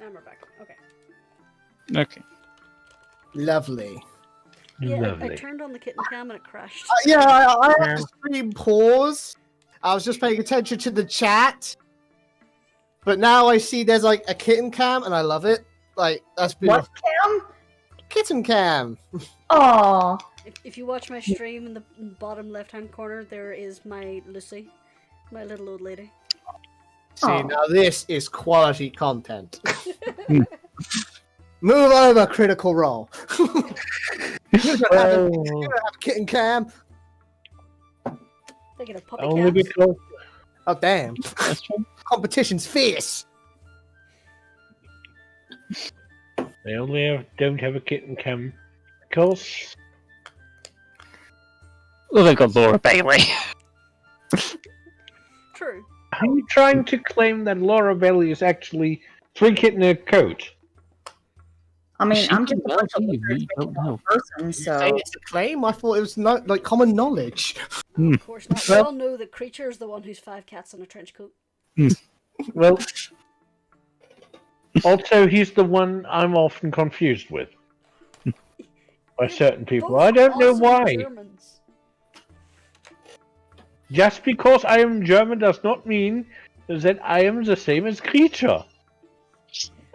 And we're back. Okay. Okay. Lovely. Yeah, I turned on the kitten cam and it crashed. I had the stream pause. I was just paying attention to the chat. But now I see there's like a kitten cam and I love it. Like, that's beautiful. What cam? Kitten cam. Aww. If you watch my stream in the bottom left-hand corner, there is my Lucy, my little old lady. See, now this is quality content. Move over, Critical Role. You're gonna have a kitten cam. They get a puppy Only cam. because Oh, damn. That's true. Competition's fierce. they only don't have a kitten cam because Well, they've got Laura Bailey. True. are you trying to claim that Laura Bailey is actually 3 kitten in a coat? I mean, She I'm can just a well bunch of be, lizards we don't making one know. person, so... Say it's a claim? I thought it was not like common knowledge. Of course not. We all know that Creature is the one who's 5 cats in a trench coat. Well, also he's the one I'm often confused with by certain people. Both I don't know awesome why. Germans. Just because I am German does not mean that I am the same as Creature.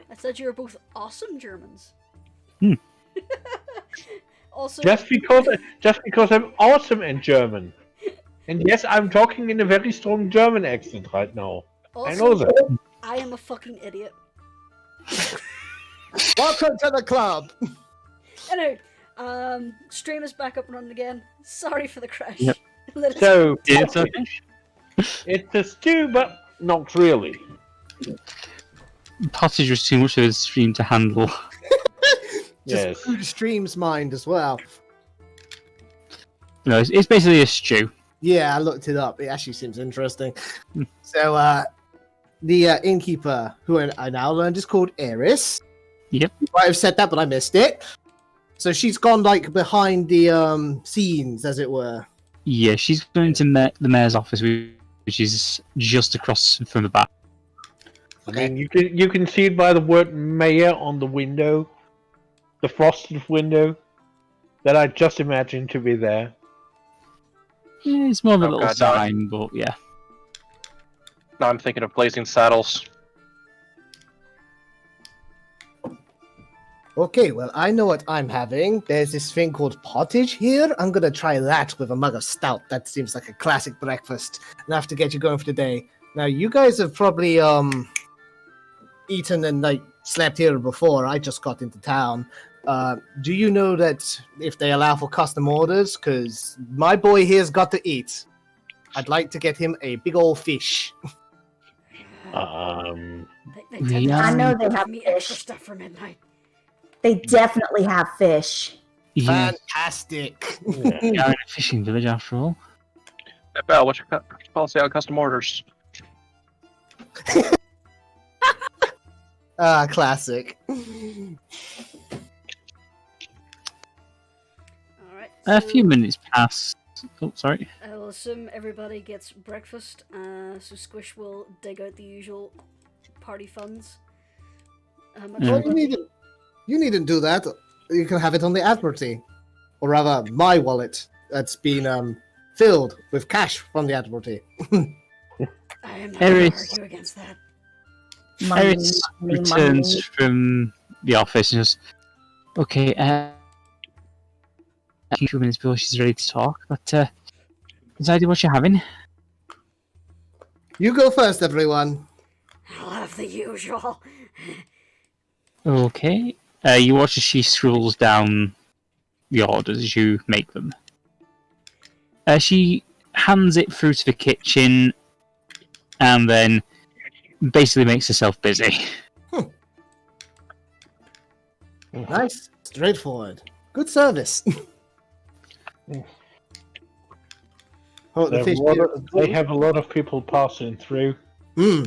I said you were both awesome Germans. Also, Just because I'm awesome and German. And yes, I'm talking in a very strong German accent right now. I know also, that. I am a fucking idiot. Welcome to the club. Anyway, stream is back up and running again. Sorry for the crash. Yep. Let us- So, It's it's a stew, but not really. Pottage was too much of a stream to handle. Just Yes. blew the stream's mind as well. No, it's basically a stew. Yeah, I looked it up. It actually seems interesting. So, the innkeeper, who I now learned is called Eris. Yep. You might have said that, but I missed it. So she's gone like behind the scenes, as it were. Yeah, she's going to the mayor's office, which is just across from the back. I mean, you can see it by the word mayor on the window, the frosted window, that I just imagined to be there. Yeah, it's more of a little God, no. sign, but yeah. Now I'm thinking of Blazing Saddles. Okay, well, I know what I'm having. There's this thing called pottage here. I'm gonna try that with a mug of stout. That seems like a classic breakfast. Enough to get you going for the day. Now, you guys have probably eaten and like slept here before. I just got into town. Do you know that if they allow for custom orders? Because my boy here's got to eat. I'd like to get him a big old fish. They tend Yeah. to I know just they give have me extra fish. stuff for midnight. They definitely have fish. Yeah, Fantastic. Yeah. we are in a fishing village after all. Bell, what's your policy on custom orders? Classic. Alright. A few minutes pass. Oh, sorry. I will assume everybody gets breakfast, so Squish will dig out the usual party funds. Well, you needn't do that. You can have it on the Admiralty. Or rather, my wallet that's been filled with cash from the Admiralty. I am not going to Eris. argue against that. Money, Eris money, returns money. from the office and just, okay, a few minutes before she's ready to talk, but decided what you're having. You go first, everyone. I'll have the usual. Okay. You watch as she scribbles down the orders as you make them. She hands it through to the kitchen and then basically makes herself busy. Nice. Straightforward. Good service. Oh, the fish. They have a lot of people passing through. Hmm.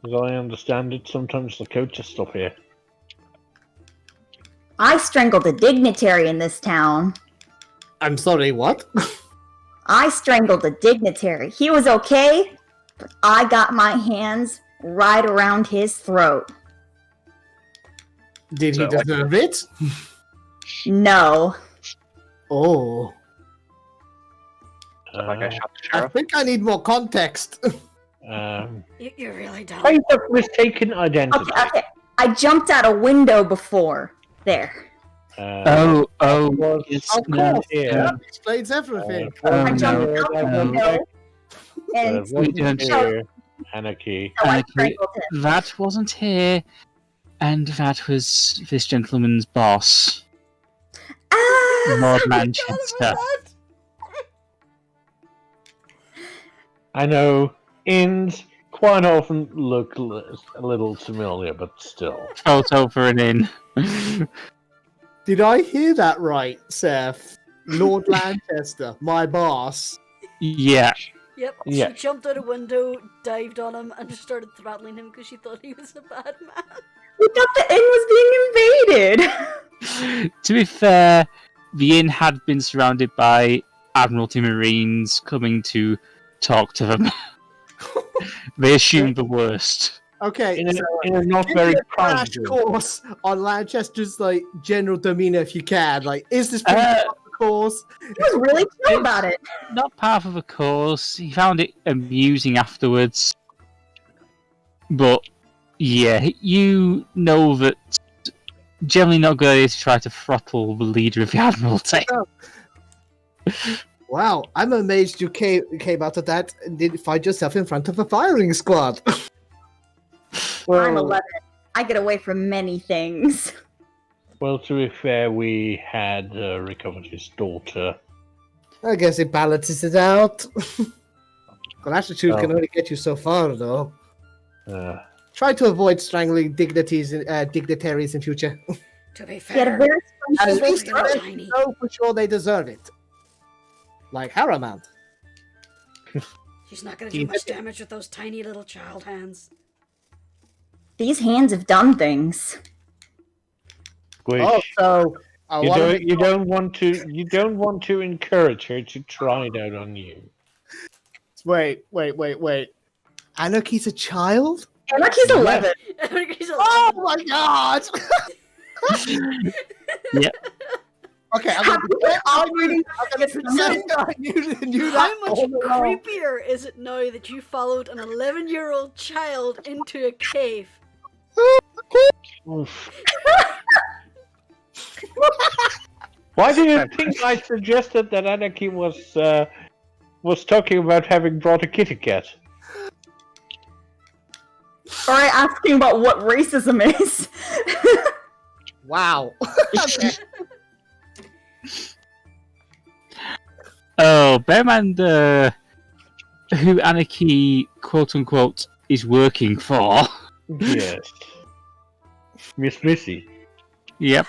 As I understand it, sometimes the coaches stop here. I strangled a dignitary in this town. I'm sorry, what? I strangled a dignitary. He was okay, but I got my hands right around his throat. Did he So- deserve it? No. Oh, Like I shot the I sheriff. think I need more context. You really don't. Kind of mistaken identity. Okay. I jumped out a window before. There. Oh, was- it's Of not course, yeah. that explains everything. Oh, I jumped no, out the no. window. And We don't- here. Anarchy. so I Anarchy. strangled him. That wasn't here, and that was this gentleman's boss, Ah! Lord I Manchester. forgot about that. I know inns quite often look a little familiar, but still. Photo for an inn. Did I hear that right, Seph? Lord Lancaster, my boss. Yeah. Yep, Yeah. she jumped out a window, dived on him, and just started throttling him because she thought he was a bad man. We thought the inn was being invaded. To be fair, the inn had been surrounded by Admiralty Marines coming to talk to them. They assumed the worst. Okay, In a, so in a not give very me a crash kind way. course on Lanchester's like general demeanor, if you can. Like, is this Uh, course? He was really chill about it. Not part of the course. He found it amusing afterwards. But, yeah, you know that generally not good idea to try to throttle the leader of the Admiralty. Wow, I'm amazed you came out of that and didn't find yourself in front of a firing squad. I'm 11. I get away from many things. Well, to be fair, we had recovered his daughter. I guess it balances it out. Gratitude can Oh. only get you so far, though. Uh, Try to avoid strangling dignitaries in future. To be He had a fair, very At strange least really let tiny. you know for sure they deserve it. Like Haramount. he's not going to do much damage with those tiny little child hands. These hands have done things. which Oh, so I wanna you don't want to encourage her to try it out on you. wait. Anarchy's a child? Anarchy's 11. He's a- Oh my god! Yep. Okay, I'm Have gonna, you been operating I'm gonna pretend I knew that. How much all along. creepier is it now that you followed an 11-year-old child into a cave? Oof. Why do you think I suggested that Anarchy was talking about having brought a kitty cat? Or asking about what racism is. Wow. Okay. Oh, bear in mind who Anarchy, quote unquote, is working for. Yes. Miss Missy. Yep.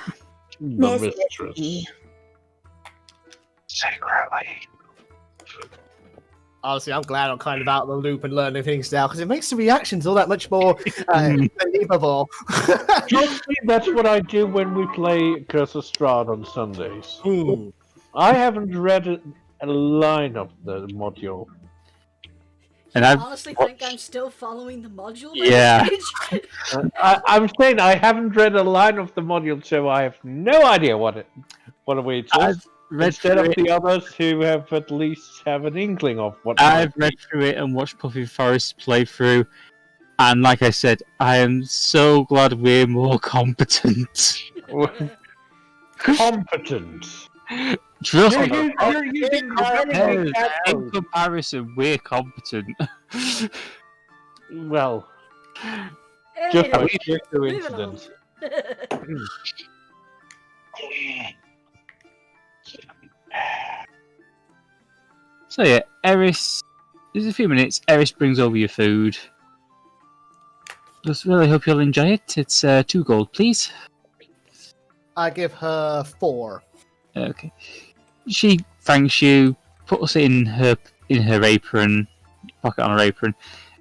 The Miss mistress. Missy. Secretly. Honestly, I'm glad I'm kind of out of the loop and learning things now because it makes the reactions all that much more believable. Mostly that's what I do when we play Curse of Strahd on Sundays. Hmm. I haven't read a line of the module. And I I've honestly think I'm still following the module. by Yeah. this stage. I'm saying I haven't read a line of the module, so I have no idea what it is. I've read Instead through of it. the others who have at least have an inkling of what. I've read through it and watched Puffy Forest play through, and like I said, I am so glad we're more competent. competent. Trust You're, me. you're using very Yes, big cat in words. comparison, we're competent. Well, just Anyway, a few moving incidents. on. So yeah, Eris. There's a few minutes. Eris brings over your food. Just really hope you'll enjoy it. It's 2 gold, please. I give her 4. Okay. She thanks you, puts it in her apron, pocket on her apron,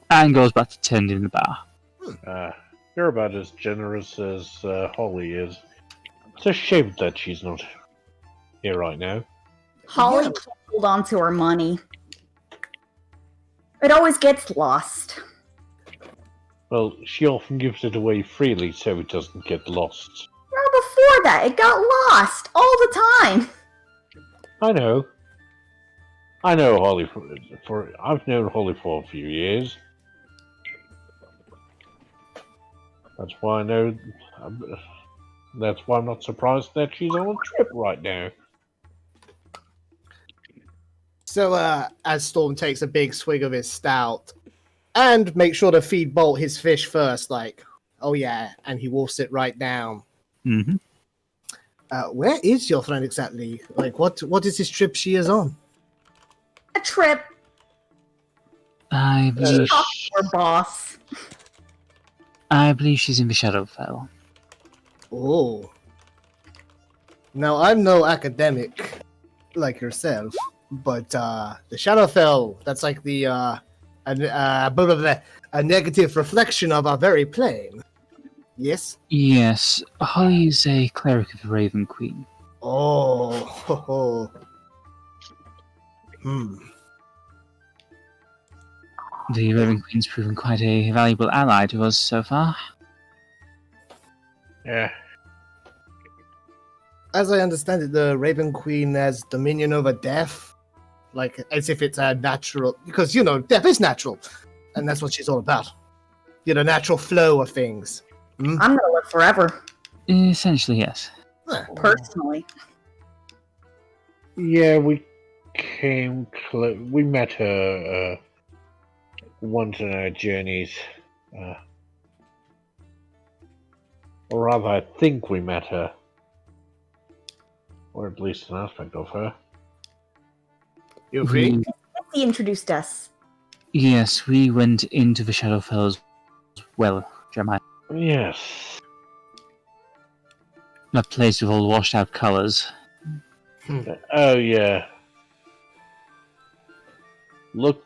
and goes back to tending in the bar. You're about as generous as Holly is. It's a shame that she's not here right now. Holly can't hold on to her money. It always gets lost. Well, she often gives it away freely so it doesn't get lost. before that. It got lost all the time. I know. I know Holly I've known Holly for a few years. That's why I know. That's why I'm not surprised that she's on a trip right now. So, as Storm takes a big swig of his stout, and make sure to feed Bolt his fish first, like, oh yeah, and he wolfs it right down. Mm-hmm. Where is your friend exactly? Like, what is this trip she is on? A trip. I believe, Talk to her boss. I believe she's in the Shadowfell. Oh. Now, I'm no academic like yourself, but the Shadowfell, that's like the a negative reflection of our very plane. Yes? Yes, Holly's a cleric of the Raven Queen. Oh. Ho, ho. Hmm. The Raven Queen's proven quite a valuable ally to us so far. Yeah. As I understand it, the Raven Queen has dominion over death. Like, as if it's a natural... Because, you know, death is natural. And that's what she's all about. You know, natural flow of things. I'm gonna live forever, Essentially, yes. personally. Yeah, we we met her once in our journeys. Or rather, I think we met her. Or at least an aspect of her. You agree? He introduced us. Yes, we went into the Shadowfell as well, Jeremiah. Yes. That place with all washed out colours. Oh, yeah. Looked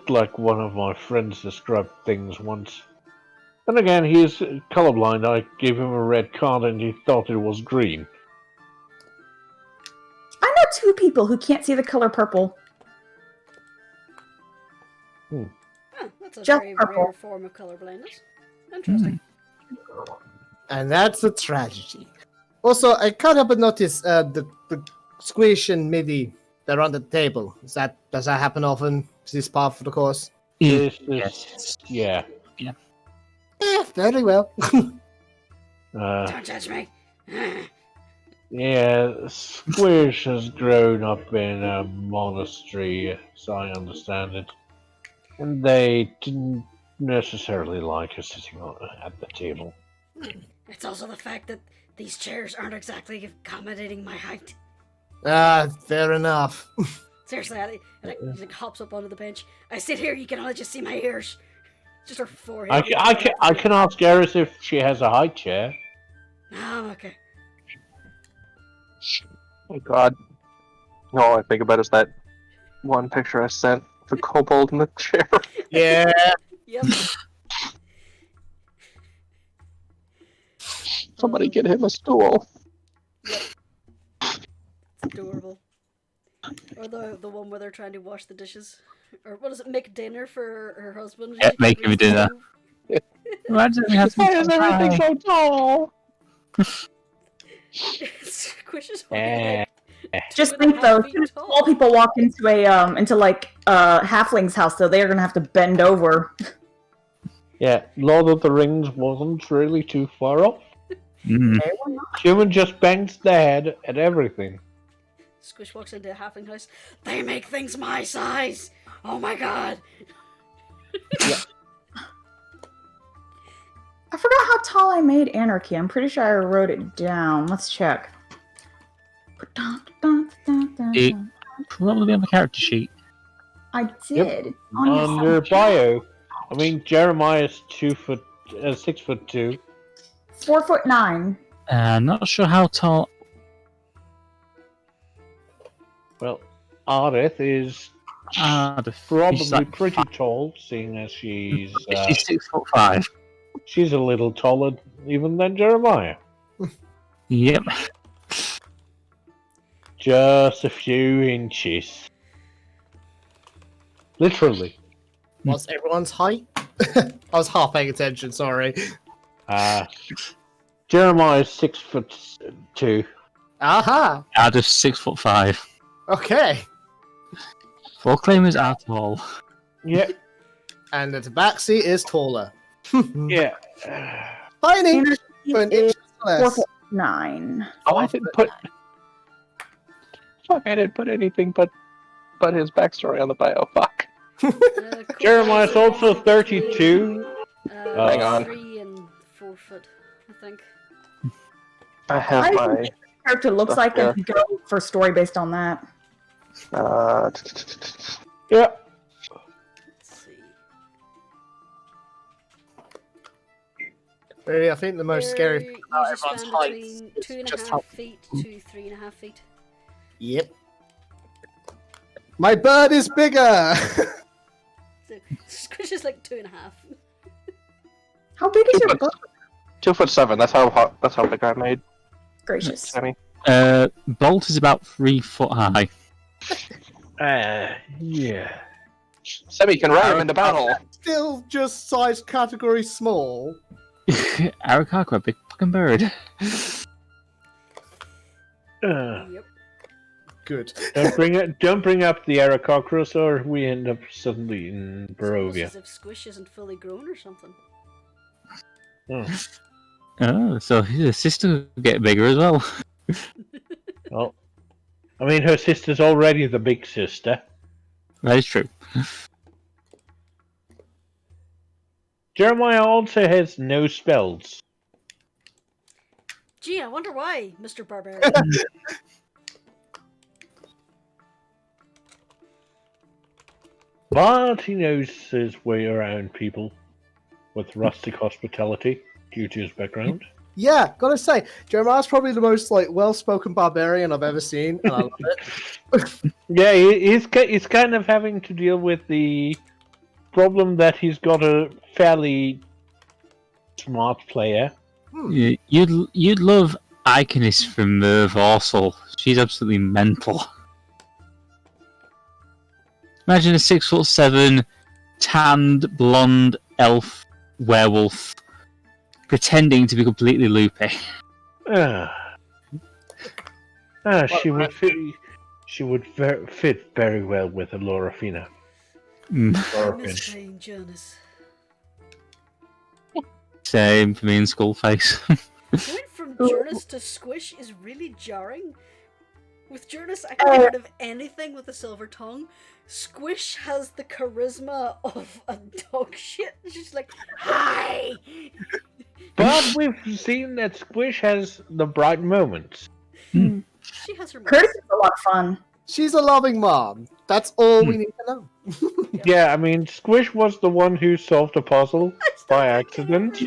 like one of my friends described things once. Then again, he's colorblind. I gave him a red card and he thought it was green. I know two people who can't see the color purple. Huh, that's a Just very purple. rare form of color blindness. Interesting. And that's a tragedy. Also, I can't help but notice the Squish and Midi, they're on the table. Does that happen often? Is this part of the course? Yes. Yeah. Yeah, very well. Don't judge me. Yeah, Squish has grown up in a monastery, as I understand it. And they didn't necessarily like her sitting at the table. It's also the fact that these chairs aren't exactly accommodating my height. Fair enough. Seriously, he hops up onto the bench. I sit here, you can only just see my ears. Just her forehead. I can ask Eris if she has a high chair. No, I'm okay. Oh god. All I think about is that one picture I sent, the kobold in the chair. Yeah. Yep. Somebody get him a stool. It's adorable. Or the one where they're trying to wash the dishes. Or what is it, make dinner for her husband? Yeah, make him dinner. Why does everything so tall? Squish is only like Just 2.5 think though, feet as tall. all people walk into a halfling's house, though, they are gonna have to bend over. Yeah, Lord of the Rings wasn't really too far off. Mm. Human just bangs their head at everything. Squish walks into a halfling house. They make things my size! Oh my god! I forgot how tall I made Anarchy. I'm pretty sure I wrote it down. Let's check. It probably on the character sheet. I did. Yep. It's On your bio, I mean, Jeremiah's 6'2". 4'9". Not sure how tall. Well, Ardeth is She's probably like pretty tall, seeing as she's she's 6'5". she's a little taller even than Jeremiah. Yep. Just a few inches. Literally. What's everyone's height? I was half paying attention, sorry. Jeremiah is 6'2". Aha! Ardeth 6'5". Okay. Four claimers are tall. Yeah, And the tabaxi is taller. yeah. Tiny! Anarchy For an is inch less. 4'9". Oh, I didn't put. Fuck! I didn't put anything but his backstory on the bio. Fuck. Jeremiah's also 32. Hang on. 3 and 4 foot, I think. I have I my. think the character looks like Yeah. I could go for a story based on that. Yeah. Let's see. Really, I think the most scary thing about Usually everyone's span height between is 2.5 just how... feet to 3.5 feet. Yep. My bird is bigger! So Squish is like 2.5. How big is your book? 2'7". That's how big I made. Gracious. Sammy. Bolt is about 3 foot high. Yeah. Sammy can ride him into battle. Still just size category small. Arakaka, a big fucking bird. Yep. Good. Don't bring up the Arakocros, or we end up suddenly in It's almost Barovia. as if Squish isn't fully grown or something. Oh, so his sister will get bigger as well. Well, I mean, her sister's already the big sister. That is true. Jeremiah also has no spells. Gee, I wonder why, Mr. Barbarian. But he knows his way around people with rustic hospitality due to his background. Yeah, gotta say, Jeremiah's probably the most well-spoken barbarian I've ever seen, and I love it. Yeah, he's kind of having to deal with the problem that he's got a fairly smart player. You'd love Iconis from Merv Orsel. She's absolutely mental. Imagine a 6'7", tanned, blonde elf werewolf pretending to be completely loopy. She would fit very well with a Laurafina. I miss playing Jurnis. Same for me in Skullface. Going from Jurnis to Squish is really jarring. With Jurnis, I can get rid of anything with a silver tongue. Squish has the charisma of a dog shit. She's like, hi! But we've seen that Squish has the bright moments. She has her Curtis moments. is a lot of fun. She's a loving mom. That's all we need to know. Yeah, I mean, Squish was the one who solved the puzzle by accident.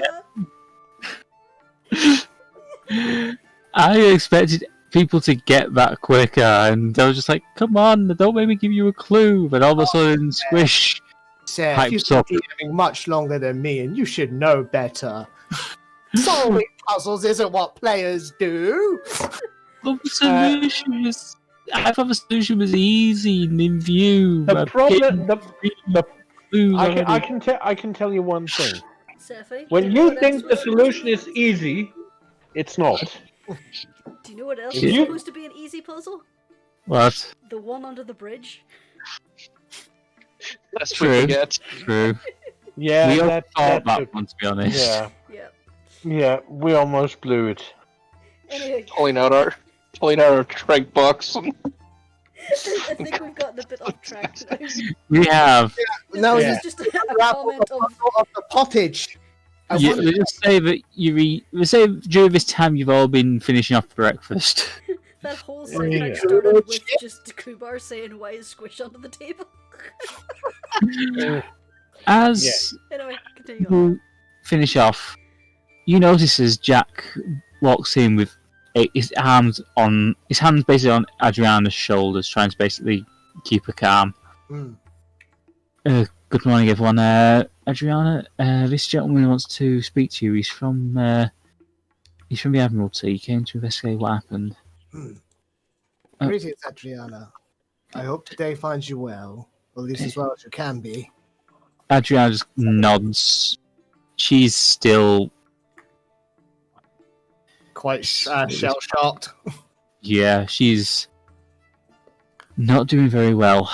I expected people to get that quicker, and they were just like, come on, don't make me give you a clue. But all of a sudden, Squish Seth, pipes you've up. been living much longer than me, and you should know better. Solving puzzles isn't what players do. The solution was... I thought the solution was easy and in view. The but problem, clues I already. can tell you one thing. Sephi, When do know you what think else the was solution supposed is easy, it's not. Do you know what else If was you- supposed to be an easy puzzle? What? The one under the bridge. That's True. what we get. True. Yeah, We all that thought that took- one, to be honest. Yeah, Yeah. yeah, we almost blew it. Anyway, Pulling out our strike box. I think we've gotten a bit off track now. We have. Now Yeah. This is just a comment of of the pottage. I You, wonder- we just say that we say during this time you've all been finishing off breakfast. that whole segment Yeah. started with just Kubar saying, "Why is Squish under the table?" As Anyway, continue on. you finish off, you notice as Jack walks in with his hands basically on Adriana's shoulders, trying to basically keep her calm. Hmm. Good morning, everyone. Adriana, this gentleman wants to speak to you. He's from the Admiralty. He came to investigate what happened. Greetings, Adriana. I hope today finds you well, or at least as well as you can be. Adriana just nods. She's still quite shell-shocked. Yeah, she's not doing very well.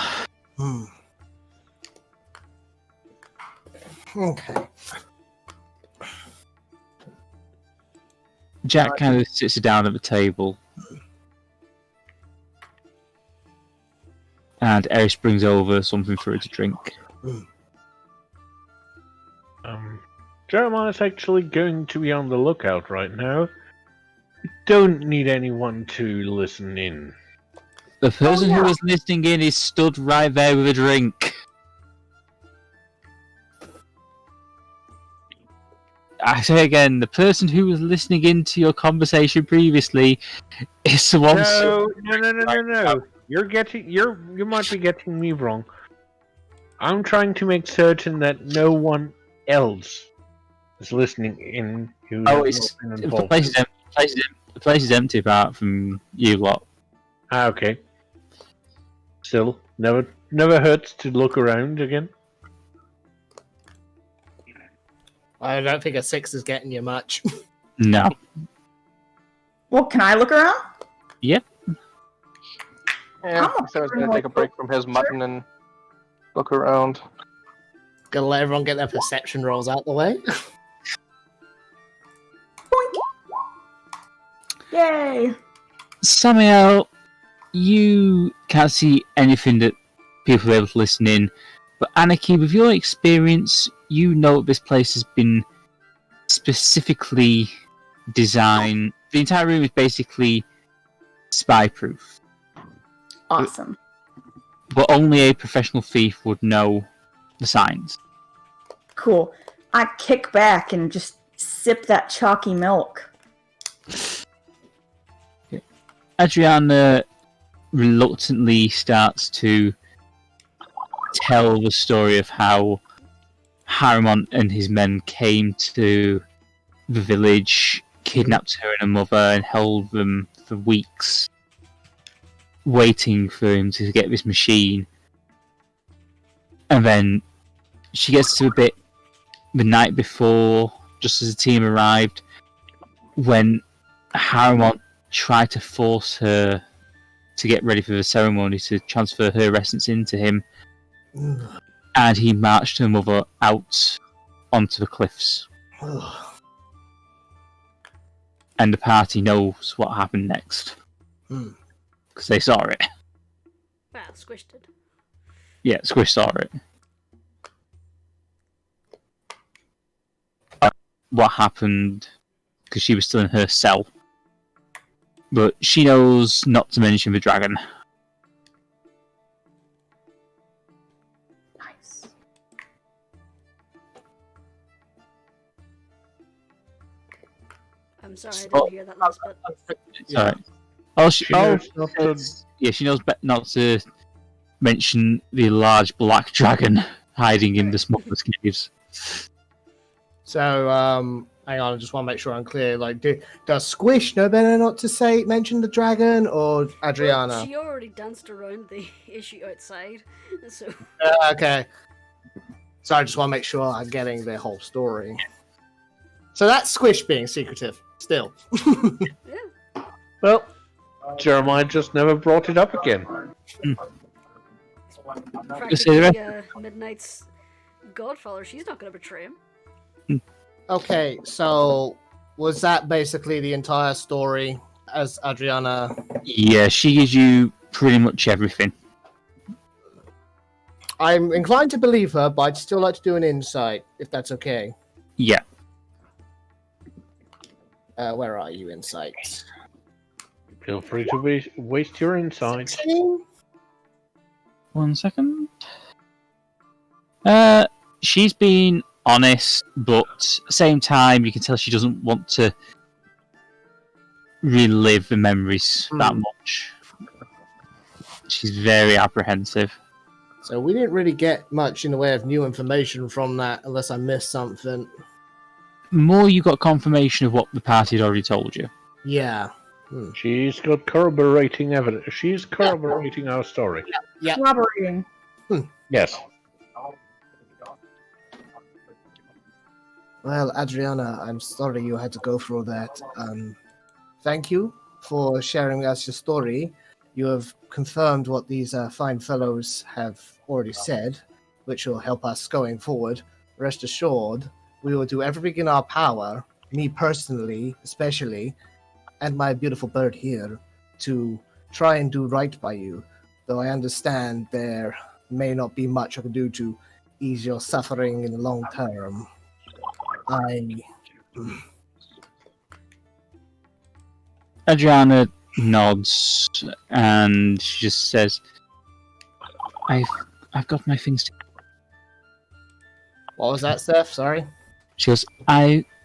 Okay. Jack kind of sits her down at the table. And Eris brings over something for her to drink. Jeremiah's actually going to be on the lookout right now. We don't need anyone to listen in. The person who was listening in is stood right there with a drink. I say again, the person who was listening into your conversation previously is the one. No. You might be getting me wrong. I'm trying to make certain that no one else is listening in who has not been involved. The place is empty apart from you lot. Okay. Still, never hurts to look around again. I don't think a 6 is getting you much. No. Well, can I look around? Yep. Yeah, so I was gonna take a break from his mutton and look around. Gonna let everyone get their perception rolls out the way. Yay! Samael, you can't see anything that people are able to listen in, but Anarchy, with your experience, you know this place has been specifically designed. The entire room is basically spy-proof. Awesome. But only a professional thief would know the signs. Cool. I kick back and just sip that chalky milk. Adriana reluctantly starts to tell the story of how Haramont and his men came to the village, kidnapped her and her mother, and held them for weeks, waiting for him to get this machine. And then she gets to a bit the night before, just as the team arrived, when Haramont tried to force her to get ready for the ceremony to transfer her essence into him. And he marched her mother out onto the cliffs. And the party knows what happened next. Because they saw it. Wow, Squish did. Yeah, Squish saw it. What happened, because she was still in her cell. But she knows not to mention the dragon. Nice. I'm sorry, I didn't hear that last bit. Sorry. She knows not to mention the large black dragon hiding in the smallest caves. So, hang on, I just want to make sure I'm clear. Like, does Squish know better not to mention the dragon, or Adriana? She already danced around the issue outside, so... Okay. So I just want to make sure I'm getting the whole story. So that's Squish being secretive, still. Yeah. Well, Jeremiah just never brought it up again. Practically Midnight's godfather. She's not going to betray him. Okay, so was that basically the entire story as Adriana? Yeah, she gives you pretty much everything. I'm inclined to believe her, but I'd still like to do an insight, if that's okay. Yeah. Where are you, insight? Feel free to waste your insight. 16? 1 second. She's been honest, but at the same time, you can tell she doesn't want to relive the memories that much. She's very apprehensive. So we didn't really get much in the way of new information from that, unless I missed something. More you got confirmation of what the party had already told you. Yeah. She's got corroborating evidence. She's corroborating our story. Yeah. Corroborating. Yes. Well, Adriana, I'm sorry you had to go through that. thank you for sharing us your story. You have confirmed what these fine fellows have already said, which will help us going forward. Rest assured, we will do everything in our power, me personally, especially, and my beautiful bird here, to try and do right by you. Though I understand there may not be much I can do to ease your suffering in the long term. Adriana nods and she just says, I've got my things to... What was that, Seph? Sorry? She goes,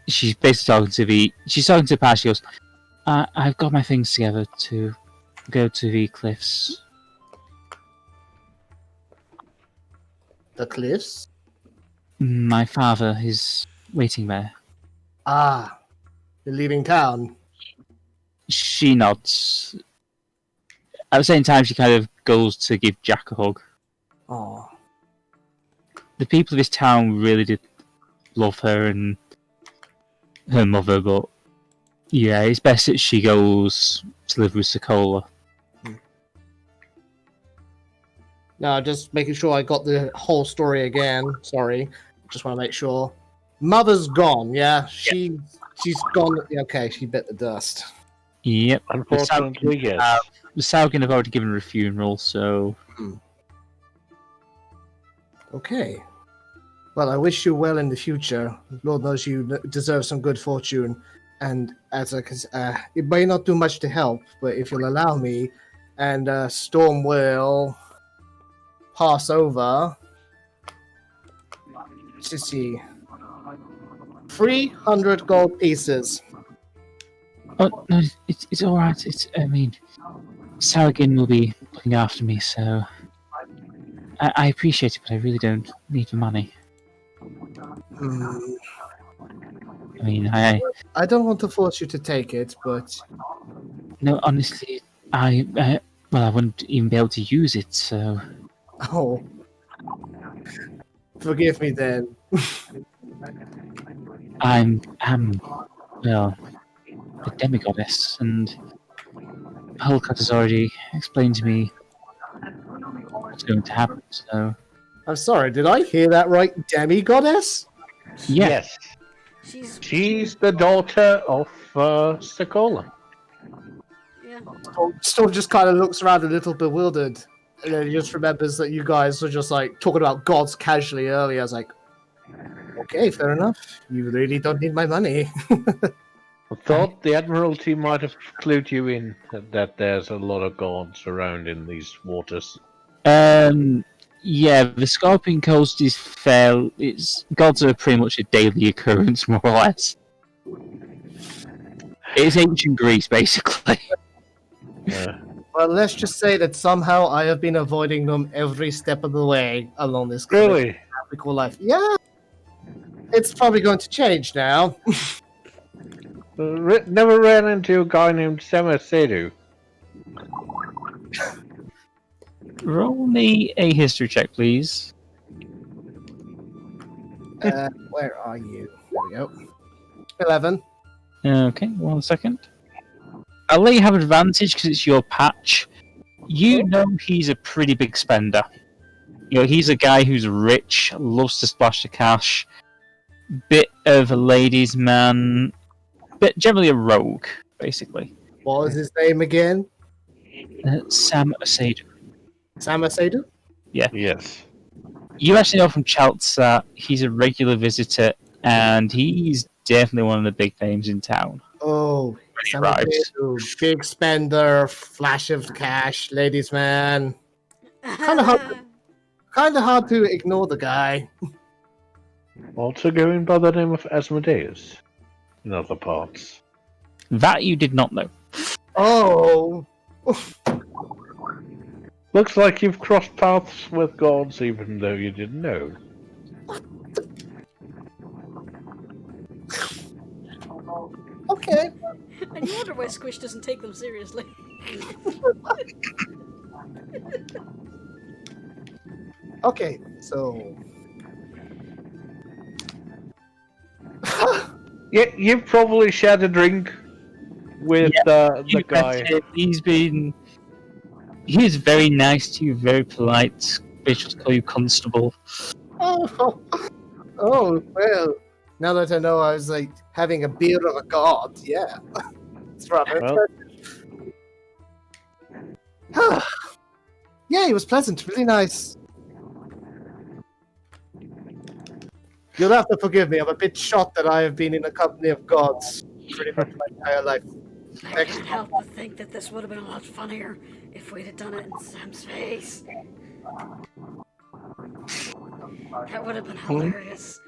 she's basically she's talking to Pat, she goes, I've got my things together to go to the cliffs. The cliffs? My father is waiting there. Ah, you're leaving town. She nods. At the same time, she kind of goes to give Jack a hug. Oh, The people of this town really did love her and her mother, but yeah, it's best that she goes to live with Sokola. no, just making sure I got the whole story again. Sorry, just want to make sure. Mother's gone. Yeah, she's gone. Okay, she bit the dust. Yep. Unfortunately, yes. The Saugen have already given her a funeral, so... Okay. Well, I wish you well in the future. Lord knows you deserve some good fortune. And as it may not do much to help, but if you'll allow me, and Storm will pass over. Let's see. 300 gold pieces. Oh, no, it's alright. Saugen will be looking after me, so... I appreciate it, but I really don't need the money. I don't want to force you to take it, but... No, honestly, I wouldn't even be able to use it, so... Oh. Forgive me then. Well, the demigoddess, and Hulkat has already explained to me what's going to happen, so... I'm sorry, did I hear that right? Demigoddess? Yeah. Yes. She's the daughter of Sokola. Yeah. Storm just kind of looks around a little bewildered, and then he just remembers that you guys were just like talking about gods casually earlier. I was like, okay, fair enough. You really don't need my money. I thought the Admiralty might have clued you in that there's a lot of gods around in these waters. Yeah, the Scorpion Coast is fair. Gods are pretty much a daily occurrence, more or less. It's ancient Greece, basically. Yeah. Well, let's just say that somehow I have been avoiding them every step of the way along this Really? cool life. Yeah, it's probably going to change now. Never ran into a guy named Samael. Roll me a history check, please. Where are you? There we go. 11. Okay, 1 second. I'll let you have advantage because it's your patch. You know he's a pretty big spender. You know, he's a guy who's rich, loves to splash the cash, bit of a ladies' man, but generally a rogue, basically. What was his name again? Sam Asadu. Sam Asadu? Yeah. Yes. You actually know from Chaltz that he's a regular visitor, and he's definitely one of the big names in town. Oh, Sam Asadu, big spender, flash of cash, ladies' man. Kind of hard to ignore the guy. Also going by the name of Asmodeus in other parts. That you did not know. Oh. Looks like you've crossed paths with gods even though you didn't know. Okay. And you wonder why Squish doesn't take them seriously. Okay, so... Yeah, you've probably shared a drink with the You guy. met him. He's very nice to you, very polite. They just call you constable. Oh, well. Now that I know I was like having a beard of a god, yeah. It's rather Well, impressive. Yeah, it was pleasant, really nice. You'll have to forgive me, I'm a bit shocked that I have been in the company of gods pretty much my entire life. I can't help but think that this would have been a lot funnier if we'd have done it in Sam's face. That would have been hilarious.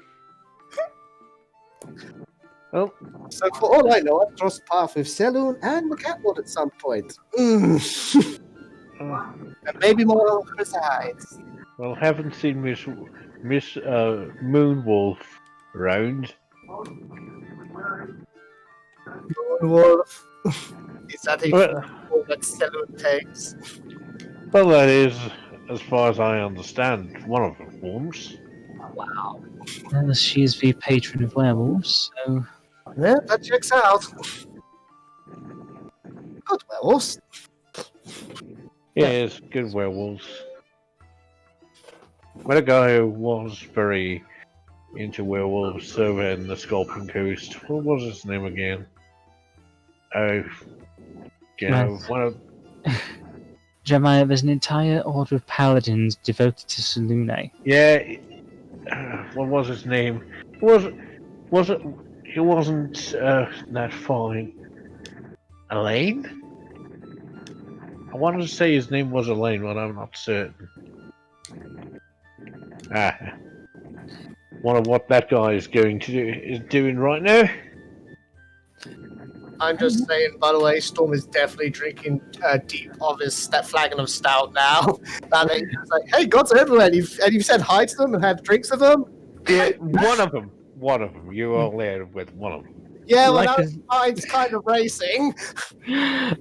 well, So for all I know, I've crossed paths with Selûne and McCatwood at some point. And maybe more besides. well, haven't seen Miss Moonwolf around. Wolf. Is that a Well, football that Selûne takes? well, that is, as far as I understand, one of the forms. Well, she is the patron of werewolves, so Yeah, that checks out. Good werewolves. Yes, good werewolves. Met a guy who was very into werewolves over in the Scorpion Coast. What was his name again? Oh, you know, Right. one of Jeremiah, there's an entire order of paladins devoted to Selûne. yeah. What was his name? Was it? It wasn't that fine. Elaine? I wanted to say his name was Elaine, but I'm not certain. Wonder what that guy is doing right now. I'm just saying, by the way, Storm is definitely drinking deep of that flagon of stout now. And he's like, hey, gods are everywhere. And you've said hi to them and had drinks with them? Yeah, one of them. You were only out with one of them. Yeah, well, Like now a- his mind's kind of racing.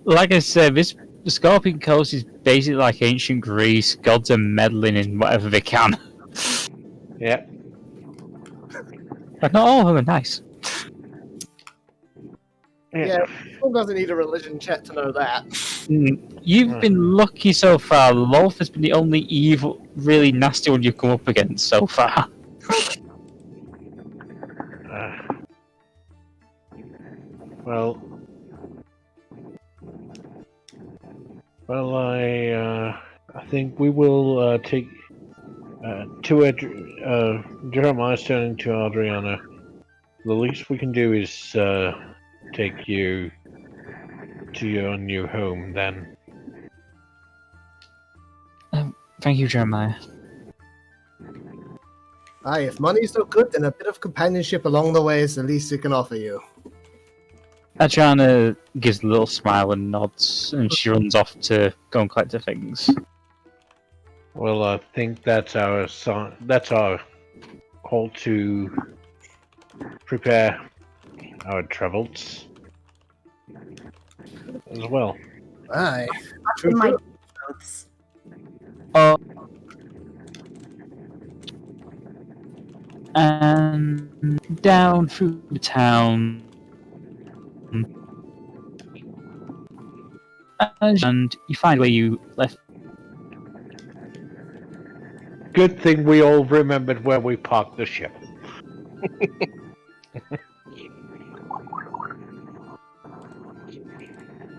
Like I said, the Scorpion Coast is basically like ancient Greece. Gods are meddling in whatever they can. Yeah. But not all of them are nice. Yeah, Storm doesn't need a religion check to know that. You've been lucky so far. Lolth has been the only evil, really nasty one you've come up against so far. Well, I think we will take Jeremiah's turning to Adriana. The least we can do is take you to your new home. Then, Thank you, Jeremiah. Aye, if money's no good, then a bit of companionship along the way is the least it can offer you. Adriana gives a little smile and nods, and she runs off to go and collect her things. well, I think that's our call to prepare our travels as well. Aye. In my True. notes. And down through the town. And you find where you left. Good thing we all remembered where we parked the ship.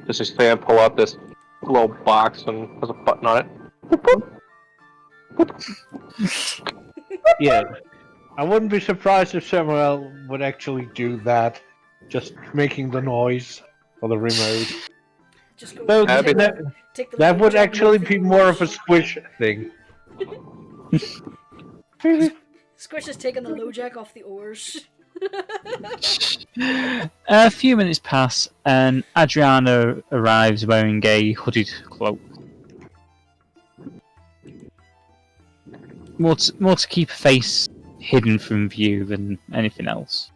Does this fan pull out this little box and has a button on it? Yeah. I wouldn't be surprised if Samael would actually do that. Just making the noise for the remote. Just go Though That'd be- take the That little would jab actually off be the more of a oars. Squish thing. Squish has taken the low jack off the oars. A few minutes pass, and Adriana arrives wearing a hooded cloak. More to keep her face hidden from view than anything else.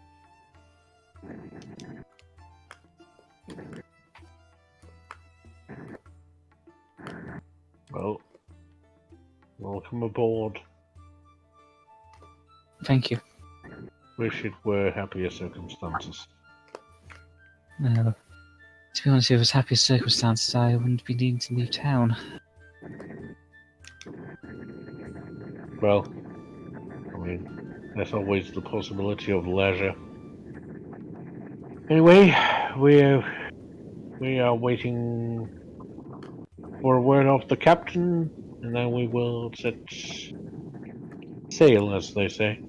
Well, welcome aboard. Thank you. Wish it were happier circumstances. To be honest, if it was happier circumstances, I wouldn't be needing to leave town. Well, I mean, there's always the possibility of leisure. Anyway, we are waiting for a word of the captain, and then we will set sail, as they say.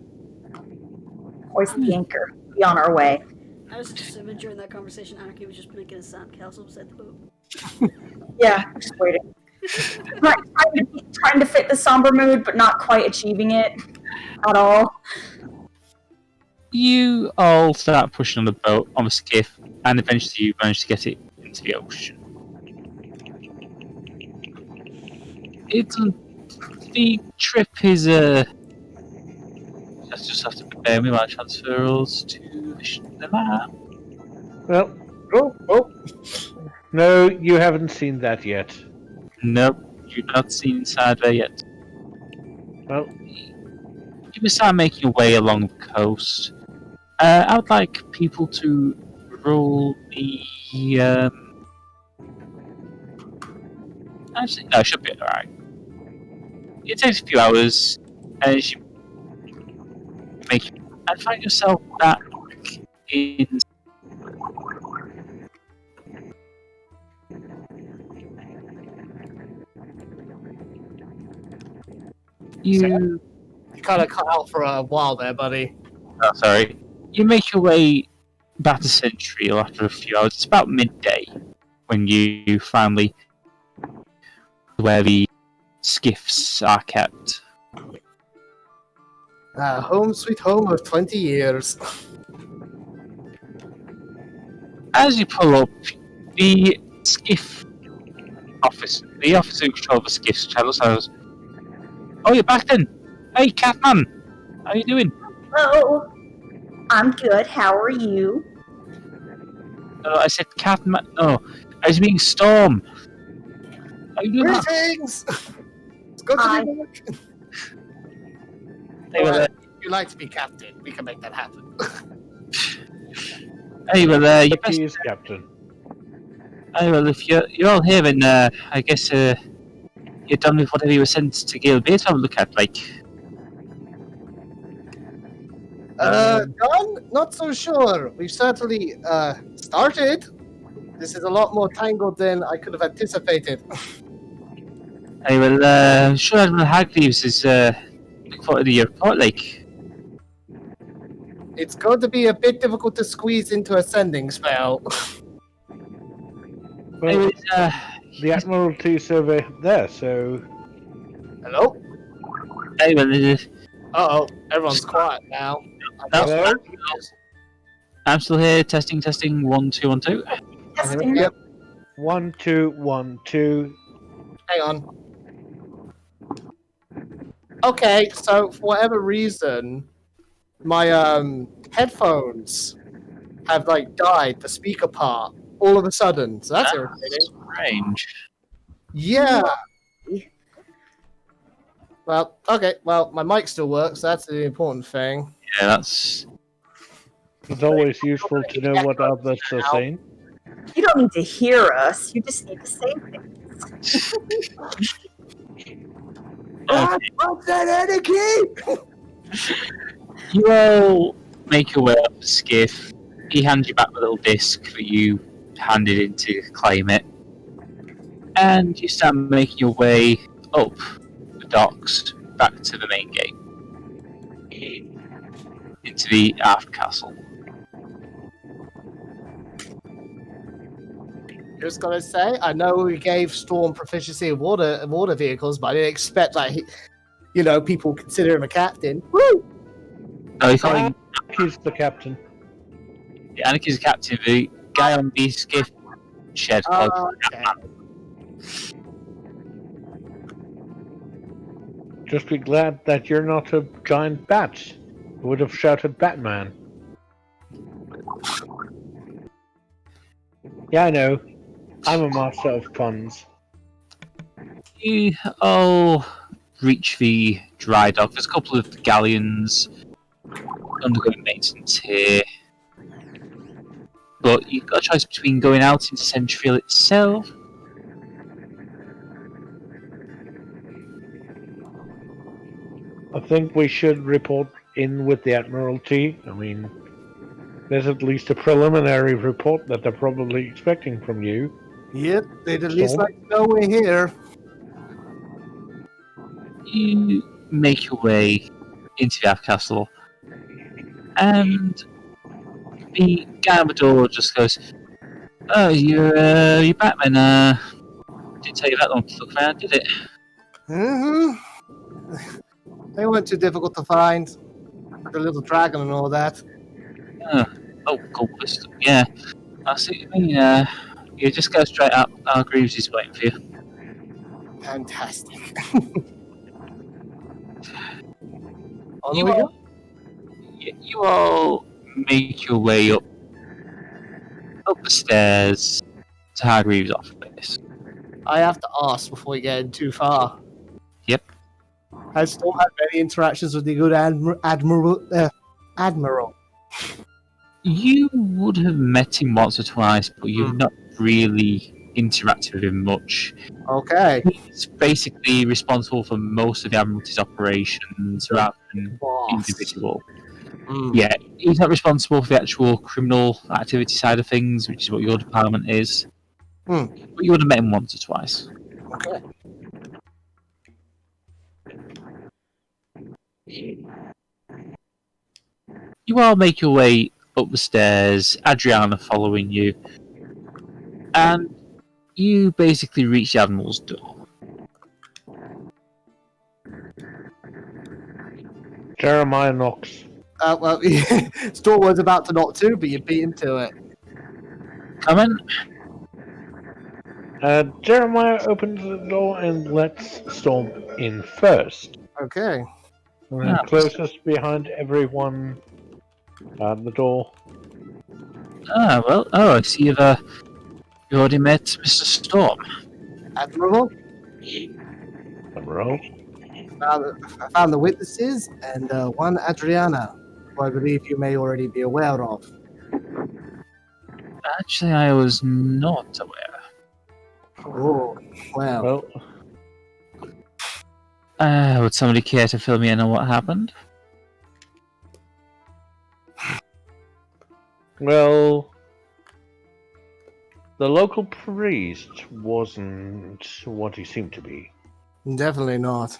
Hoist the anchor. Be on our way. I was just assuming during that conversation, Anarchy was just making a sandcastle beside the boat. Yeah, just waiting. Trying to fit the somber mood, but not quite achieving it at all. You all start pushing on the boat, on the skiff, and eventually you manage to get it into the ocean. The trip is just have to prepare me while I transfer us to the map. Well, oh, no, you haven't seen that yet. Nope, you've not seen inside there yet. Well, You may start making your way along the coast. I would like people to roll the. Actually, no, it should be alright. It takes a few hours as you make and find yourself back in. You kind of cut out for a while there, buddy. Oh, sorry. You make your way back to Centurial after a few hours. It's about midday when you finally where the skiffs are kept. Home sweet home of 20 years. As you pull up, the skiff officer who controls the skiffs says, "Oh, you're back then. Hey, Catman, how you doing?" Hello. I'm good. How are you? I said Catman. No, I was meaning Storm. How you doing? Greetings! It's good to be back. Hey, well, If you like to be captain, we can make that happen. you're best. he is captain. Hey, well, if you're all here, then I guess you're done with whatever you were sent to Gale Bay to have a look at, like. Done? Not so sure. We've certainly started. This is a lot more tangled than I could have anticipated. Hey, well, I'm sure Admiral Hargreaves is looking forward to your report, like. It's going to be a bit difficult to squeeze into a sending spell. Well, Hey, the Admiralty's over there, so Hello? hey, well, Uh-oh, everyone's quiet now. Hello? I'm still here, testing, 1, 2, 1, 2. Testing. Yep, 1, 2, 1, 2. hang on. Okay, so for whatever reason, my headphones have like died, the speaker part, all of a sudden. So that's irritating. Strange. Yeah. Well, okay, well, my mic still works, that's the important thing. Yeah, that's. It's always useful to know what others are saying. You don't need to hear us. You just need to say things. What's that, Anarchy? You all make your way up the skiff. He hands you back the little disc that you handed in to claim it. And you start making your way up the docks back to the main gate. Into the aft castle. Just gotta say, I know we gave Storm proficiency in water vehicles, but I didn't expect that, people consider him a captain. Woo! Oh, he's calling. He's the captain. Yeah, Anarchy's the captain. The guy on the skiff shed called Okay. Just be glad that you're not a giant bat. You would have shouted Batman. Yeah, I know. I'm a master of puns. You all reach the dry dock. There's a couple of galleons undergoing maintenance here. But you've got a choice between going out into Central itself. I think we should report in with the Admiralty. I mean, there's at least a preliminary report that they're probably expecting from you. Yep, they'd at least Storm? like to know we're here. You make your way into the Ave Castle, and the guy on the door just goes, "Oh, you're Batman. Didn't tell you that long to look around, did it?" Mm-hmm. They weren't too difficult to find. The little dragon and all that. Oh, cool. Yeah, I see what you mean. You just go straight up. Greaves is waiting for you. Fantastic. You all make your way up the stairs to Hargreaves' office. I have to ask before we get in too far. Yep. Has Storm had many interactions with the good Admiral? You would have met him once or twice, but you've not really interacted with him much. Okay. He's basically responsible for most of the Admiralty's operations rather than individual. Yeah, he's not responsible for the actual criminal activity side of things, which is what your department is. But you would have met him once or twice. Okay. You all make your way up the stairs, Adriana following you, and you basically reach the Admiral's door. Jeremiah knocks. Well, Storm was about to knock too, but you beat him to it. Come in. Jeremiah opens the door and lets Storm in first. Okay. Closest behind everyone at the door. I see you already met Mr. Storm. Admiral? Admiral? I found the witnesses and one Adriana, who I believe you may already be aware of. Actually, I was not aware. Oh, well. Would somebody care to fill me in on what happened? Well, the local priest wasn't what he seemed to be. Definitely not.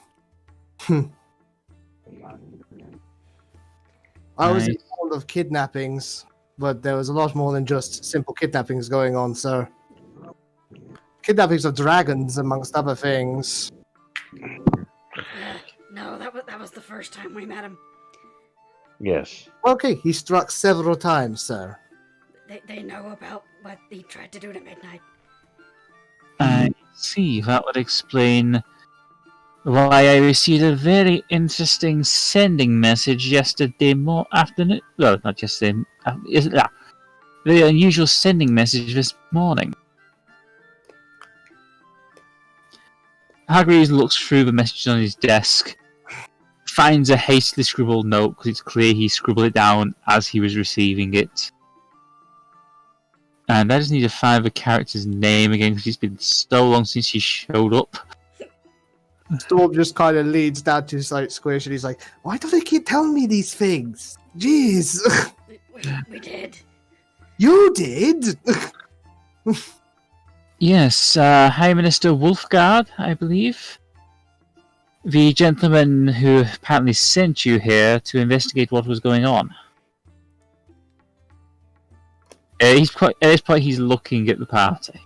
I was informed of kidnappings, but there was a lot more than just simple kidnappings going on, sir. Kidnappings of dragons, amongst other things. No, that was the first time we met him. Yes. Okay, he struck several times, sir. They know about what he tried to do at midnight. I see. That would explain why I received a very interesting sending message yesterday afternoon. Well, not yesterday. Very unusual sending message this morning. Hargreaves looks through the message on his desk, finds a hastily scribbled note because it's clear he scribbled it down as he was receiving it. And I just need to find the character's name again because it's been so long since he showed up. Storm just kind of leads down to Squish and he's like, why do they keep telling me these things? Jeez. We did. You did? Yes, High Minister Wolfgard, I believe. The gentleman who apparently sent you here to investigate what was going on. At this point, he's looking at the party.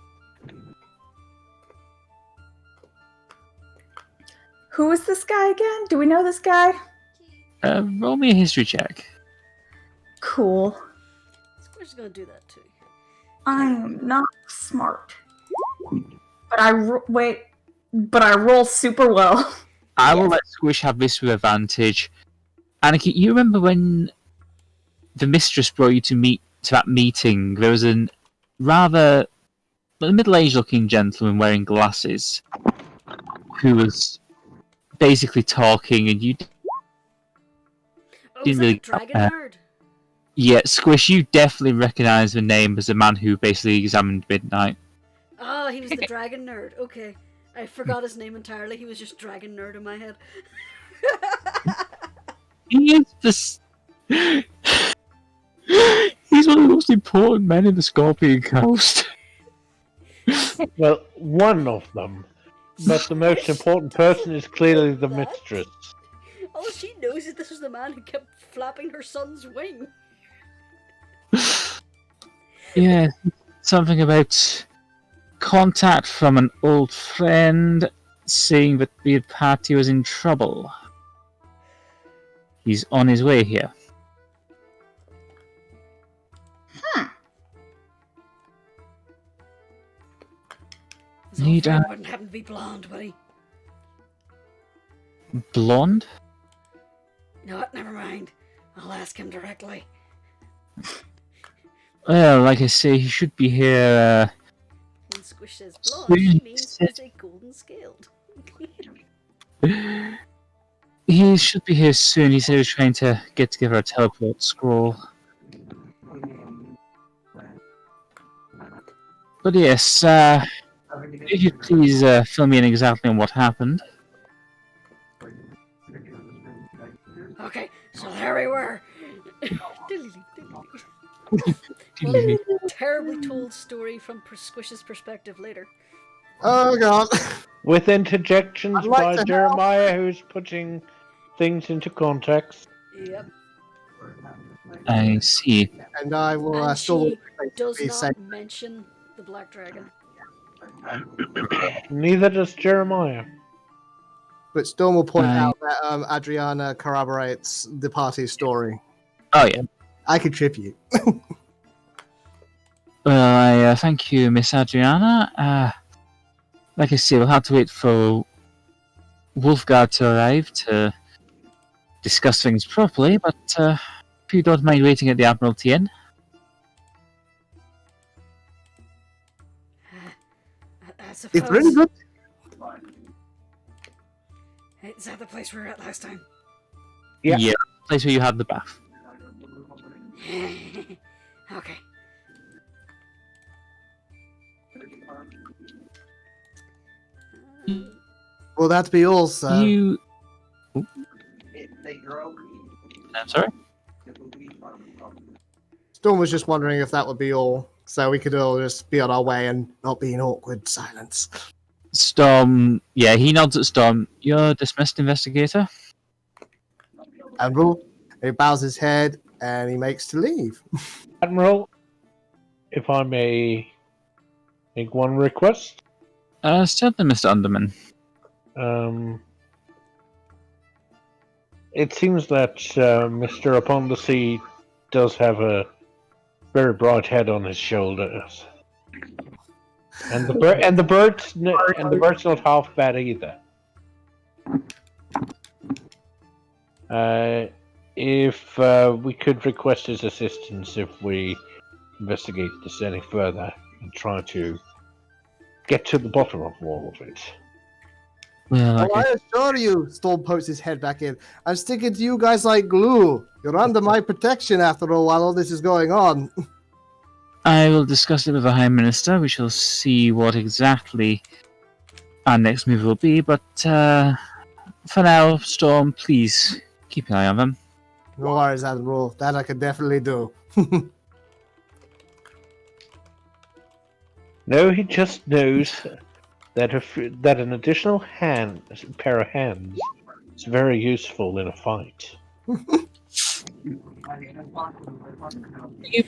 Who is this guy again? Do we know this guy? Roll me a history check. Cool. Squish is gonna do that too. I'm not smart. But I roll super well. I will let Squish have this with advantage. Anarchy, you remember when the mistress brought you to that meeting? There was a rather middle-aged looking gentleman wearing glasses who was basically talking, and you didn't really. Dragon nerd. Yeah, Squish, you definitely recognize the name as the man who basically examined Midnight. Oh, he was the dragon nerd. Okay. I forgot his name entirely. He was just dragon nerd in my head. He is the... He's one of the most important men in the Scorpion Coast. Well, one of them. But the most important person is clearly the That? mistress. All she knows is this was the man who kept flapping her son's wing. Yeah, something about contact from an old friend saying that the party was in trouble. He's on his way here. His old Need friend a- wouldn't happen to be blonde, would he? Blonde? You know what? Never mind. I'll ask him directly. Well, like I say, he should be here. When Squish says blonde, she means he's a golden scaled. He should be here soon. He said he was trying to get together a teleport scroll. But yes, if you please fill me in exactly on what happened. Okay, so there we were. Well, terribly told story from Squish's perspective later. Oh god. With interjections I'd like by to help. Jeremiah, who's putting things into context. Yep. I see. And I will And still she does basically say, not mention the Black Dragon. Neither does Jeremiah. but Storm will point Aye. out that Adriana corroborates the party's story. Oh yeah. I contribute. Well, I thank you, Miss Adriana. Like I say, we'll have to wait for Wolfguard to arrive to discuss things properly, but if you don't mind waiting at the Admiralty Inn. I suppose. It's really good. Is that the place we were at last time? Yeah. Place where you had the bath. Okay. Will that be all, sir? You. I'm sorry? Storm was just wondering if that would be all, so we could all just be on our way and not be in awkward silence. Storm. Yeah, he nods at Storm. You're dismissed, investigator. Admiral, he bows his head and he makes to leave. Admiral, if I may make one request. Certainly, Mr. Underman. It seems that Mr. Upon the Sea does have a very bright head on his shoulders, and the bird's not half bad either. If we could request his assistance if we investigate this any further and try to get to the bottom of all of it. Well, Oh, I assure you, Storm pokes his head back in. I'm sticking to you guys like glue. You're under my protection after all while all this is going on. I will discuss it with the High Minister. We shall see what exactly our next move will be, but for now, Storm, please keep an eye on them. No worries, Admiral. That I can definitely do. No, he just knows that that an additional pair of hands is very useful in a fight. You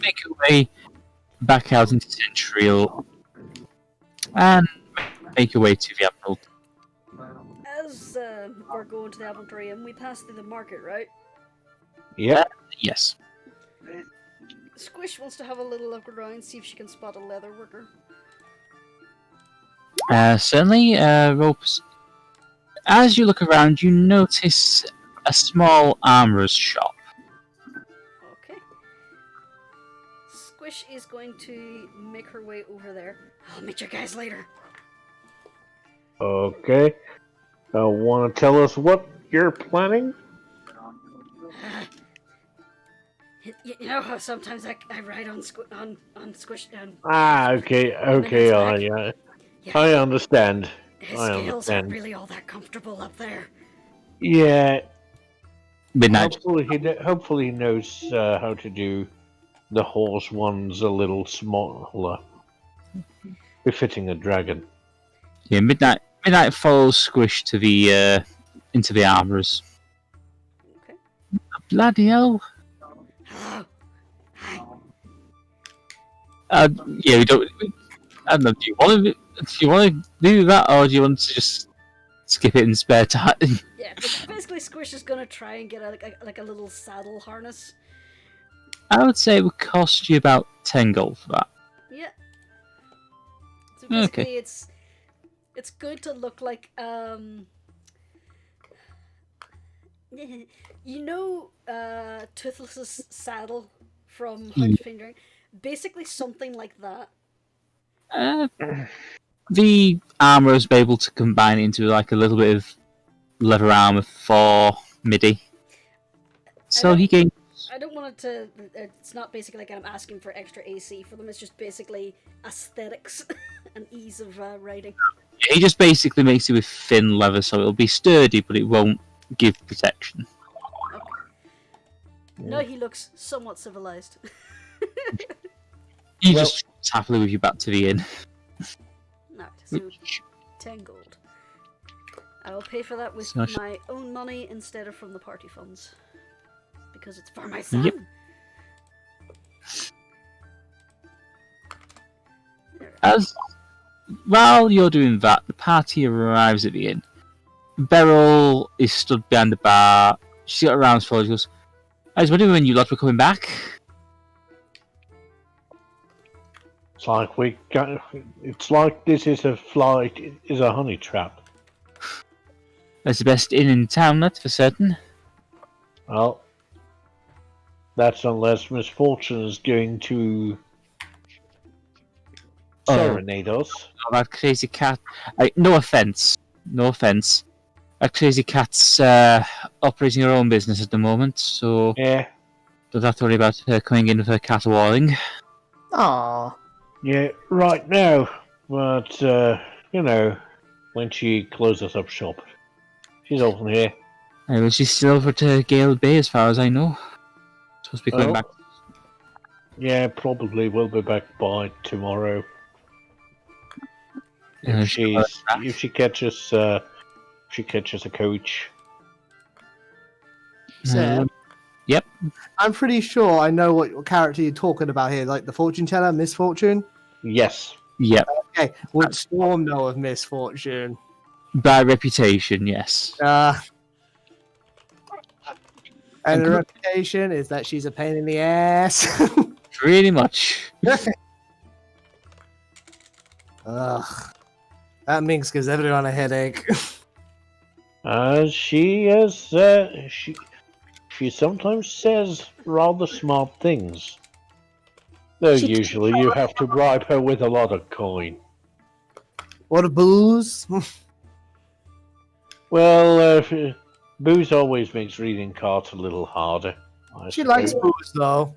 make your way back out into Centurial and make your way to the Admiral. As we're going to the Admiralty Inn, we pass through the market, right? Yeah. Yes. Squish wants to have a little look around, see if she can spot a leather worker. Certainly, Ropes. As you look around, you notice a small armorer's shop. Okay. Squish is going to make her way over there. I'll meet you guys later. Okay. Want to tell us what you're planning? You know how sometimes I ride on Squish and Okay, on his back? yeah. Yeah, I understand. his I scales aren't understand. really all that comfortable up there. Yeah, Midnight. hopefully he knows how to do the horse ones a little smaller, befitting a dragon. Yeah, Midnight follows Squish to the into the armorers. Okay. Bloody hell! Hello. Hi. Yeah, we don't. I don't know. Do you want to do that, or do you want to just skip it in spare time? Yeah, basically Squish is gonna try and get a little saddle harness. I would say it would cost you about 10 gold for that. Yeah. So basically, Okay. it's going to look like you know, Toothless's saddle from How to Train Your Dragon? Basically something like that. The armorers be able to combine it into like a little bit of leather armor for MIDI. So he gains. I don't want it to. It's not basically like I'm asking for extra AC for them. It's just basically aesthetics and ease of riding. He just basically makes it with thin leather, so it'll be sturdy, but it won't give protection. Okay. No, he looks somewhat civilized. He just trots happily with you back to the inn. No, so 10 gold. I will pay for that with my own money instead of from the party funds. Because it's for my son. Yep. As while you're doing that, the party arrives at the inn. Beryl is stood behind the bar. She got around for she goes, I was wondering when you lot were coming back. It's like this is a flight is a honey trap. That's the best inn in town, that's for certain. Well, that's unless misfortune is going to serenade us. Oh, that crazy cat. No offense. That crazy cat's operating her own business at the moment, so Yeah, don't have to worry about her coming in with her caterwauling. Aww. yeah, right now. But when she closes up shop, she's often here. Well, she's still over to Gale Bay, as far as I know. Supposed to be coming back. Yeah, probably will be back by tomorrow. If she catches a coach. Seth, Yep. I'm pretty sure I know what character you're talking about here, like the fortune teller, Misfortune. Yes. Yep. Okay, would Storm know of Misfortune? By reputation, yes. And her reputation is that she's a pain in the ass. Pretty much. Ugh. That Minx gives everyone a headache. She sometimes says rather smart things. Though usually you have to bribe her with a lot of coin. What a booze. Well, booze always makes reading cards a little harder. She likes booze, though.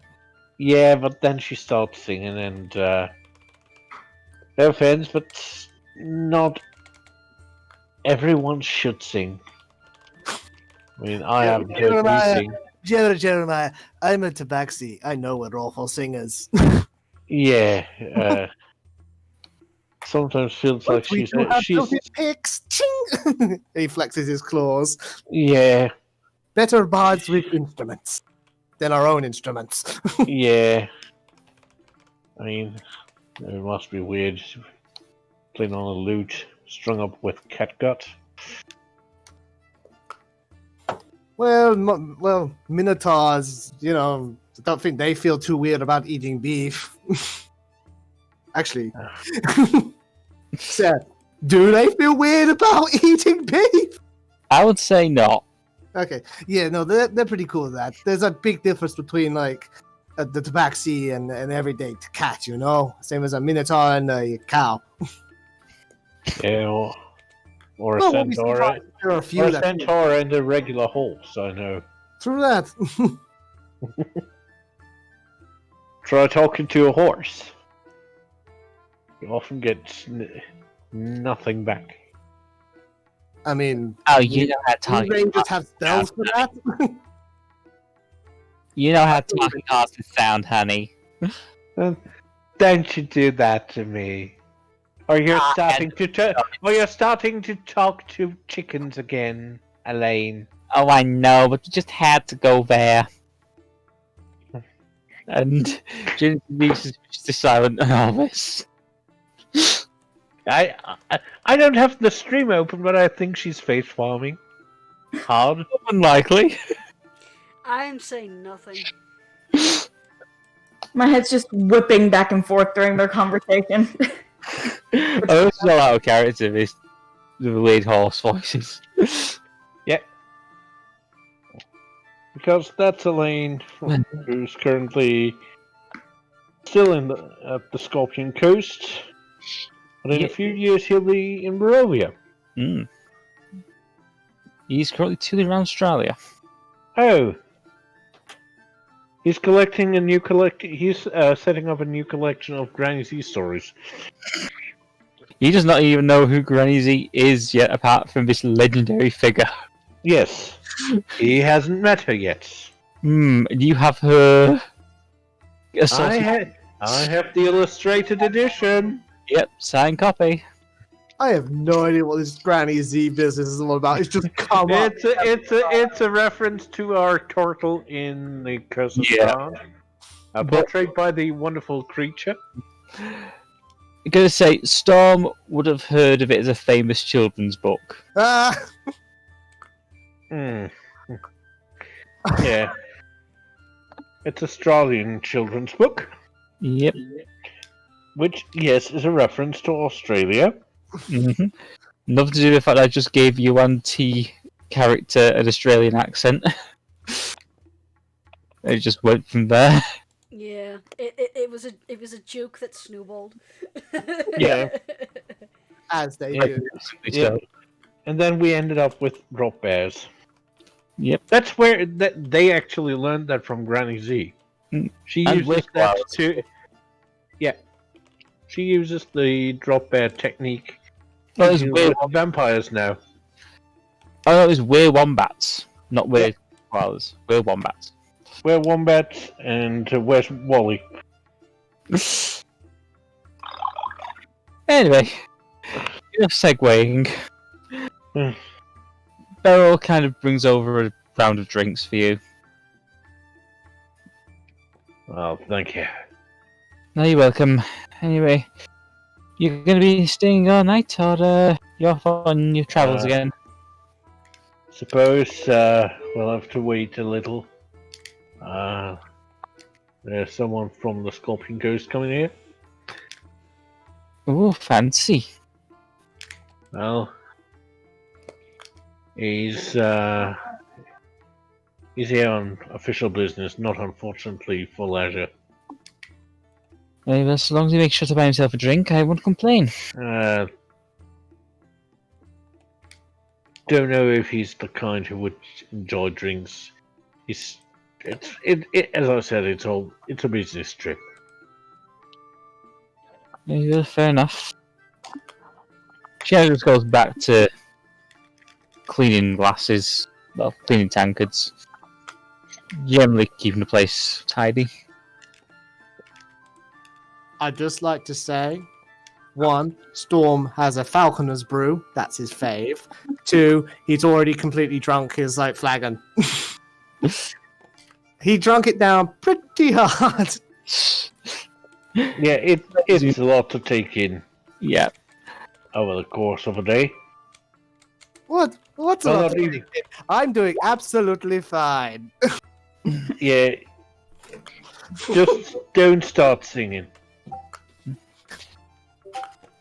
Yeah, but then she starts singing, and no offense, but not everyone should sing. I mean, I haven't heard you sing. Jeremiah, I'm a tabaxi. I know we're awful singers. Yeah, sometimes feels like she's picks. Ching! He flexes his claws. Yeah. Better bards with instruments than our own instruments. Yeah. I mean, it must be weird playing on a lute strung up with catgut. Well, Minotaurs, I don't think they feel too weird about eating beef. Actually, Seth, do they feel weird about eating beef? I would say not. Okay, yeah, no, they're pretty cool with that. There's a big difference between like the tabaxi and everyday cat, same as a minotaur and a cow. Yeah, or a centaur. There are a few or a centaur and a regular horse, I know. Through that. Try talking to a horse. You often get nothing back. I mean, Oh, you know how do talking rangers have spells for that? You know how talking horses sound, honey. Don't you do that to me. Or you're Ah, starting to talk to chickens again, Elaine. Oh, I know, but you just had to go there. And Jin is the silent novice. I don't have the stream open, but I think she's face farming. Hard. Unlikely. I am saying nothing. My head's just whipping back and forth during their conversation. Oh, this is all out of character, this the weird horse voices. Because that's Elaine, who's currently still at the Scorpion Coast. But in a few years he'll be in Barovia. Mm. He's currently touring around Australia. Oh. He's collecting a new He's setting up a new collection of Granny Z stories. He does not even know who Granny Z is yet, apart from this legendary figure. Yes. He hasn't met her yet. You have her... I have the illustrated edition. Yep, signed copy. I have no idea what this Granny Z business is all about. It's just come up. It's a reference to our turtle in the Curse of Strahd. Portrayed by the wonderful creature. I'm going to say, Storm would have heard of it as a famous children's book. Yeah. It's Australian children's book. Yep. Which, yes, is a reference to Australia. Mm-hmm. Nothing to do with the fact that I just gave you one T character an Australian accent. It just went from there. Yeah, it was a joke that snowballed. Yeah. As they Yeah. do. Yeah. And then we ended up with drop bears. Yep. That's where they actually learned that from Granny Z. She And uses with that flowers. to... Yeah. She uses the drop bear technique Well, it's with weird. vampires now. Oh, no, it was We're Wombats, not We're Koalas. We're Wombats. We're wombats and where's Wally? Anyway, enough segueing. Hmm. Beryl kind of brings over a round of drinks for you. Oh, thank you. No, you're welcome. Anyway, you're going to be staying all night, or you're off on your travels again? Suppose we'll have to wait a little. There's someone from the Scorpion Coast coming here. Oh, fancy. Well, he's here on official business, not unfortunately for leisure. Well, as long as he makes sure to buy himself a drink, I won't complain. Don't know if he's the kind who would enjoy drinks. As I said, it's a business trip. Yeah, fair enough. She just goes back to cleaning glasses, well, cleaning tankards. Generally keeping the place tidy. I'd just like to say, 1, Storm has a Falconer's brew. That's his fave. 2, he's already completely drunk his flagon. He drunk it down pretty hard. Yeah, it's a lot to take in Yeah. over the course of a day. What's Well, wrong? not even- I'm doing absolutely fine. Yeah, just don't start singing.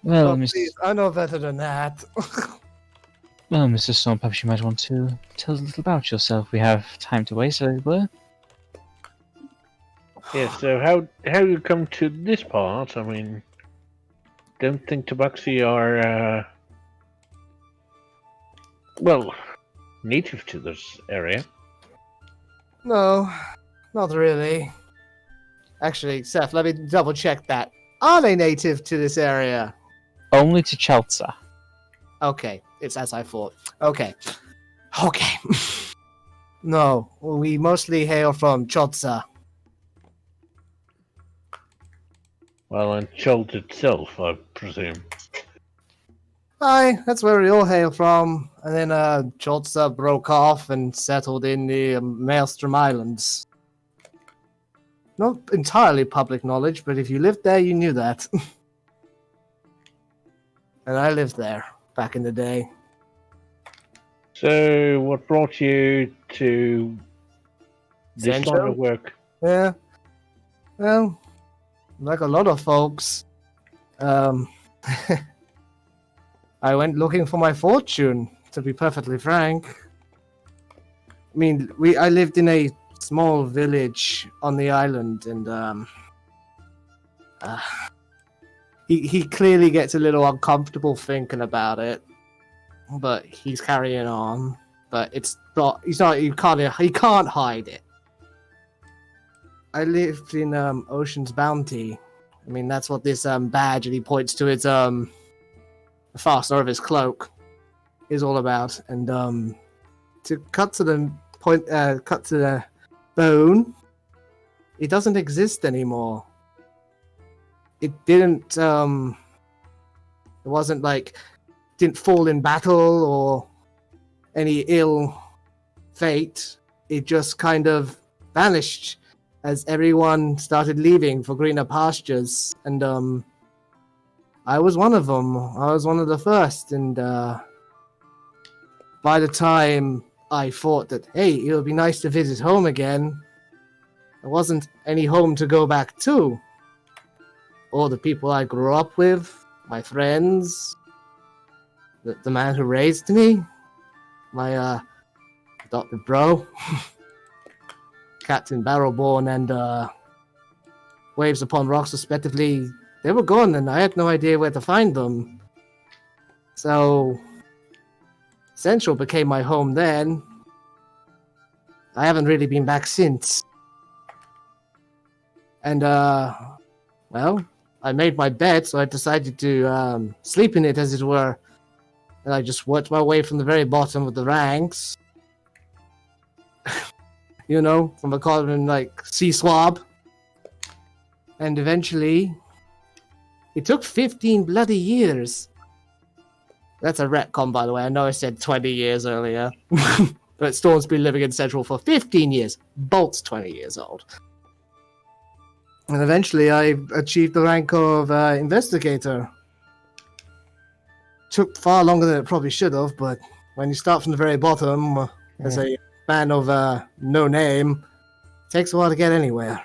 Well, Oh, Mr. please, I know better than that. Well, Mr. Storm, perhaps you might want to tell us a little about yourself. We have time to waste, as it were. Yeah, so how you come to this part? I mean, don't think Tabaxi are well native to this area. No, not really. Actually, Seph, let me double check that. Are they native to this area? Only to Chelsa. Okay, it's as I thought. Okay. No, we mostly hail from Chotsa. Well, and Chult itself, I presume. Aye, that's where we all hail from. And then Chotsa broke off and settled in the Maelstrom Islands. Not entirely public knowledge, but if you lived there, you knew that. And I lived there back in the day. So, what brought you to this line Central? of work? Yeah. Well, like a lot of folks, I went looking for my fortune, to be perfectly frank. I mean, I lived in a small village on the island, and he clearly gets a little uncomfortable thinking about it, but he's carrying on. But he can't hide it. I lived in Ocean's Bounty. I mean, that's what this badge, and he points to its the fastener of his cloak, is all about. And to cut to the bone, it doesn't exist anymore. It didn't. It wasn't like didn't fall in battle or any ill fate. It just kind of vanished as everyone started leaving for greener pastures, and I was one of them. I was one of the first, and by the time I thought that, hey, it would be nice to visit home again, there wasn't any home to go back to. All the people I grew up with, my friends, the man who raised me, my adopted bro, Captain Barrelborn, and Waves Upon Rocks, respectively, they were gone, and I had no idea where to find them. So, Central became my home then. I haven't really been back since. And, well, I made my bed, so I decided to sleep in it, as it were. And I just worked my way from the very bottom of the ranks. You know, from a common, like, sea swab. And eventually, it took 15 bloody years. That's a retcon, by the way. I know I said 20 years earlier. But Storm's been living in Central for 15 years. Bolt's 20 years old. And eventually, I achieved the rank of investigator. Took far longer than it probably should have, but when you start from the very bottom, as a man of no name, it takes a while to get anywhere.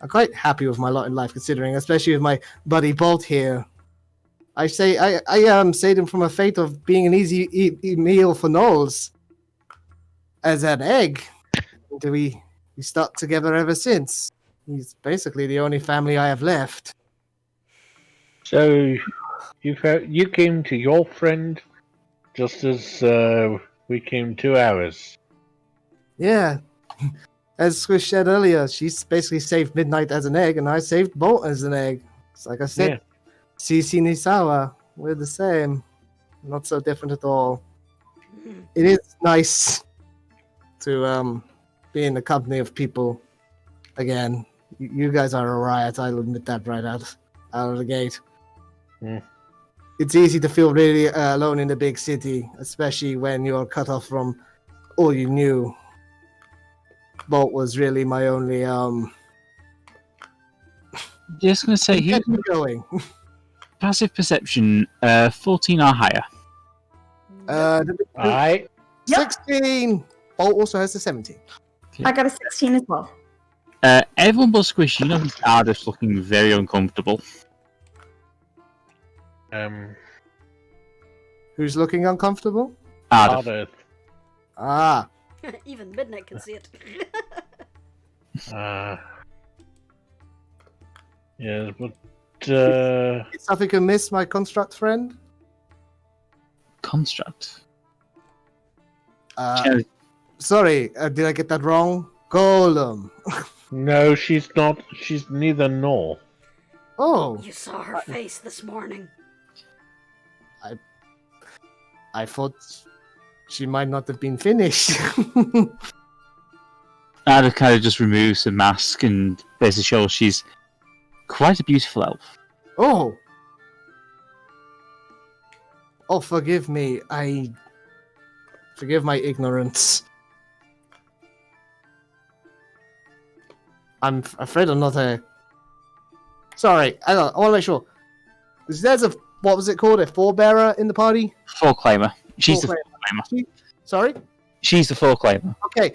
I'm quite happy with my lot in life, considering, especially with my buddy Bolt here. I saved him from a fate of being an easy meal for Knowles as an egg. And we stuck together ever since. He's basically the only family I have left. So, you came to your friend just as we came to ours. Yeah. As Squish said earlier, she's basically saved Midnight as an egg, and I saved Bolt as an egg. It's like I said, Cici Nisawa, we're the same. Not so different at all. It is nice to be in the company of people again. You guys are a riot, I'll admit that right out of the gate. It's easy to feel really alone in the big city, especially when you're cut off from all you knew. Bolt was really my only Just gonna say, get me going. passive perception, 14 or higher. Aye. 16. Bolt also has a 17. I got a 16 as well. Everyone but Squish, you know Ardeth looking very uncomfortable. Who's looking uncomfortable? Ardeth. Ah. Even Midnight can see it. Yes, but Is something amiss, my construct friend? Construct. Sorry, did I get that wrong? Golem. No, she's not. She's neither nor. Oh, You saw her face this morning. I thought she might not have been finished. Ada kind of just removes the mask and basically shows she's quite a beautiful elf. Oh. Oh, forgive me. Forgive my ignorance. I'm afraid I'm not a... Sorry, I want to make sure. There's a... What was it called? A forebearer in the party? Foreclaimer. She's the Foreclaimer. foreclaimer. Sorry? She's the foreclaimer. Okay.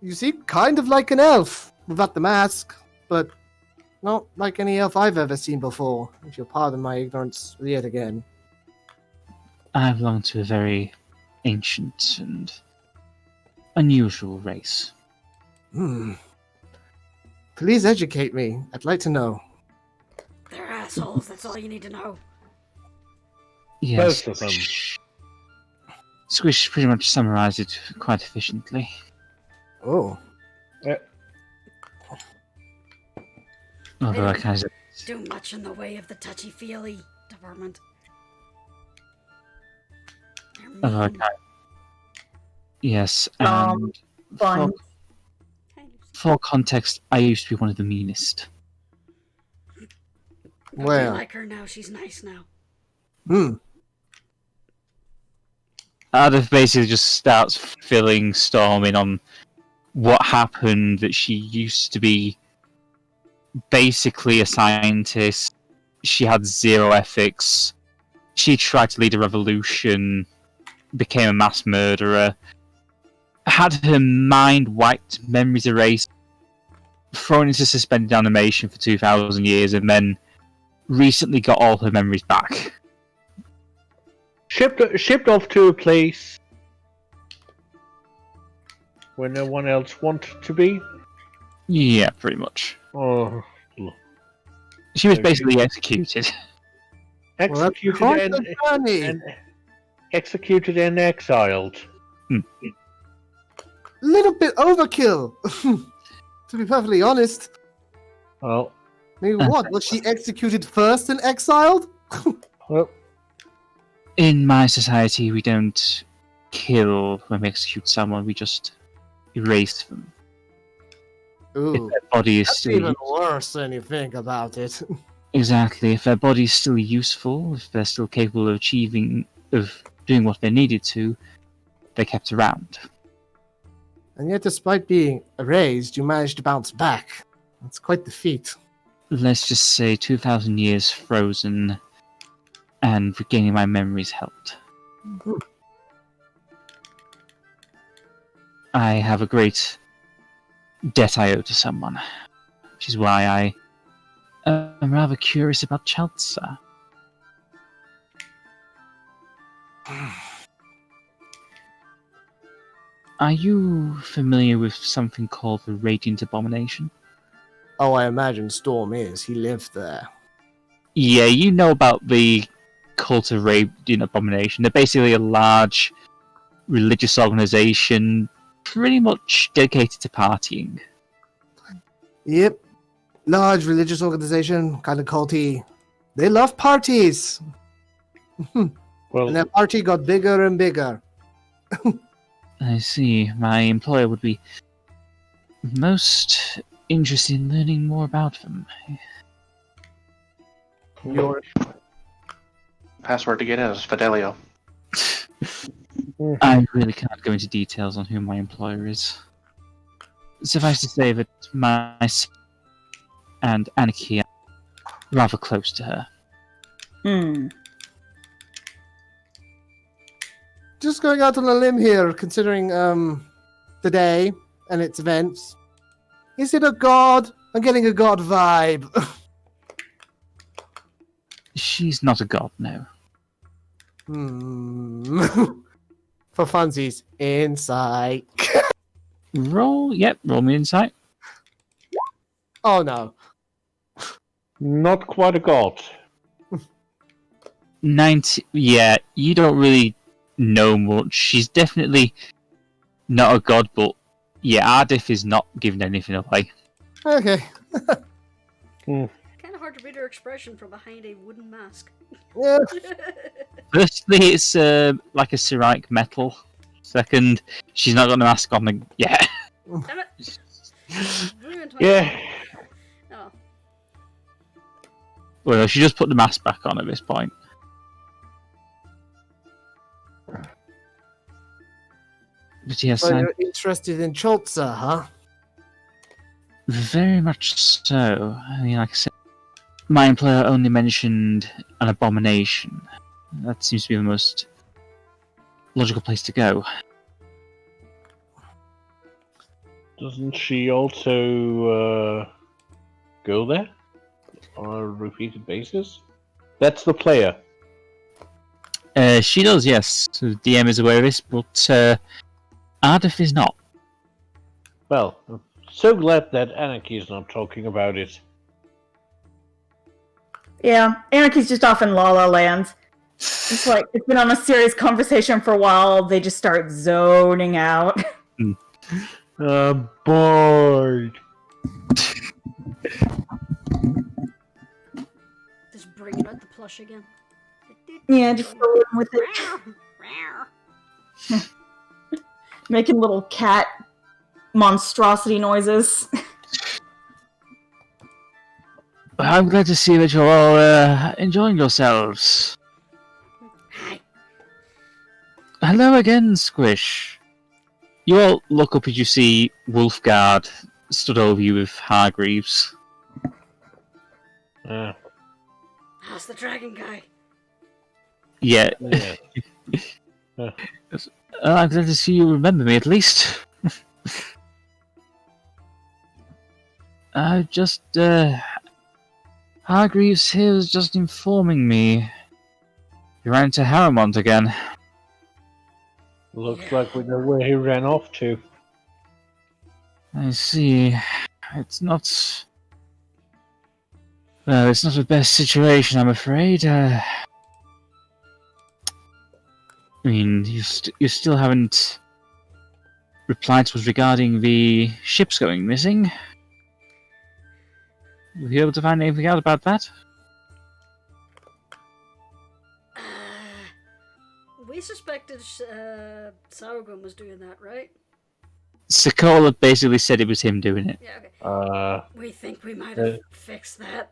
You seem kind of like an elf without the mask, but not like any elf I've ever seen before, if you'll pardon my ignorance yet again. I belong to a very ancient and unusual race. Please educate me. I'd like to know. They're assholes, that's all you need to know. Yes. Both of them. Squish pretty much summarized it quite efficiently. Oh. Although I kind of... Do much in the way of the touchy-feely department. They're mean. Although I kind Yes, Fun. and for context, I used to be one of the meanest. I Well. like her now, she's nice now. Ardeth basically just starts filling Storm in on what happened, that she used to be basically a scientist. She had zero ethics. She tried to lead a revolution, became a mass murderer, had her mind wiped, memories erased, thrown into suspended animation for 2,000 years, and then recently got all her memories back. Shipped off to a place where no one else wanted to be. Yeah, pretty much. Oh, She was basically executed. executed executed and exiled. Little bit overkill, to be perfectly honest. Well, I mean, what? Was she executed first and exiled? well, In my society, we don't kill when we execute someone, we just erase them. If Ooh, their body is that's still even worse when you think about it. Exactly. If their body is still useful, if they're still capable of doing what they needed to, they're kept around. And yet, despite being erased, you managed to bounce back. That's quite the feat. Let's just say 2,000 years frozen, and regaining my memories helped. I have a great debt I owe to someone, which is why I am rather curious about Chaltza. Are you familiar with something called the Radiant Abomination? Oh, I imagine Storm is. He lived there. Yeah, you know about the Cult of Radiant Abomination. They're basically a large religious organization, pretty much dedicated to partying. Yep. Large religious organization, kind of culty. They love parties. And well, that party got bigger and bigger. I see. My employer would be most interested in learning more about them. Your Password to get in is Fidelio. I really cannot go into details on who my employer is. Suffice to say that my and Anarchy are rather close to her. just going out on a limb here, considering the day and its events. Is it a god? I'm getting a god vibe. She's not a god, no. For funsies, insight. Roll me insight. Oh no. not quite a god. 90, yeah, you don't really know much. She's definitely not a god, but yeah, Ardeth is not giving anything away. Okay. Kind of hard to read her expression from behind a wooden mask. Yeah. Firstly, it's like a ceramic metal. Second, she's not got a mask on yet. Damn it! Ruined my Yeah. Oh. Well, no, she just put the mask back on at this point. But yes, So I'm you're interested in Cholza, huh? very much so. I mean, like I said, my employer only mentioned an abomination. That seems to be the most logical place to go. Doesn't she also go there on a repeated basis? That's the player. She does, yes. So the DM is aware of this, but Ardeth is not. Well, I'm so glad that Anarchy is not talking about it. Yeah, Anarchy's just off in La La Land. It's like it's been on a serious conversation for a while. They just start zoning out. Bored. Just bringing out the plush again. Yeah, just rolling with it, making little cat monstrosity noises. I'm glad to see that you're all enjoying yourselves. Hi. Hello again, Squish. You all look up as you see Wolfguard stood over you with Hargreaves. How's the dragon guy? Yeah. Yeah. I'm glad to see you remember me at least. Hargreaves here was just informing me. You ran into Harrimont again. Looks like we know where he ran off to. I see. It's not... Well, it's not the best situation, I'm afraid. I mean, you still haven't replied to us regarding the ships going missing. Were you able to find anything out about that? We suspected Sauergun was doing that, right? Sokola basically said it was him doing it. Yeah, okay. We think we might have fixed that.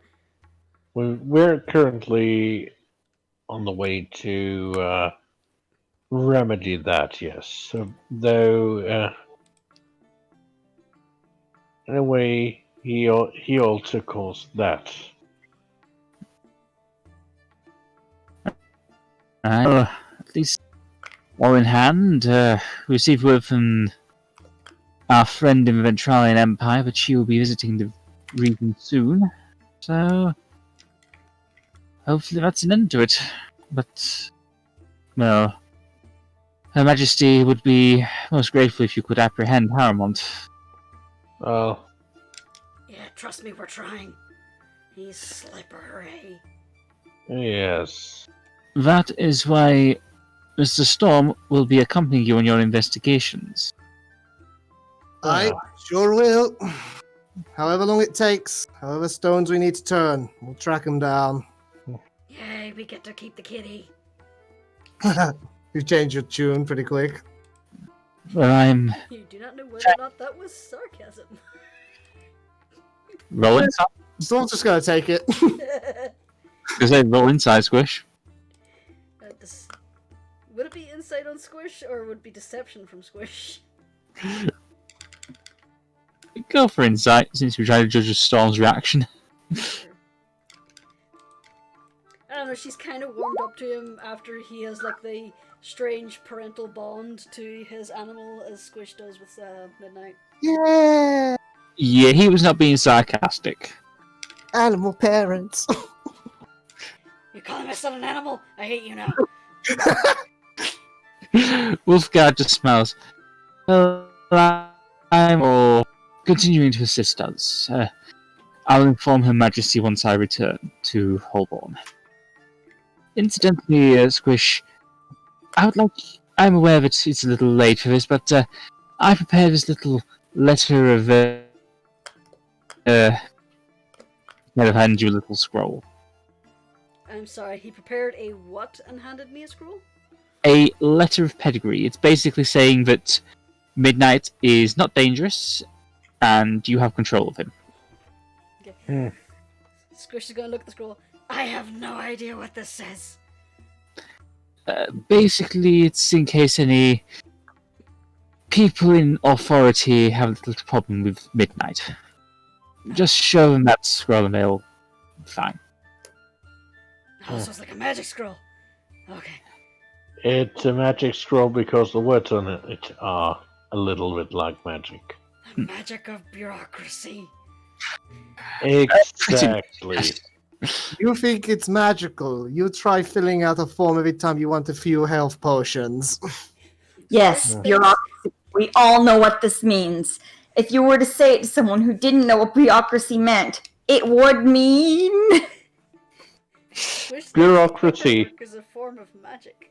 We're currently on the way to remedy that, yes. So, though, in a way, he also caused that. At least all in hand. We received word from our friend in the Ventralian Empire that she will be visiting the region soon. So, hopefully that's an end to it. But, well, Her Majesty would be most grateful if you could apprehend Harrimont. Well, Yeah, trust me, we're trying. He's slippery. yes. That is why Mr. Storm will be accompanying you on your investigations. I sure will. However long it takes, however stones we need to turn, we'll track him down. Yay, we get to keep the kitty. You changed your tune pretty quick. Well, You do not know whether or not that was sarcasm. roll inside. Storm's just gonna take it. Because they roll inside, Squish. Would it be insight on Squish, or would it be deception from Squish? Go for insight, since we try to judge Storm's reaction. I don't know, she's kind of warmed up to him after he has, like, the strange parental bond to his animal, as Squish does with Midnight. Yeah! Yeah, he was not being sarcastic. Animal parents. You're calling my son an animal? I hate you now. Wolfguard just smiles. Well, I'm all continuing to assist us. I'll inform Her Majesty once I return to Holborn. Incidentally, Squish, I'm aware that it's a little late for this, but I prepared this little letter of I'll hand you a little scroll. I'm sorry, he prepared a what and handed me a scroll? A letter of pedigree. It's basically saying that Midnight is not dangerous, and you have control of him. Okay. Squish is gonna look at the scroll. I have no idea what this says. Basically, it's in case any people in authority have a little problem with Midnight. Just show them that scroll and they'll be fine. Oh, so it's like a magic scroll. Okay. It's a magic scroll because the words on it are a little bit like magic. The magic of bureaucracy. Exactly. You think it's magical? You try filling out a form every time you want a few health potions. Yes, bureaucracy. We all know what this means. If you were to say it to someone who didn't know what bureaucracy meant, it would mean... Bureaucracy. Paperwork is a form of magic.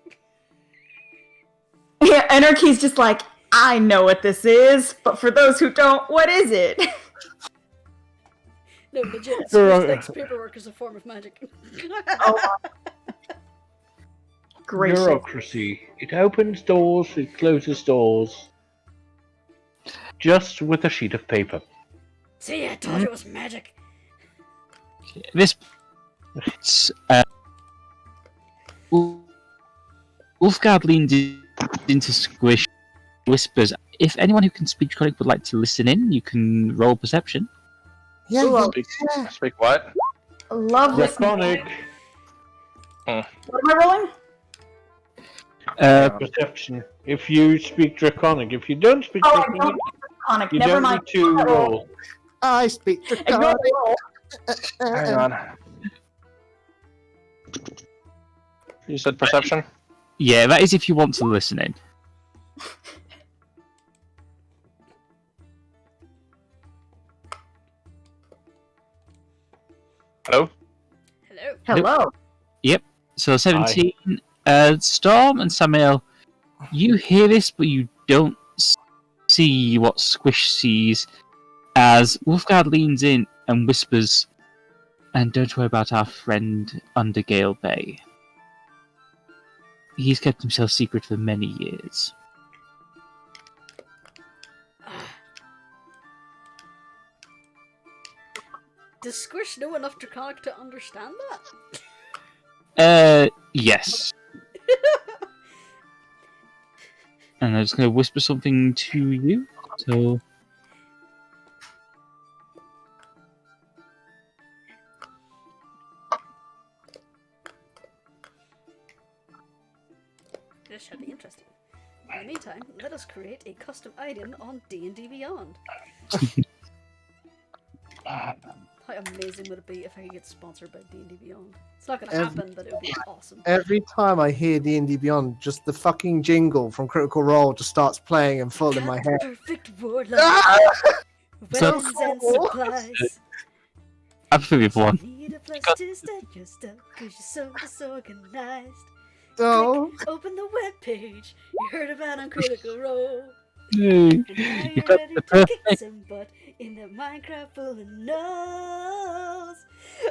Yeah, Anarchy's just like, I know what this is, but for those who don't, what is it? No, legit. Squish thinks paperwork is a form of magic. Oh, gracious. Bureaucracy. It opens doors, it closes doors. Just with a sheet of paper. See, I told you it was magic. This. It's, Wolfguard leans into Squish, whispers, if anyone who can speak Draconic would like to listen in, you can roll perception. Yeah, Ooh, Speak what? Love this. Draconic. What am I rolling? Perception. If you speak Draconic. If you don't speak Oh, I Draconic, don't speak Draconic. you Never don't mind. need to roll. I speak Ignore Draconic. the roll. Hang on. You said perception? Yeah, that is if you want to listen in. Hello? Hello. Hello. So 17, Storm and Samael, you hear this, but you don't see what Squish sees, as Wolfguard leans in and whispers, and don't worry about our friend under Gale Bay. He's kept himself secret for many years. Does Squish know enough Draconic to understand that? Yes. And I'm just going to whisper something to you. So, This should be interesting. In the meantime, let us create a custom item on D&D Beyond. How amazing would it be if I could get sponsored by D&D Beyond? It's not going to happen, but it would be awesome. Every time I hear D&D Beyond, just the fucking jingle from Critical Role just starts playing and full in my head. Perfect warlock. So Weapons and supplies. I prefer the other one. Need a place to stand your stuff, 'cause you're so disorganized. Oh, Click, open the webpage you heard about on Critical Role. Yay. And now You you're got ready the to kick perfect. some butt in the Minecraft full of nose.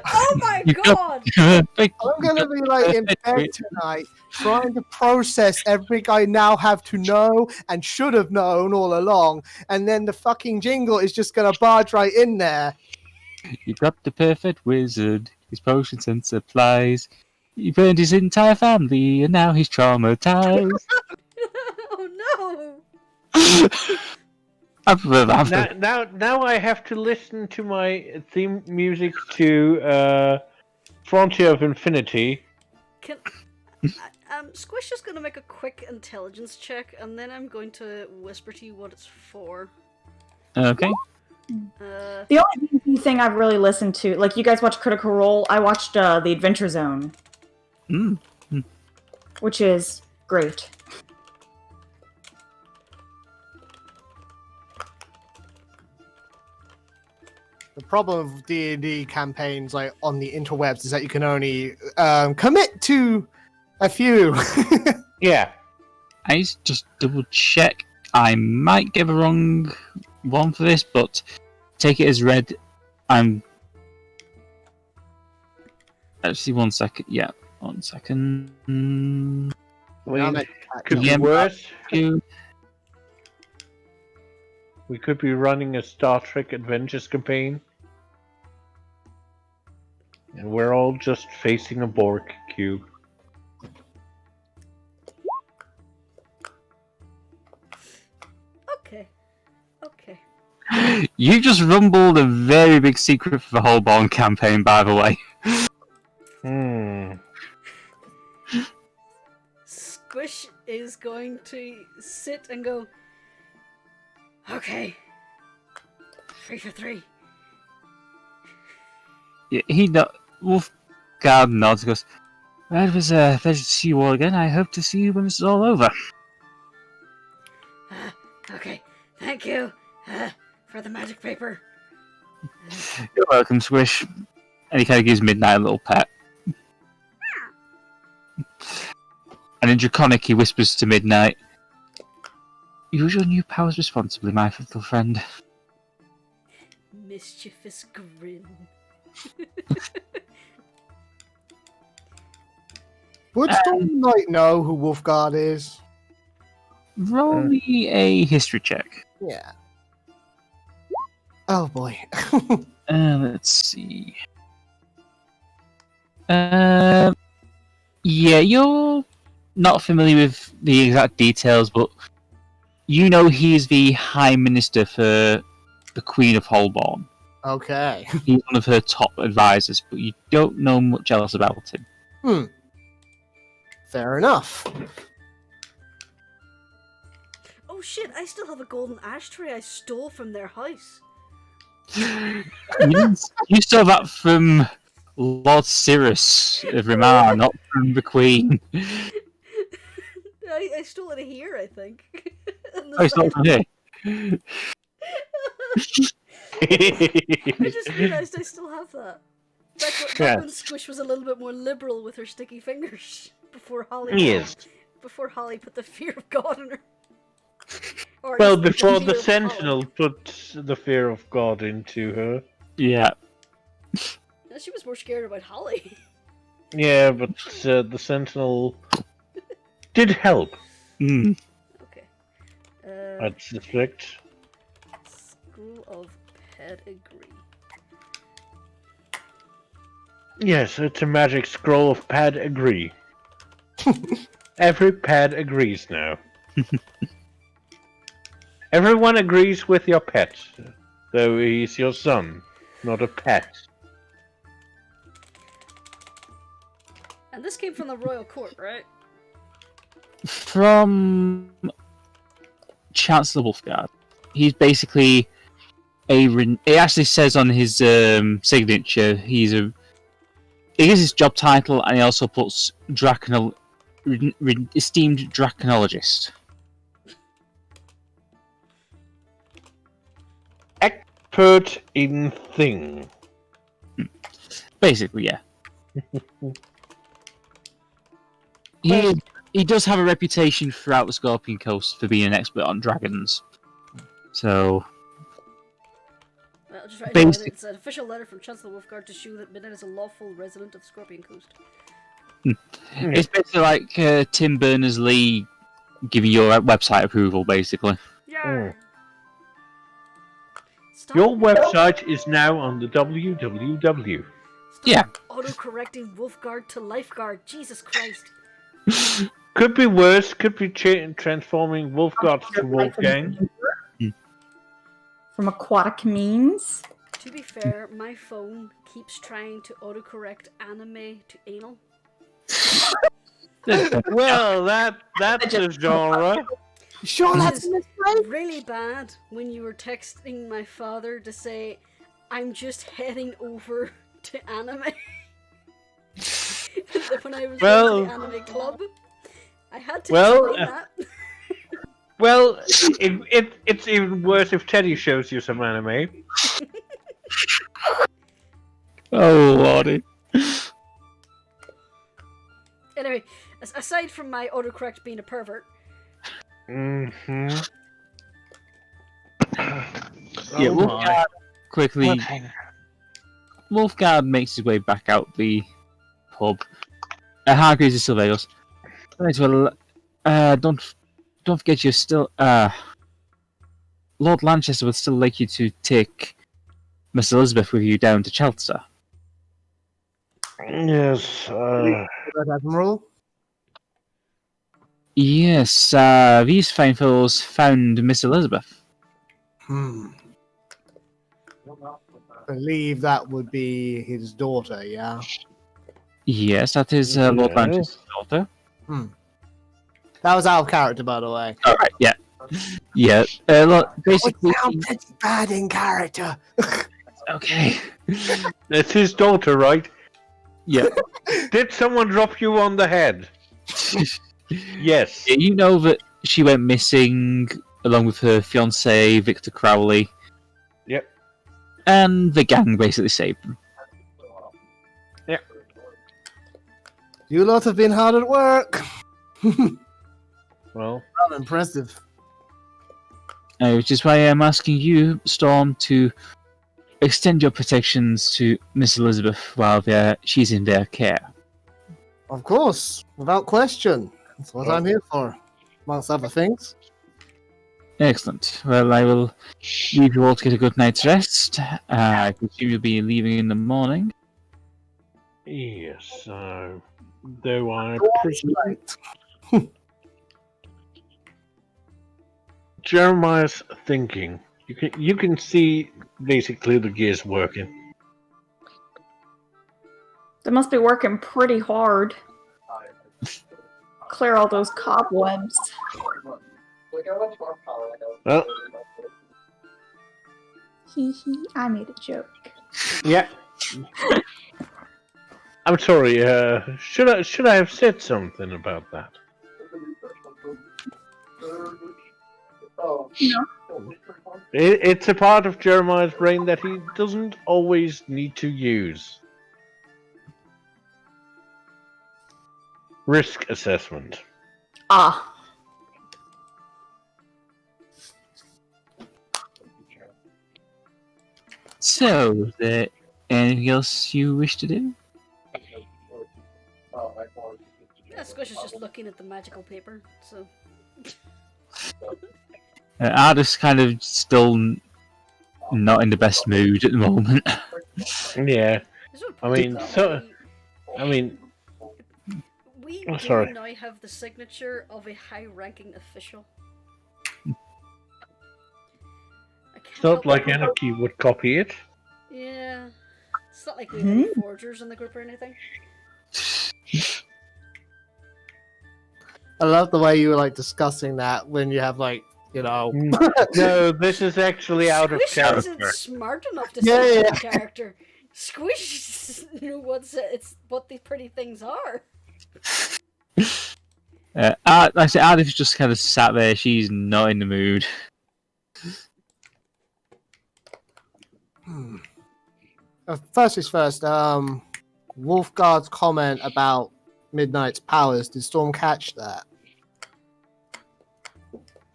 Oh my You got god! perfect. I'm gonna be like in bed tonight, trying to process everything I now have to know and should have known all along, and then the fucking jingle is just gonna barge right in there. You got the perfect wizard. His potions and supplies. He burned his entire family, and now he's traumatized. Oh no! I prefer that. Now I have to listen to my theme music to Frontier of Infinity. Can Squish is gonna make a quick intelligence check, and then I'm going to whisper to you what it's for. Okay. The only D&D thing I've really listened to, like you guys watch Critical Role, I watched The Adventure Zone, which is great. The problem with D&D campaigns like on the interwebs is that you can only commit to a few. Yeah. I need to just double check. I might get the wrong one for this, but take it as read. I'm. Actually, 1 second. Yeah, 1 second. Could be Yeah, worse. You- We could be running a Star Trek Adventures campaign. And we're all just facing a Borg cube. Okay. Okay. You just rumbled a very big secret for the whole Bond campaign, by the way. Squish is going to sit and go, okay. 3 for 3. Yeah, Wolfguard nods and goes, well, it was a pleasure to see you all again. I hope to see you when this is all over. Okay. Thank you for the magic paper. You're welcome, Squish. And he kind of gives Midnight a little pat. And in Draconic, he whispers to Midnight, use your new powers responsibly, my little friend. Mischievous grin. Would Storm Knight know who Wolfguard is? Roll me a history check. Yeah. Oh boy. Let's see. Yeah, you're not familiar with the exact details, but you know he is the High Minister for the Queen of Holborn. Okay. He's one of her top advisors, but you don't know much else about him. Fair enough. Oh shit, I still have a golden ashtray I stole from their house. You saw that from Lord Cyrus of Rimar, not from the Queen. I stole it here, I think. Oh, it's not from here. I just realised I still have that. Back when Squish was a little bit more liberal with her sticky fingers before Holly. Yes. Before Holly put the fear of God in her. Or Well, at least before fear the of Sentinel put the fear of God into her. Yeah. Holly. No, she was more scared about Holly. Yeah, but the Sentinel did help, Mm. Okay. I suspect. Scroll of Pedigree. Yes, it's a magic scroll of pad agree. Every pad agrees now. Everyone agrees with your pet, though he's your son, not a pet. And this came from the royal court, right? From Chancellor Wolfguard. He's basically it actually says on his signature he gives his job title, and he also puts esteemed draconologist. Expert in thing. Basically, yeah. He does have a reputation throughout the Scorpion Coast for being an expert on dragons. So, Well, I'll just write Basic- down, it's an official letter from Chancellor Wolfguard to show that Midnight is a lawful resident of the Scorpion Coast. it's basically like Tim Berners-Lee giving your website approval, basically. Yeah. Stop. Your website is now on the www. Stop Yeah. auto-correcting Wolfguard to Lifeguard. Jesus Christ. Could be worse, could be transforming Wolfguards to Wolfgang. From aquatic means. To be fair, my phone keeps trying to autocorrect anime to anal. Well, that's a genre. Sure, that's This a is mistake. really bad when you were texting my father to say, I'm just heading over to anime. When I was going to the anime club, I had to explain that. Well, it's even worse if Teddy shows you some anime. Oh, lordy. Anyway, aside from my autocorrect being a pervert, Mm-hmm. Yeah, Wolfguard quickly Wolfguard makes his way back out the pub. Hargreaves is still there. He goes, right, well, don't forget you're still. Lord Lanchester would still like you to take Miss Elizabeth with you down to Chelsea. Yes. That Admiral? Yes, these fine fellows found Miss Elizabeth. I believe that would be his daughter, yeah? Yes, that is Lord Yes. Lanchester's daughter. That was out of character, by the way. Alright, yeah. Yeah, look, basically... sound pretty bad in character. Okay. It's his daughter, right? Yeah. Did someone drop you on the head? Yes. You know that she went missing along with her fiancé, Victor Crowley. Yep. And the gang basically saved them. You lot have been hard at work. Well, Rather impressive. Which is why I'm asking you, Storm, to extend your protections to Miss Elizabeth while she's in their care. Of course, without question. That's what I'm here for, amongst other things. Excellent. Well, I will leave you all to get a good night's rest. I presume you'll be leaving in the morning. yes. Though I presume Jeremiah's thinking. You can see basically the gears working. They must be working pretty hard. Clear all those cobwebs. Well, Hee hee, I made a joke. yeah. I'm sorry. Should I have said something about that? No. It's a part of Jeremiah's brain that he doesn't always need to use. Risk assessment. Ah. So, is there anything else you wish to do? Yeah, Squish is just looking at the magical paper, so... Ardeth's kind of still not in the best mood at the moment. Yeah. There's no I mean, point, so- I mean, we Oh, do sorry. now have the signature of a high-ranking official. I can't it's not help like but- Anarchy would copy it. Yeah. It's not like we have any forgers in the group or anything. I love the way you were like discussing that when you have like, you know, No, this is actually out of Squish isn't character. smart enough to Yeah, say yeah. that character. Squish knew it's what these pretty things are. Like I said, Ardeth just kind of sat there. She's not in the mood. First is first. Wolfguard's comment about Midnight's powers. Did Storm catch that?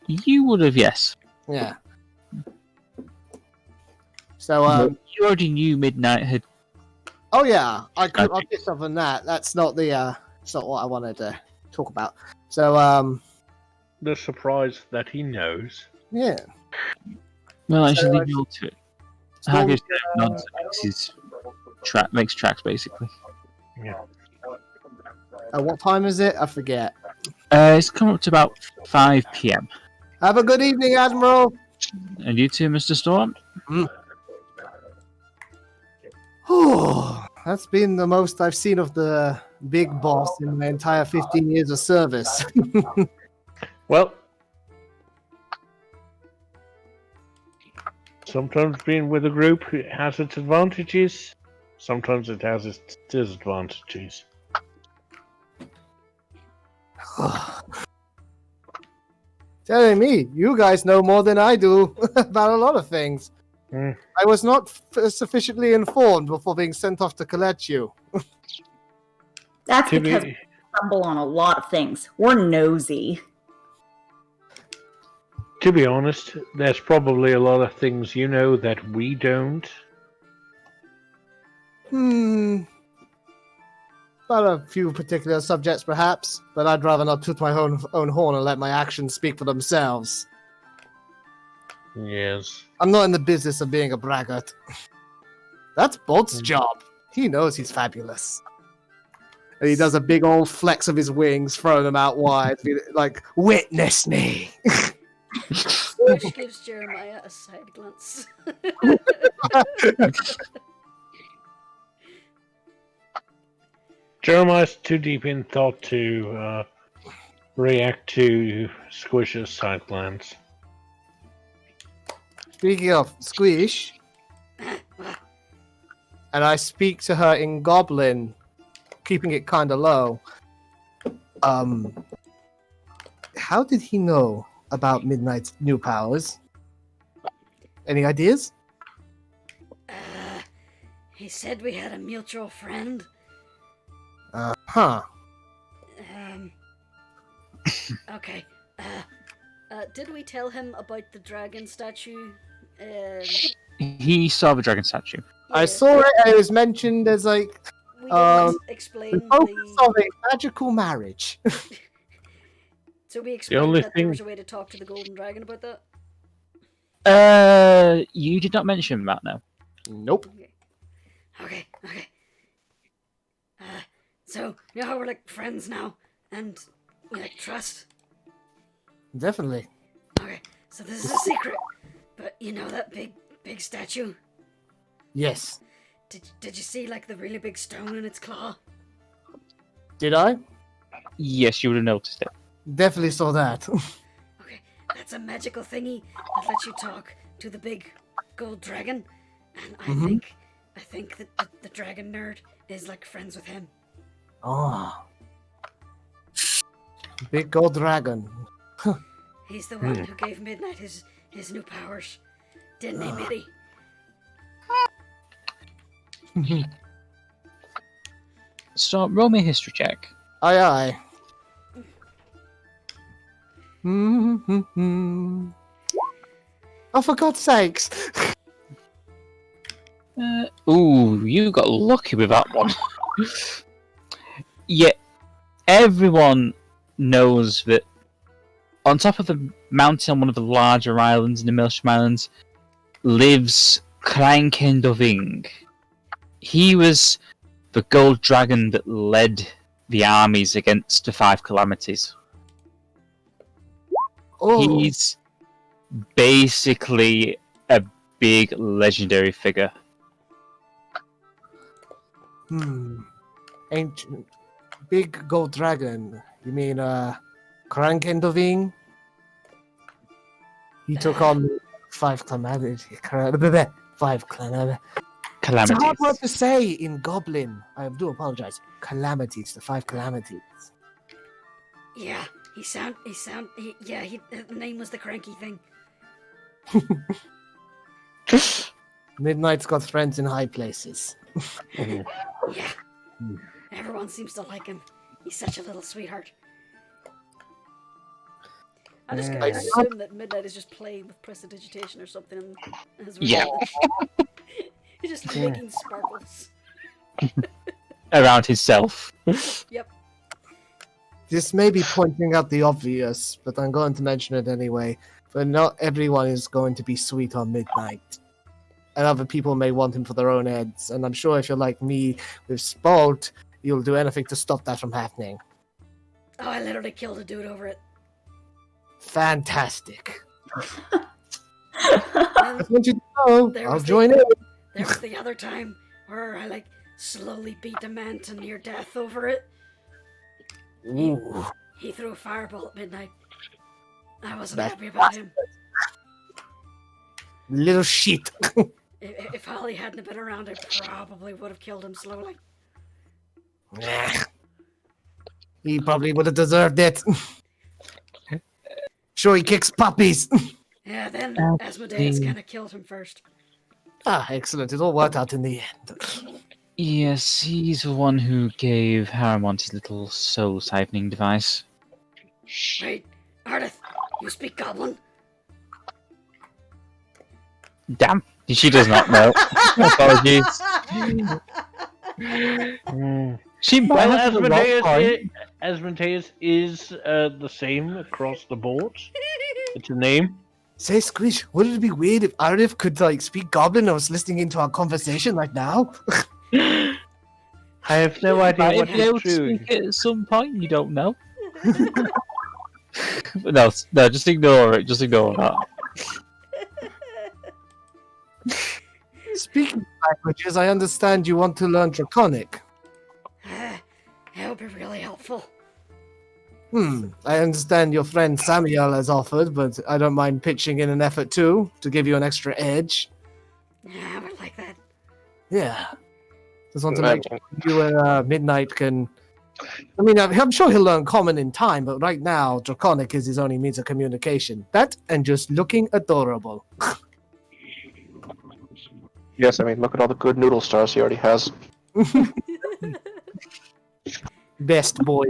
You would have, yes. Yeah. So You already knew Midnight had. oh yeah, I Okay. picked up on that. That's not the. It's not what I wanted to talk about. So The surprise that he knows. yeah. Well, I So, should leave you all to it. Storm, Hargreaves makes tracks basically. what time is it? I forget. It's come up to about 5 p.m. Have a good evening, Admiral. And you too, Mr. Storm. That's been the most I've seen of the big boss in my entire 15 years of service. Well, sometimes being with a group has its advantages. Sometimes it has its disadvantages. Telling me, you guys know more than I do about a lot of things. Mm. I was not sufficiently informed before being sent off to collect you. That's To because be, we stumble on a lot of things. We're nosy. to be honest, there's probably a lot of things you know that we don't. Not a few particular subjects, perhaps, but I'd rather not toot my own horn and let my actions speak for themselves. Yes. I'm not in the business of being a braggart. That's Bolt's job. He knows he's fabulous. And he does a big old flex of his wings, throwing them out wide, like, witness me! Squish gives Jeremiah a side glance. Jeremiah's too deep in thought to react to Squish's side glance. Speaking of Squish, and I speak to her in Goblin, keeping it kind of low. How did he know about Midnight's new powers? Any ideas? He said we had a mutual friend. Huh. Okay. Did we tell him about the dragon statue? He saw the dragon statue. I saw it, and it was mentioned as, like, We didn't explain the focus the... of a magical marriage. So we explained only that there thing- was a way to talk to the golden dragon about that? You did not mention that, no. Nope. Okay. So, you know how we're like friends now, and we like trust? Definitely. Okay, so this is a secret, but you know that big statue? Yes. Did you see like the really big stone in its claw? Did I? Yes, you would have noticed it. Definitely saw that. Okay, that's a magical thingy that lets you talk to the big gold dragon, and I think that the dragon nerd is like friends with him. Oh. Big gold dragon. He's the one who gave Midnight his new powers, didn't he, Mitty? So, roll me a history check. Aye, aye. Oh, for God's sakes. Ooh, you got lucky with that one. Yeah, everyone knows that on top of the mountain on one of the larger islands in the Maelstrom Islands lives Krankendoving. He was the gold dragon that led the armies against the Five Calamities. Oh, He's basically a big legendary figure. Ancient. Big gold dragon. You mean, Krankendoving? He took on 5 calamities. 5 calamities. It's a Calamities. hard word to say in Goblin. I do apologize. Calamities. The 5 calamities. Yeah, the name was the cranky thing. Midnight's got friends in high places. Yeah. Everyone seems to like him. He's such a little sweetheart. I'm just gonna assume that Midnight is just playing with prestidigitation or something. As a Yeah. result. He's just making sparkles. Around himself. Yep. This may be pointing out the obvious, but I'm going to mention it anyway. But not everyone is going to be sweet on Midnight. And other people may want him for their own ends. And I'm sure if you're like me with Spalt, you'll do anything to stop that from happening. Oh, I literally killed a dude over it. Fantastic. And I want you to know, There I'll was the- join in. there was the other time where I like slowly beat a man to near death over it. Ooh. He threw a fireball at Midnight. I wasn't That's happy about him. Little shit. If Holly hadn't been around, I probably would have killed him slowly. Nah. He probably would have deserved it. Sure, he kicks puppies. Yeah, then Asmodeus kind of killed him first. Excellent. It all worked out in the end. Yes, he's the one who gave Haramont his little soul siphoning device. Wait, Ardeth, you speak Goblin? Damn, she does not know. Apologies. She might Well, have the wrong point. Asmodeus is the same across the board. It's a name. Say, Squish, wouldn't it be weird if Ardeth could, like, speak Goblin and was listening into our conversation like now? I have no idea Might what be able he's to doing. speak it at some point. You don't know. But no, just ignore it. Just ignore that. Speaking of languages, I understand you want to learn Draconic. That would be really helpful. I understand your friend Samael has offered, but I don't mind pitching in an effort too, to give you an extra edge. Yeah, I would like that. Yeah. Just want to make sure you and Midnight can... I mean, I'm sure he'll learn Common in time, but right now, Draconic is his only means of communication. That and just looking adorable. Yes, I mean, look at all the good noodle stars he already has. Best boy.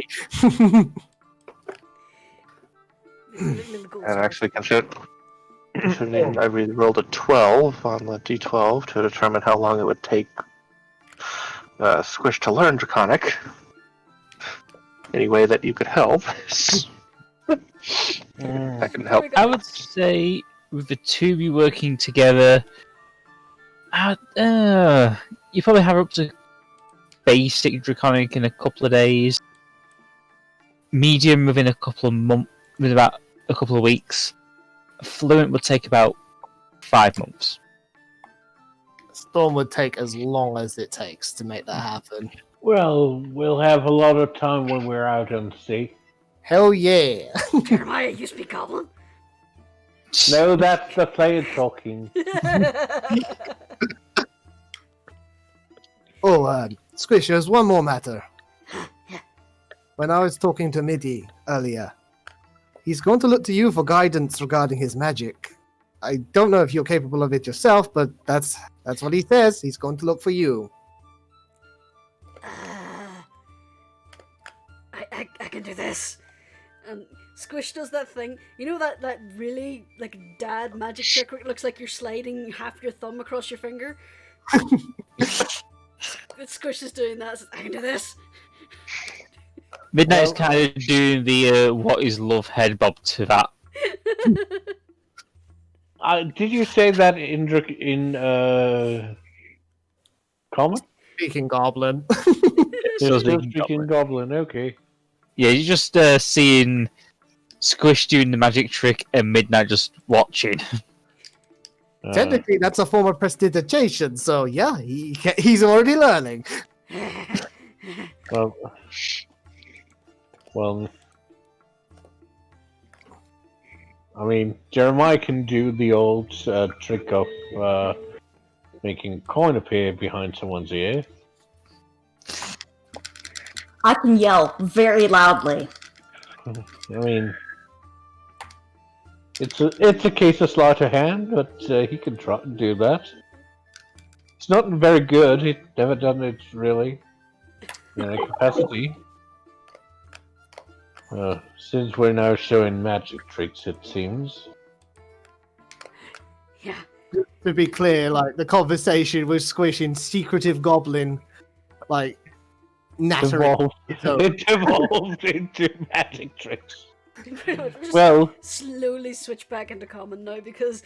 And actually, considering I rolled a 12 on the d12 to determine how long it would take Squish to learn Draconic. Any way that you could help. I can help. I would say with the two of you working together, you probably have up to basic Draconic in a couple of days, medium within a couple of months, within about a couple of weeks. Fluent would take about 5 months. Storm would take as long as it takes to make that happen. Well, we'll have a lot of time when we're out on the sea. Hell yeah! Jeremiah, you speak Goblin? No, that's the player talking. Oh, Squish, there's one more matter. When I was talking to Midi earlier, he's going to look to you for guidance regarding his magic. I don't know if you're capable of it yourself, but that's what he says. He's going to look for you. I can do this. And Squish does that thing. You know that really like dad magic trick where it looks like you're sliding half your thumb across your finger? Squish is doing that. I can do this. Midnight's kind of doing the what is love head bob to that. Did you say that in common? Speaking Goblin. Speaking Goblin, okay. Yeah, you're just seeing Squish doing the magic trick and Midnight just watching. Technically, that's a form of prestidigitation, so yeah, he's already learning. Well, I mean, Jeremiah can do the old trick of making a coin appear behind someone's ear. I can yell very loudly. I mean, it's a case of sleight of hand, but he can try and do that. It's not very good. He's never done it really in a capacity. Since we're now showing magic tricks, it seems. Yeah. To be clear, like the conversation was squishing secretive goblin, like nattering. It evolved into magic tricks. Just Well, slowly switch back into common now because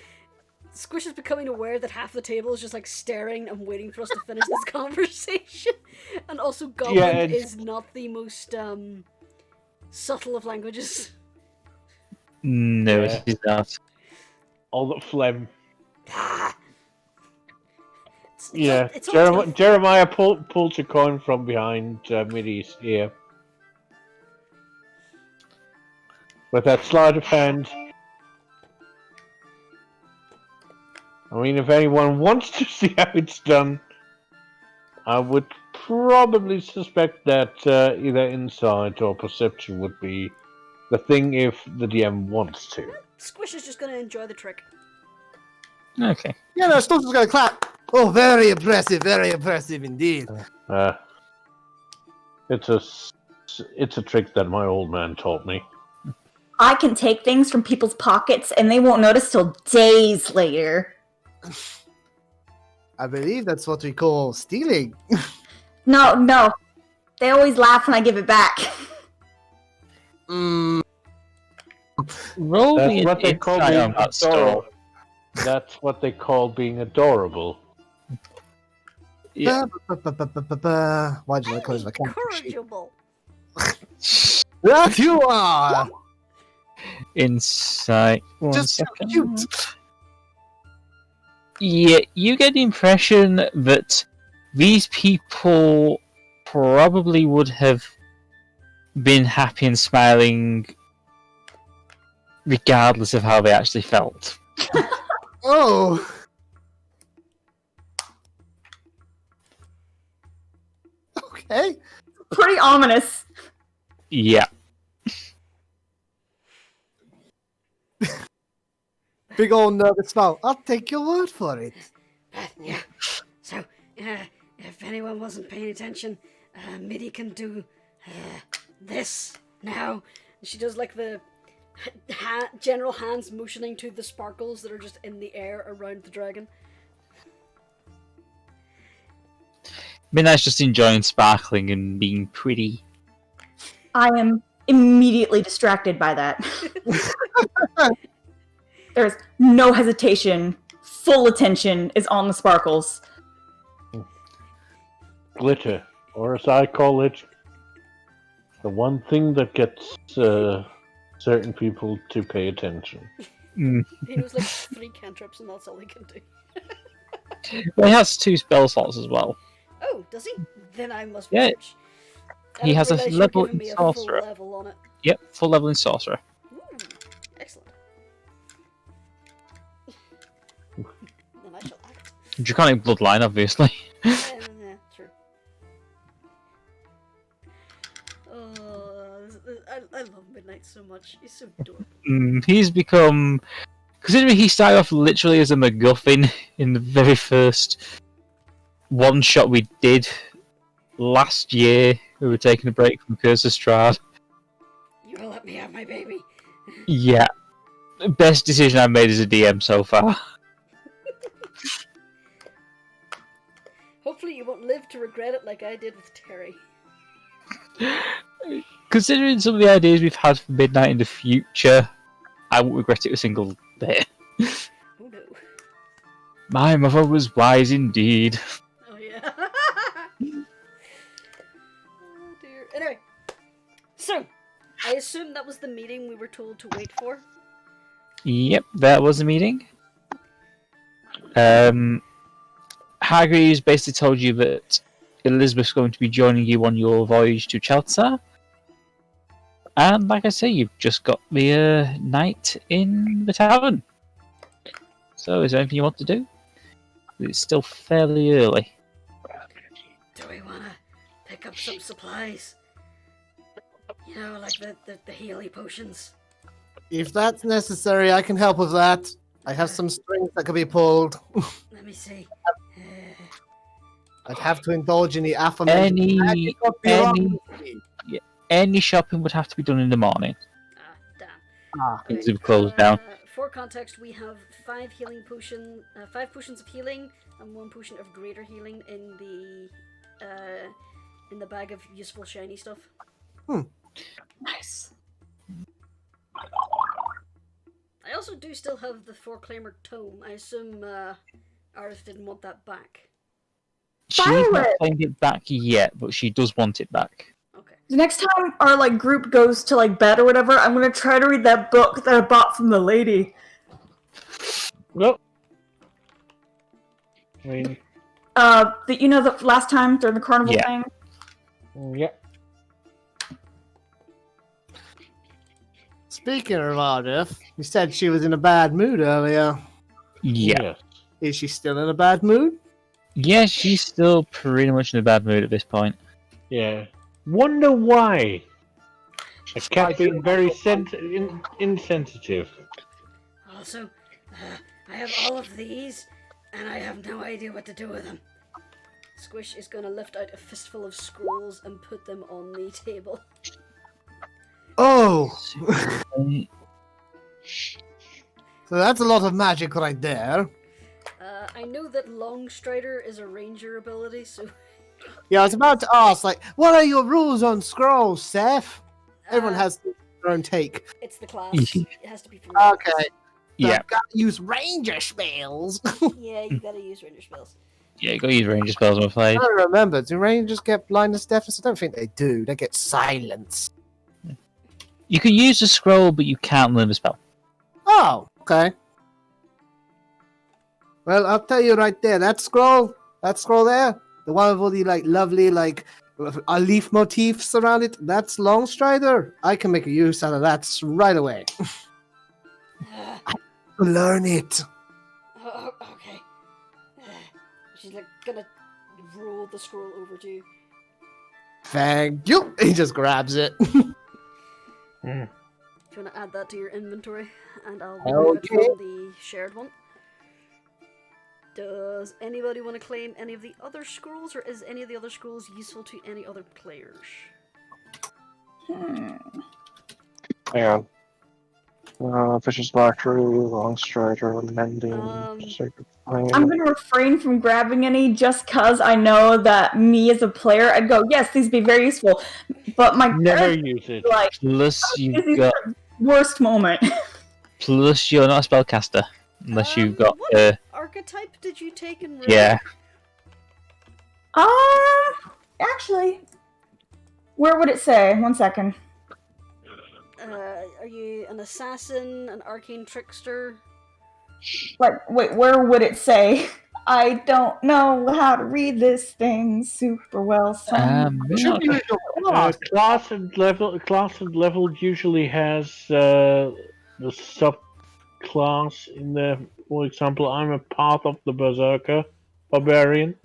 Squish is becoming aware that half the table is just like staring and waiting for us to finish this conversation. And also Goblin is not the most subtle of languages. No, Yeah. he's not. all the phlegm. It's Yeah, all teeth. Jeremiah pulls a coin from behind Midi's ear. With that sleight of hand. I mean, if anyone wants to see how it's done, I would probably suspect that either insight or perception would be the thing if the DM wants to. Squish is just going to enjoy the trick. Okay. Yeah, no, Storm's gonna clap. Oh, very impressive indeed. It's a trick that my old man taught me. I can take things from people's pockets and they won't notice till days later. I believe that's what we call stealing. No. They always laugh when I give it back. Mm, Roll That's me an what they call insight being on that store. adorable. That's what they call being adorable. Yeah. Why did I close my camera? Incorrigible. That you are! Insight. One Just so second. cute! Yeah, you get the impression that these people probably would have been happy and smiling regardless of how they actually felt. Oh! Okay. Pretty ominous. Yeah. Big old nervous smile. I'll take your word for it. Yeah. So, if anyone wasn't paying attention, Midi can do this now. And she does like the general hands motioning to the sparkles that are just in the air around the dragon. Midnight's just enjoying sparkling and being pretty. I am immediately distracted by that. There's no hesitation. Full attention is on the sparkles. Glitter, or as I call it, the one thing that gets certain people to pay attention. He knows like 3 cantrips and that's all he can do. Well, he has 2 spell slots as well. Oh, does he? Then I must Yeah. research. I He didn't has a realise you were level giving in me a full sorcerer. level on it. Yep, full level in sorcerer. Ooh, excellent. Then I shall act. Draconic bloodline, obviously. Yeah, true. Oh, I love Midnight so much. He's so adorable. He's become... Considering he started off literally as a MacGuffin in the very first one-shot we did last year, we were taking a break from Curse of Strahd. You will let me have my baby. Yeah. Best decision I've made as a DM so far. Hopefully you won't live to regret it like I did with Terry. Considering some of the ideas we've had for Midnight in the future, I won't regret it a single bit. Oh no. My mother was wise indeed. Oh yeah. Oh dear. Anyway. So, I assume that was the meeting we were told to wait for. Yep, that was the meeting. Hargreaves basically told you that Elizabeth's going to be joining you on your voyage to Chelsea. And like I say, you've just got the night in the tavern. So is there anything you want to do? It's still fairly early. Do we wanna pick up some supplies? You know, like the Healy potions. If that's necessary, I can help with that. I have some strings that could be pulled. Let me see. I'd have to indulge in the aforementioned magic of bureaucracy. Any shopping would have to be done in the morning. Damn. Ah, Things have closed down. For context, we have 5 potions of healing, and 1 potion of greater healing in the bag of useful shiny stuff. Nice. I also do still have the Foreclaimer tome. I assume Ardeth didn't want that back. She's not Violet! claimed it back yet, but she does want it back. Okay. The next time our group goes to bed or whatever, I'm gonna try to read that book that I bought from the lady. Well, I mean, The last time during the carnival Yeah. thing. yeah. speaking of Ardeth, you said she was in a bad mood earlier. Yeah. Yes. Is she still in a bad mood? Yeah, she's still pretty much in a bad mood at this point. Yeah. Wonder why. I kept being very insensitive. Also, I have all of these, and I have no idea what to do with them. Squish is gonna lift out a fistful of scrolls and put them on the table. Oh! So that's a lot of magic right there. I know that Longstrider is a ranger ability, so Yeah, I was about to ask, like, what are your rules on scrolls, Seph? Everyone has their own take. It's the class. It has to be from the Okay. class. So Yeah. I've got to use ranger spells. Yeah, you gotta use ranger spells. Yeah, you got to use ranger spells, I'm afraid. I don't remember. Do rangers get blindness, deafness? I don't think they do. They get silence. You can use the scroll, but you can't learn the spell. Oh, okay. Well, I'll tell you right there. That scroll there, the one with all the like lovely like leaf motifs around it. That's Longstrider. I can make a use out of that right away. Learn it. Okay. She's like gonna roll the scroll over to you. Thank you. He just grabs it. Do you want to add that to your inventory? And I'll remove it Okay. from the shared one. Does anybody want to claim any of the other scrolls, or is any of the other scrolls useful to any other players? Hang on. Fish's Lottery, Long Strider, Mending, Sacred I'm Flame. going to refrain from grabbing any just because I know that me as a player, I'd go, yes, these would be very useful. But my Never character use it. is like, Plus, this you've is got. the worst moment. Plus, you're not a spellcaster. Unless you've got. What archetype did you take in Rogue? Yeah. Actually, where would it say? 1 second. Are you an assassin, an arcane trickster? Like, wait, where would it say? I don't know how to read this thing super well. So Should be Class and level usually has the subclass in there. For example, I'm a part of the Berserker Barbarian.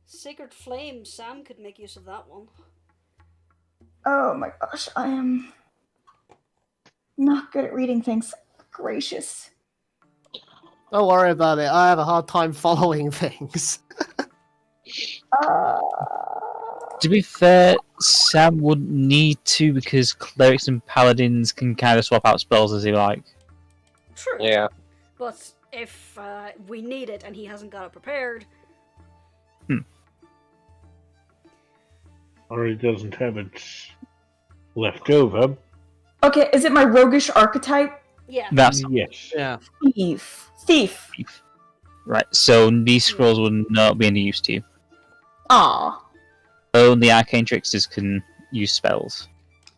Sacred Flame, Sam could make use of that one. oh my gosh, I am not good at reading things. Gracious. Don't worry about it. I have a hard time following things. To be fair, Sam wouldn't need to because clerics and paladins can kind of swap out spells as they like. True. Yeah. But if we need it and he hasn't got it prepared... Or he doesn't have it left over. Okay, is it my roguish archetype? Yeah. That's Yes. Yeah. Thief. right. So these scrolls would not be any use to you. Aw. Only arcane tricksters can use spells.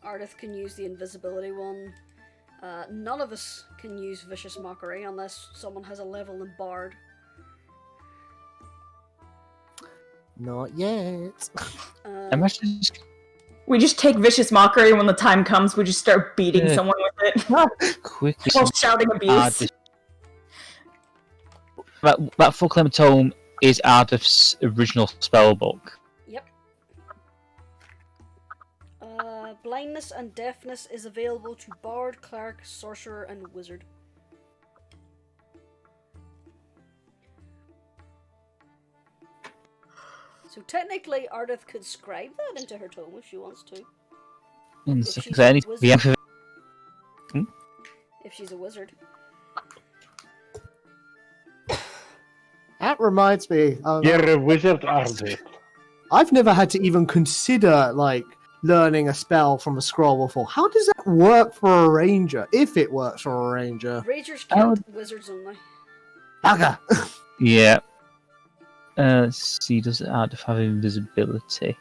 Ardeth can use the invisibility one. None of us can use Vicious Mockery unless someone has a level in Bard. Not yet. Imagine We just take vicious mockery when the time comes. We just start beating Yeah. someone with it quickly. while shouting abuse. That full claim tome is Ardeth's original spell book. Yep. Blindness and deafness is available to Bard, Cleric, Sorcerer, and Wizard. So technically, Ardeth could scribe that into her tome if she wants to. If she's a wizard. If she's a wizard. That reminds me. You're a wizard, Ardeth. I've never had to even consider like learning a spell from a scroll before. How does that work for a ranger? If it works for a ranger. Rangers can't, wizards only. Bugger. Yeah. Let's see, does Ardeth have invisibility?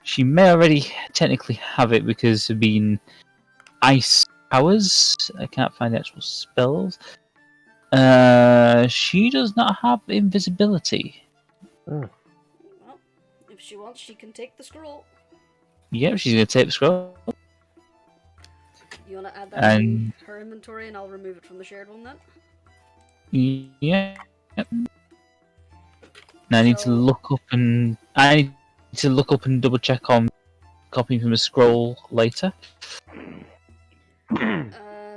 She may already technically have it because of being ice powers. I can't find the actual spells. She does not have invisibility. Well, if she wants, she can take the scroll. Yep, she's going to take the scroll. You want to add that to her inventory and I'll remove it from the shared one then? Yeah. Yep. Now I need to look up and double check on copying from a scroll later.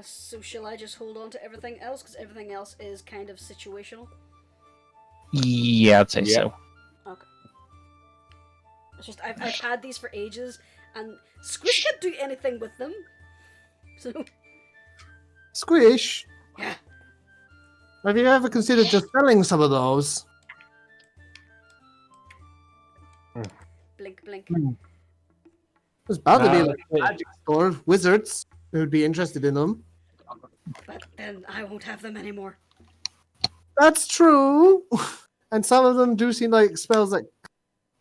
So shall I just hold on to everything else? Because everything else is kind of situational. Yeah, I'd say so. Okay. It's just I've had these for ages, and Squish can't do anything with them. So. Squish. Yeah. Have you ever considered just selling some of those? Blink, blink. There's bound to be Nah, like a magic store, wizards who'd be interested in them. But then I won't have them anymore. That's true. And some of them do seem like spells that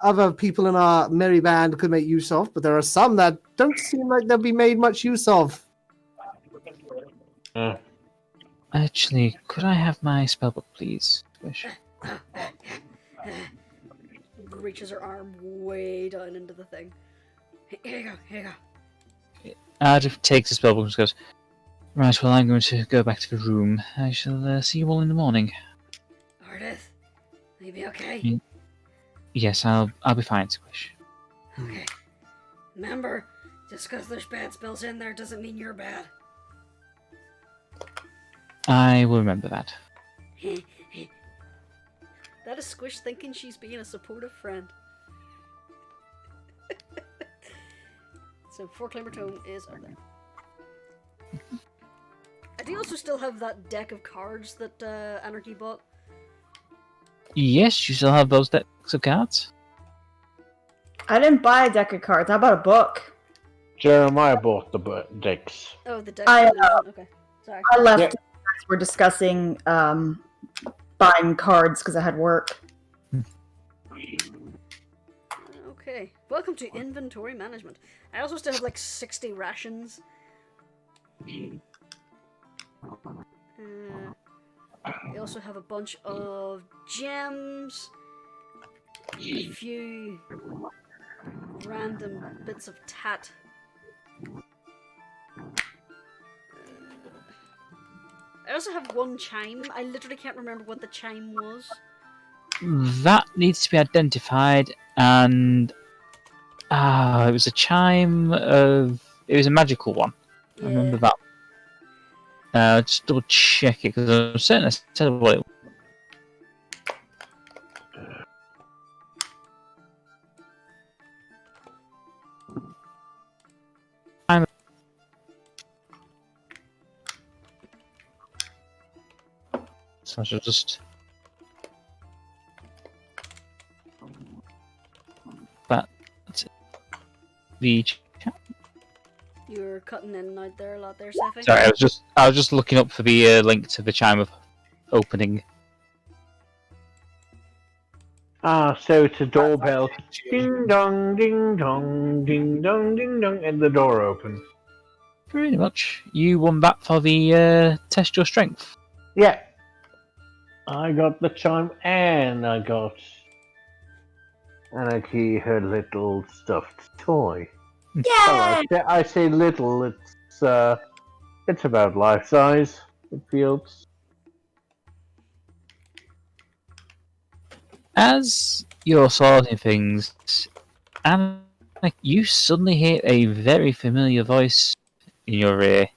other people in our merry band could make use of, but there are some that don't seem like they'll be made much use of. Actually, could I have my spellbook, please? Squish? Reaches her arm way down into the thing. Here you go, here you go. Ardeth takes the spellbook and just goes, right, well, I'm going to go back to the room. I shall see you all in the morning. Ardeth, will you be okay? Mm. Yes, I'll be fine, Squish. Okay. Remember, just because there's bad spells in there doesn't mean you're bad. I will remember that. That is Squish thinking she's being a supportive friend. So, Four-Climber Tome is out there. Do you also still have that deck of cards that Anarchy bought? Yes, you still have those decks of cards? I didn't buy a deck of cards. I bought a book. Jeremiah bought the decks. Oh, the deck. I, Okay, sorry. I left. Yeah. You guys were discussing buying cards because I had work. Okay, welcome to inventory management. I also still have like 60 rations. I also have a bunch of gems, a few random bits of tat. I also have one chime. I literally can't remember what the chime was. That needs to be identified, and it was a chime of... It was a magical one. I remember that. Just double check it, because I'm certain I said what it was. So I should just... That's it. The... You're cutting in and out there a lot there, Seph. Sorry, I was just looking up for the link to the chime of opening. So it's a doorbell. Ding dong, ding dong, ding dong, ding dong, and the door opens. Pretty much. You won that for the test your strength. Yeah. I got the chime and I got Anarchy, her little stuffed toy. Yeah. Oh, I say little, it's about life size, it feels. As you're sorting things, and you suddenly hear a very familiar voice in your ear.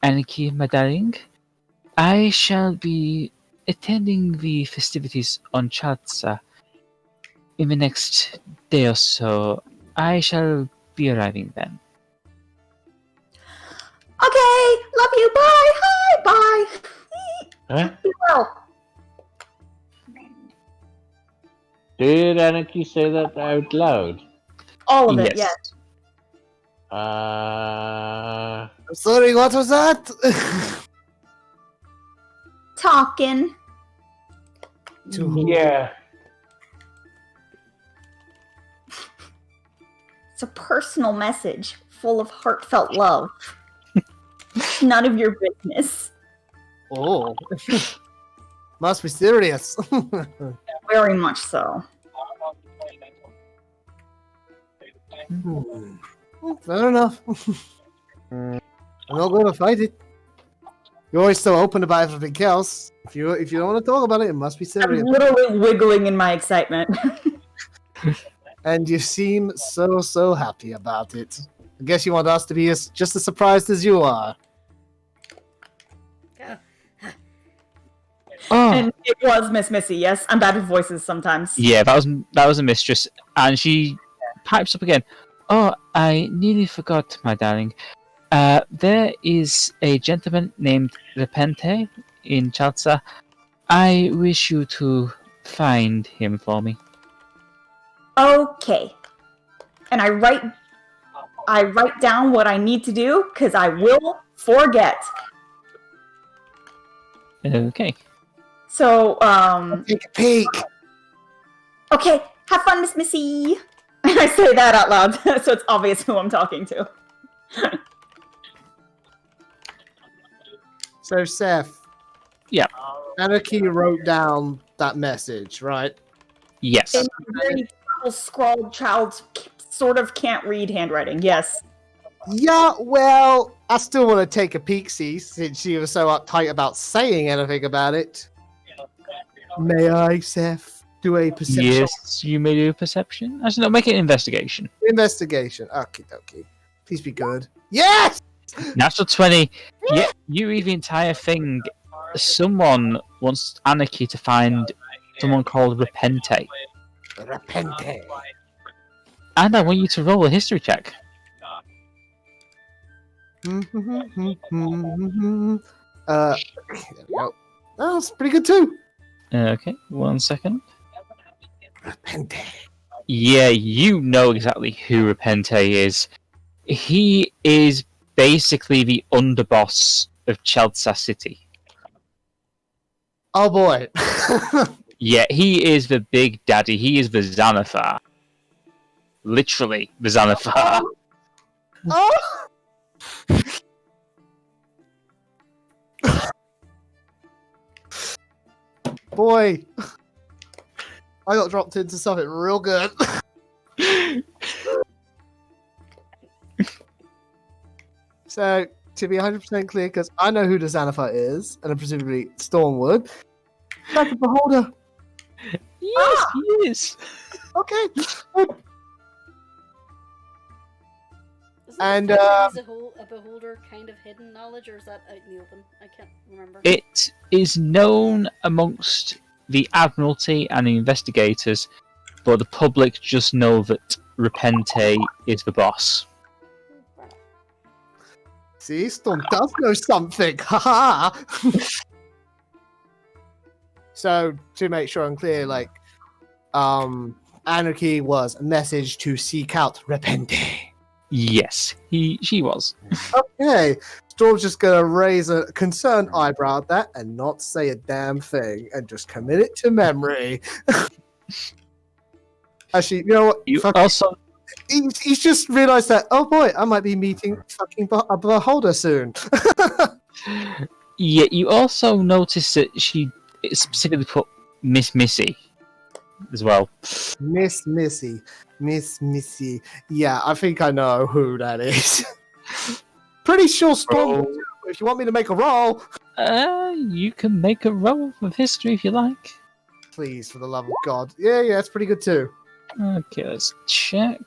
Anarchy, my darling, I shall be attending the festivities on Chalza in the next day or so. I shall be arriving then. Okay. Love you. Bye. Hi. Bye. Huh? Be well. Did Anarchy say that out loud? All of it. Yes. I'm sorry, what was that? Talking. Yeah. It's a personal message full of heartfelt love. None of your business. Oh. Must be serious. Very much so. Fair enough. I'm not going to fight it. You're always so open about everything else. If you don't want to talk about it, it must be serious. I'm literally wiggling in my excitement. And you seem so happy about it. I guess you want us to be just as surprised as you are. Oh, And it was Miss Missy, yes? I'm bad with voices sometimes. yeah, that was a mistress, and she pipes up again. Oh, I nearly forgot, my darling. There is a gentleman named Repente in Chalza. I wish you to find him for me. Okay. And I write down what I need to do, because I will forget. Okay. So, Take a peek. okay, have fun, Miss Missy. And I say that out loud, so it's obvious who I'm talking to. So, Seph. Yeah. Anarchy wrote down that message, right? Yes. In a very scrawled child sort of can't read handwriting, yes. Yeah, well, I still want to take a peek-see since she was so uptight about saying anything about it. May I, Seph, do a perception Yes, you may do a perception. Actually, no, make it an investigation. investigation? Okie dokie. Please be good. Yes! Natural 20. Yeah, you read the entire thing. Someone wants Anarchy to find someone called Repente. Repente. And I want you to roll a history check. There we go. That's pretty good too. Okay, 1 second. Repente. Yeah, you know exactly who Repente is. He is basically the underboss of Chelsea City. Oh boy. Yeah, he is the big daddy. He is the Xanathar. Literally, the Xanathar. Oh! Boy, I got dropped into something real good. So, to be 100% clear, because I know who the Xanathar is, and presumably Stormwood, that's a beholder. Yes, he is. Okay. Is And, it a beholder kind of hidden knowledge, or is that out in the open? I can't remember. It is known amongst the Admiralty and the investigators, but the public just know that Repente is the boss. See, Storm does know something. Haha. So, to make sure I'm clear, like, Anarchy was a message to seek out Repente. Yes, she was. Okay, Storm's just gonna raise a concerned eyebrow at that and not say a damn thing and just commit it to memory. Actually, you know what? You Fuck, also he's just realized that, oh boy, I might be meeting fucking a beholder soon. Yeah, you also notice that she specifically put Miss Missy as well. Miss Missy. Yeah, I think I know who that is. Pretty sure Storm. Oh. If you want me to make a roll, You can make a roll of history if you like. please, for the love of God. Yeah, it's pretty good too. Okay, let's check.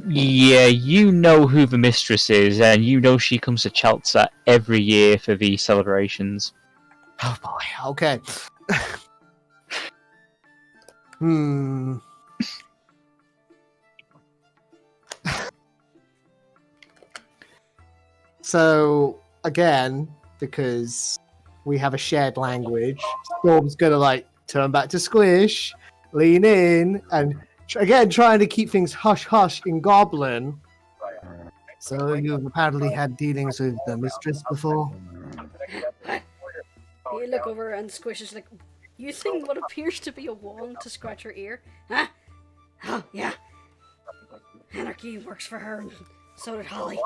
Yeah, you know who the mistress is, and you know she comes to Chelsea every year for the celebrations. Oh boy. Okay. So again, because we have a shared language, Storm's gonna like turn back to Squish, lean in, and again trying to keep things hush hush in Goblin. So you've apparently had dealings with the mistress before. You look over and Squish is like, using what appears to be a wand to scratch her ear. Huh? Oh, yeah. Anarchy works for her, and so did Holly.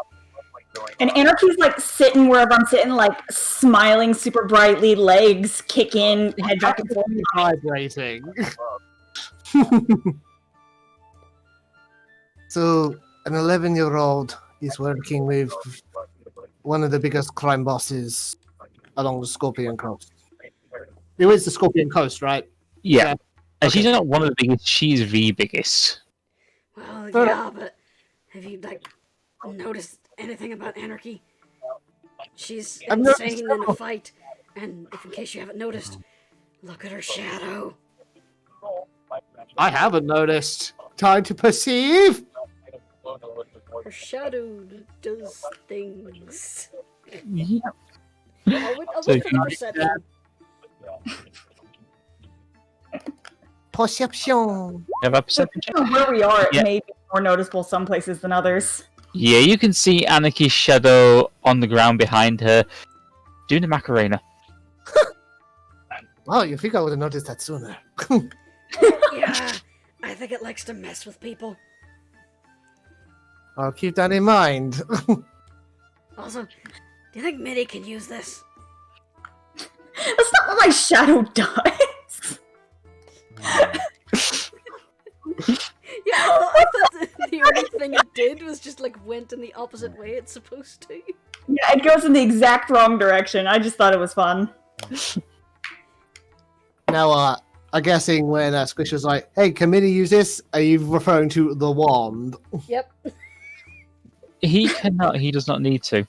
And Anarchy's like sitting wherever I'm sitting, like smiling super brightly, legs kicking, head back and forth. Vibrating. So, an 11-year-old is working with one of the biggest crime bosses along the Scorpion Coast. It is the Scorpion Coast, right? Yeah. And Okay. she's not one of the biggest, she's the biggest. Well, But- yeah, but have you, like, noticed anything about Anarchy? She's I've noticed insane in several- a fight, and if in case you haven't noticed, look at her shadow. I haven't noticed. Time to perceive. Her shadow does things. Yeah. I'll wait So for the you- perception. Perception. Have a perception check? Where we are, it Yeah. may be more noticeable some places than others. Yeah, you can see Anarchy's shadow on the ground behind her, doing the Macarena. Wow, you think I would have noticed that sooner? Yeah, I think it likes to mess with people. I'll keep that in mind. Also, do you think Minnie can use this? That's not what my shadow does. Yeah, I thought the only thing it did was just like went in the opposite way it's supposed to. Yeah, it goes in the exact wrong direction. I just thought it was fun. Now, I'm guessing when Squish was like, "Hey, can Minnie use this?" Are you referring to the wand? Yep. He cannot. He does not need to.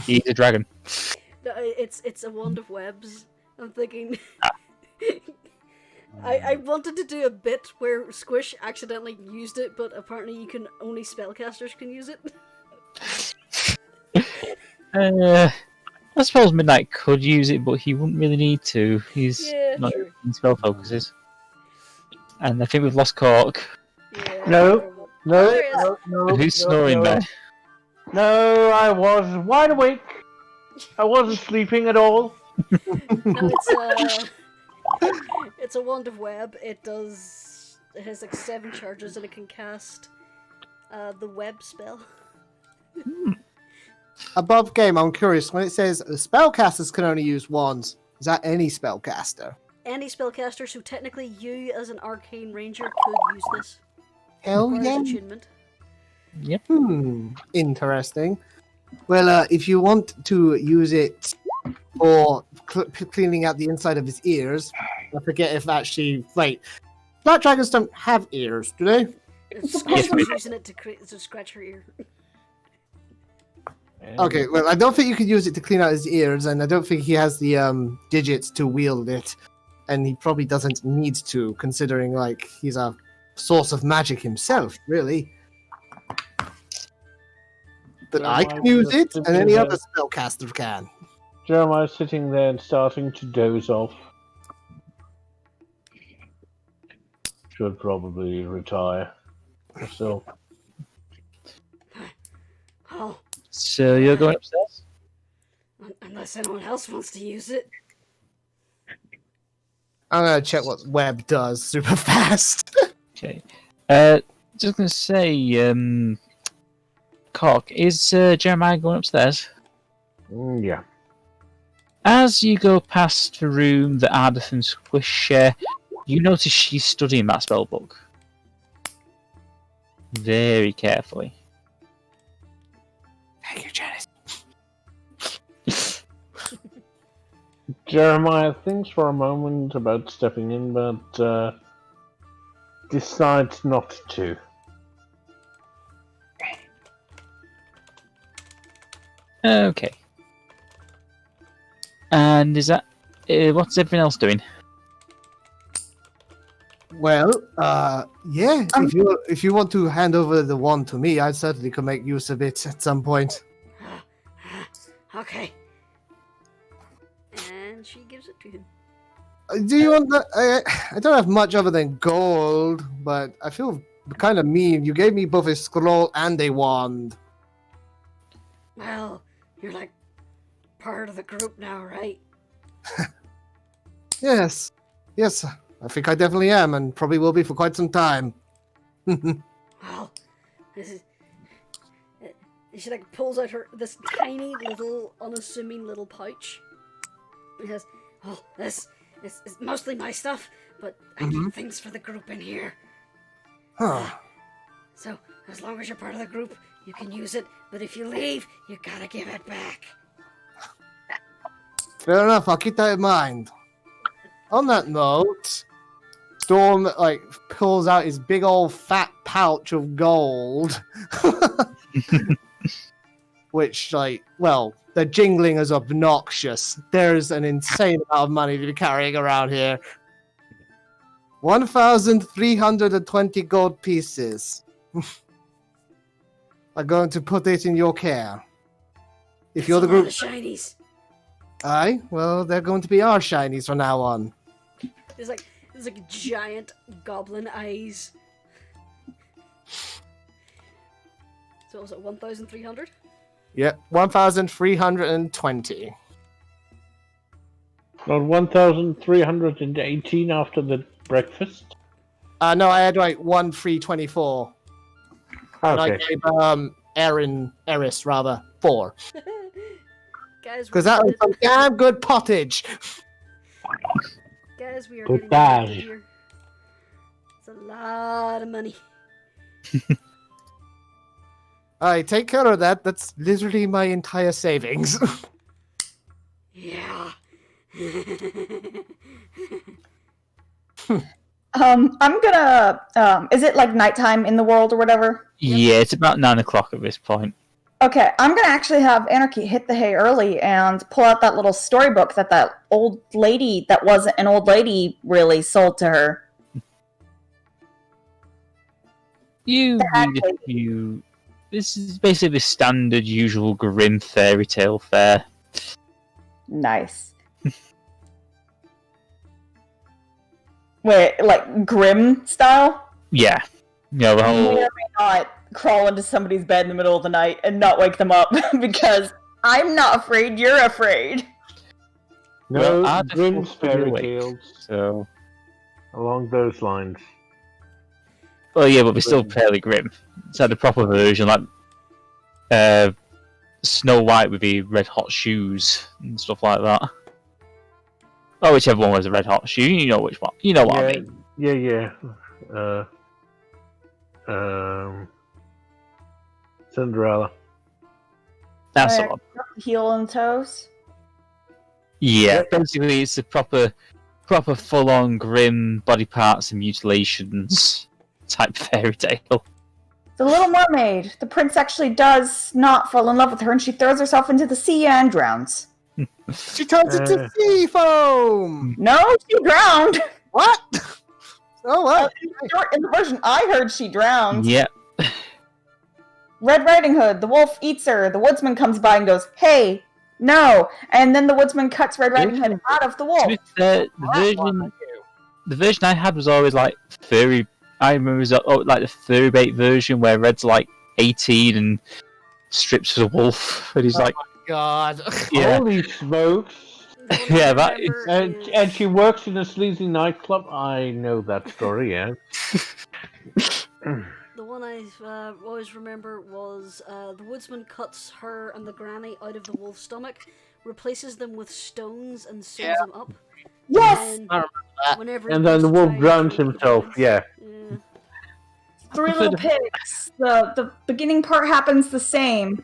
He's a dragon. No, it's a wand of webs. I'm thinking. I wanted to do a bit where Squish accidentally used it, but apparently you can only spellcasters can use it. I suppose Midnight could use it, but he wouldn't really need to. He's Yeah, not true. in spell focuses. And I think we've lost Kork. Yeah. No. terrible. No, There it is. no, Who's snoring there? No, I was wide awake. I wasn't sleeping at all. No, it's a wand of web. It has like 7 charges and it can cast the web spell. Above game, I'm curious. When it says spellcasters can only use wands, is that any spellcaster? Any spellcaster, so technically you as an arcane ranger could use this. Hell Requires yeah. attunement. Interesting. Well, if you want to use it for cleaning out the inside of his ears, I forget if actually. Wait, black dragons don't have ears, do they? Squish was using it to scratch her ear. Okay, well, I don't think you could use it to clean out his ears, and I don't think he has the digits to wield it, and he probably doesn't need to, considering like he's a source of magic himself, really. But I can use it, and any other spellcaster can. Jeremiah's sitting there and starting to doze off. Should probably retire. So, Oh, So you're going upstairs? unless anyone else wants to use it. I'm gonna check what web does super fast. Okay. Just gonna say, Kork, is Jeremiah going upstairs? yeah. As you go past the room that Ardeth and Squish share, you notice she's studying that spell book. Very carefully. Thank you, Janice. Jeremiah thinks for a moment about stepping in, but decides not to. Okay. And is that... what's everyone else doing? Well, yeah. If you want to hand over the wand to me, I certainly could make use of it at some point. Okay. And she gives it to him. Do you want that? I don't have much other than gold, but I feel kind of mean. You gave me both a scroll and a wand. Well, you're like part of the group now, right? Yes, I think I definitely am, and probably will be for quite some time. Well, this is. She like pulls out this tiny little unassuming little pouch. It has, oh, this is mostly my stuff, but I keep things for the group in here. Huh. So as long as you're part of the group, you can use it. But if you leave, you gotta give it back. Fair enough. I'll keep that in mind. On that note, Storm pulls out his big old fat pouch of gold. Which, the jingling is obnoxious. There's an insane amount of money to be carrying around here. 1,320 gold pieces. I'm going to put it in your care. If you're the group... That's a lot of shinies. Aye, well, they're going to be our shinies from now on. It's like There's like giant goblin eyes. So was it 1,300? Yeah, 1,320. Not 1,318 after the breakfast. No, I had like 1,324. And I Okay. gave Eris rather 4. Guys, Because that was some damn good pottage. guys, we are Good getting addicted bag. here. It's a lot of money. Alright, take care of that. That's literally my entire savings. Yeah. I'm gonna. Is it like nighttime in the world or whatever? Yeah, it's about 9 o'clock at this point. Okay, I'm gonna actually have Anarchy hit the hay early and pull out that little storybook that old lady that wasn't an old lady really sold to her. You read a few. This is basically the standard, usual grim fairy tale fare. Nice. Wait, like grim style? Yeah. You know, the May whole. or may not crawl into somebody's bed in the middle of the night and not wake them up because I'm not afraid, you're afraid. No, Well, Ardeth grim will still be fairy awake. tales So. along those lines. Well, yeah, but they're still fairly grim. It's like the proper version, like Snow White with the red hot shoes and stuff like that. Oh, whichever one was a red hot shoe, you know which one. You know what I mean. Yeah. Cinderella. That's the Right. one. Heel and toes. Yeah, basically it's a proper full-on grim body parts and mutilations type fairy tale. The Little Mermaid. The prince actually does not fall in love with her and she throws herself into the sea and drowns. She turns into sea foam! No, she drowned. What? Oh, what? In the version I heard, she drowned. Yep. Red Riding Hood, the wolf eats her. The woodsman comes by and goes, "Hey, no!" And then the woodsman cuts Red Riding Hood out of the wolf. To be fair, the version I had was always like furry. I remember it was like the furry bait version where Red's like 18 and strips for the wolf, and he's like, God. yeah, Holy smokes! The one Yeah, I that remember is- And she works in a sleazy nightclub. I know that story, yeah. The one I always remember was the woodsman cuts her and the granny out of the wolf's stomach, replaces them with stones and sews them up. Yes! And I remember that. whenever And then the he wolf tries drowns to- himself, yeah. Yeah. Three Little Pigs. The beginning part happens the same,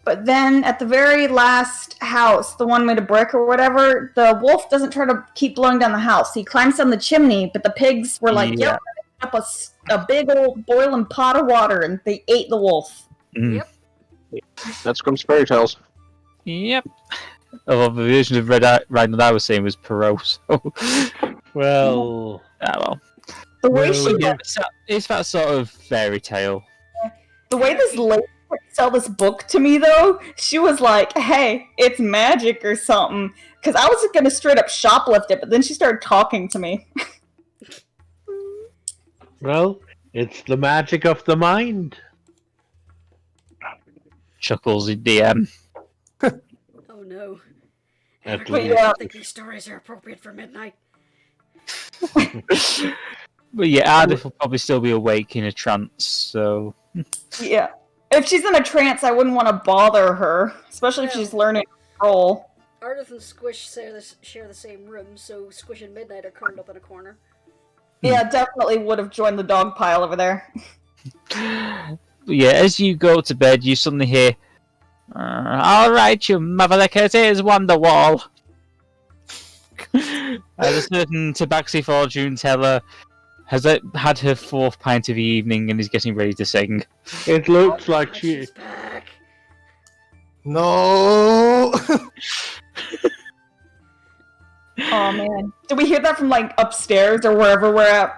but then at the very last house, the one made of brick or whatever, the wolf doesn't try to keep blowing down the house. He climbs down the chimney, but the pigs were like, Yeah. "Yep, up a big old boiling pot of water," and they ate the wolf. mm, Yep. That's Grimm's fairy tales. yep. Although the version of Red Riding Hood I was saying was Perot. So, Well, well. The way Well, she, Yeah, it's that sort of fairy tale. the way this lady would sell this book to me though, she was like, "Hey, it's magic or something," because I was gonna straight up shoplift it, but then she started talking to me. well, it's the magic of the mind. Chuckles in DM. Oh no. At Anarchy, least. I don't think these stories are appropriate for midnight. But yeah, Ardeth will probably still be awake in a trance, so. Yeah. If she's in a trance, I wouldn't want to bother her, especially if No. she's learning to roll. Ardeth and Squish share the same room, so Squish and Midnight are curled up in a corner. Yeah, definitely would have joined the dog pile over there. But yeah, as you go to bed, you suddenly hear, "Alright, you motherlickers, here's Wonderwall." As a certain Tabaxi fortune teller has had her 4th pint of the evening and is getting ready to sing. It looks like God, she. she's back. No! Oh man. Did we hear that from like upstairs or wherever we're at?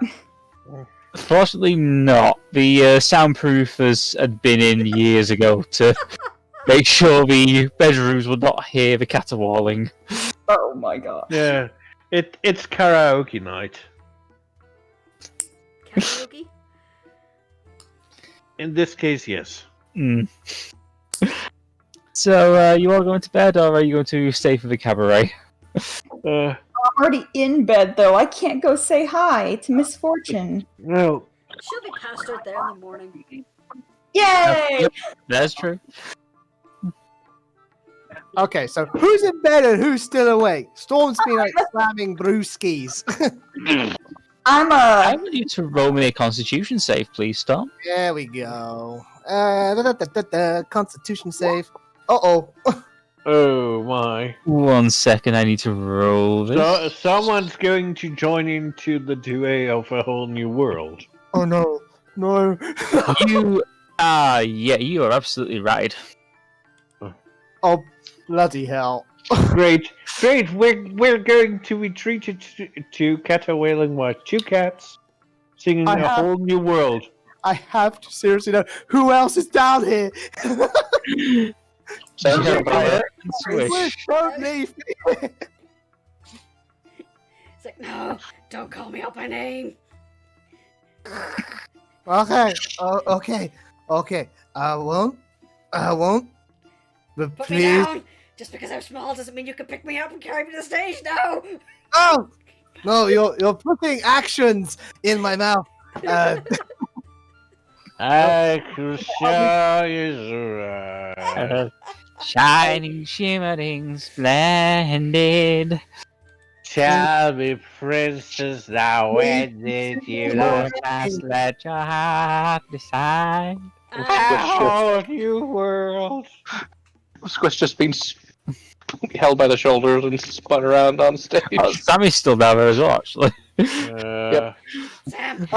Fortunately not. The soundproofers had been in years ago to make sure the bedrooms would not hear the caterwauling. Oh my god. Yeah, it's karaoke night. karaoke? In this case, yes. Mm. So, you all going to bed, or are you going to stay for the cabaret? Uh, I'm already in bed, though. I can't go say hi to Miss Fortune. well, She'll be passed out there in the morning. Yay! Yep, that's true. Okay, so who's in bed and who's still awake? Storm's been like slamming brewskis. I'm I want you to roll me a Constitution save, please, Storm. There we go. Constitution save. Uh-oh. oh my. 1 second, I need to roll this. So, someone's going to join into the duet of a whole new world. Oh no. No. You yeah, you are absolutely right. Oh, bloody hell. Great. We're going to retreat to Caterwailing White. 2 cats singing I a have- whole new world. I have to seriously know who else is down here. Sounds Yeah, like a and Squish. Don't leave me. It's like, no, don't call me out by name. Okay. Okay. I won't. But Put me please. down. Just because I'm small doesn't mean you can pick me up and carry me to the stage. No. Oh no! You're putting actions in my mouth. I could show you right. Shining, shimmering, splendid. Tell me, princess, now when did you Lord, just let your heart decide. Uh, a whole new world? Squish just been held by the shoulders and spun around on stage. Oh, Sammy's still down there as well, actually. Sam,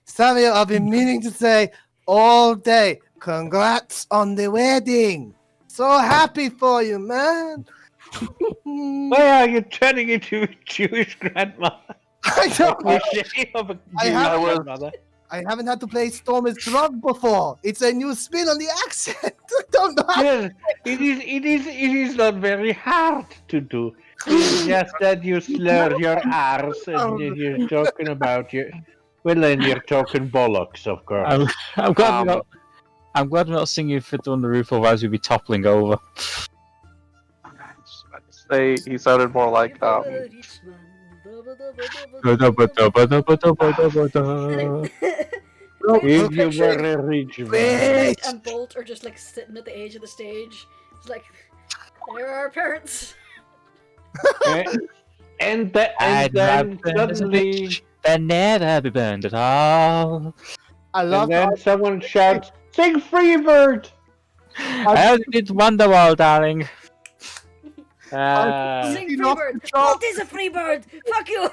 Samuel, I've been meaning to say all day, congrats on the wedding. So happy for you, man. Why are you turning into a Jewish grandma? I don't know. Of a I Jewish have- grandmother. I haven't had to play Storm as drunk before. It's a new spin on the accent. I don't know how. Yes, it is not very hard to do. It's just that you slur your R's and then you're talking about your. Well, then you're talking bollocks, of course. I'm glad we're not singing Fiddler on the Roof, otherwise we'd be toppling over. I'd say he sounded more like If you were a rich man. Wait. and Bolt are just like sitting at the edge of the stage. It's like, there are our parents. And then suddenly, They'll never be burned at all. I love and then that. someone shouts, "Sing Freebird!" I only did Wonderwall, darling. Sing you lost Freebird. control. Bolt is a Freebird. Fuck you.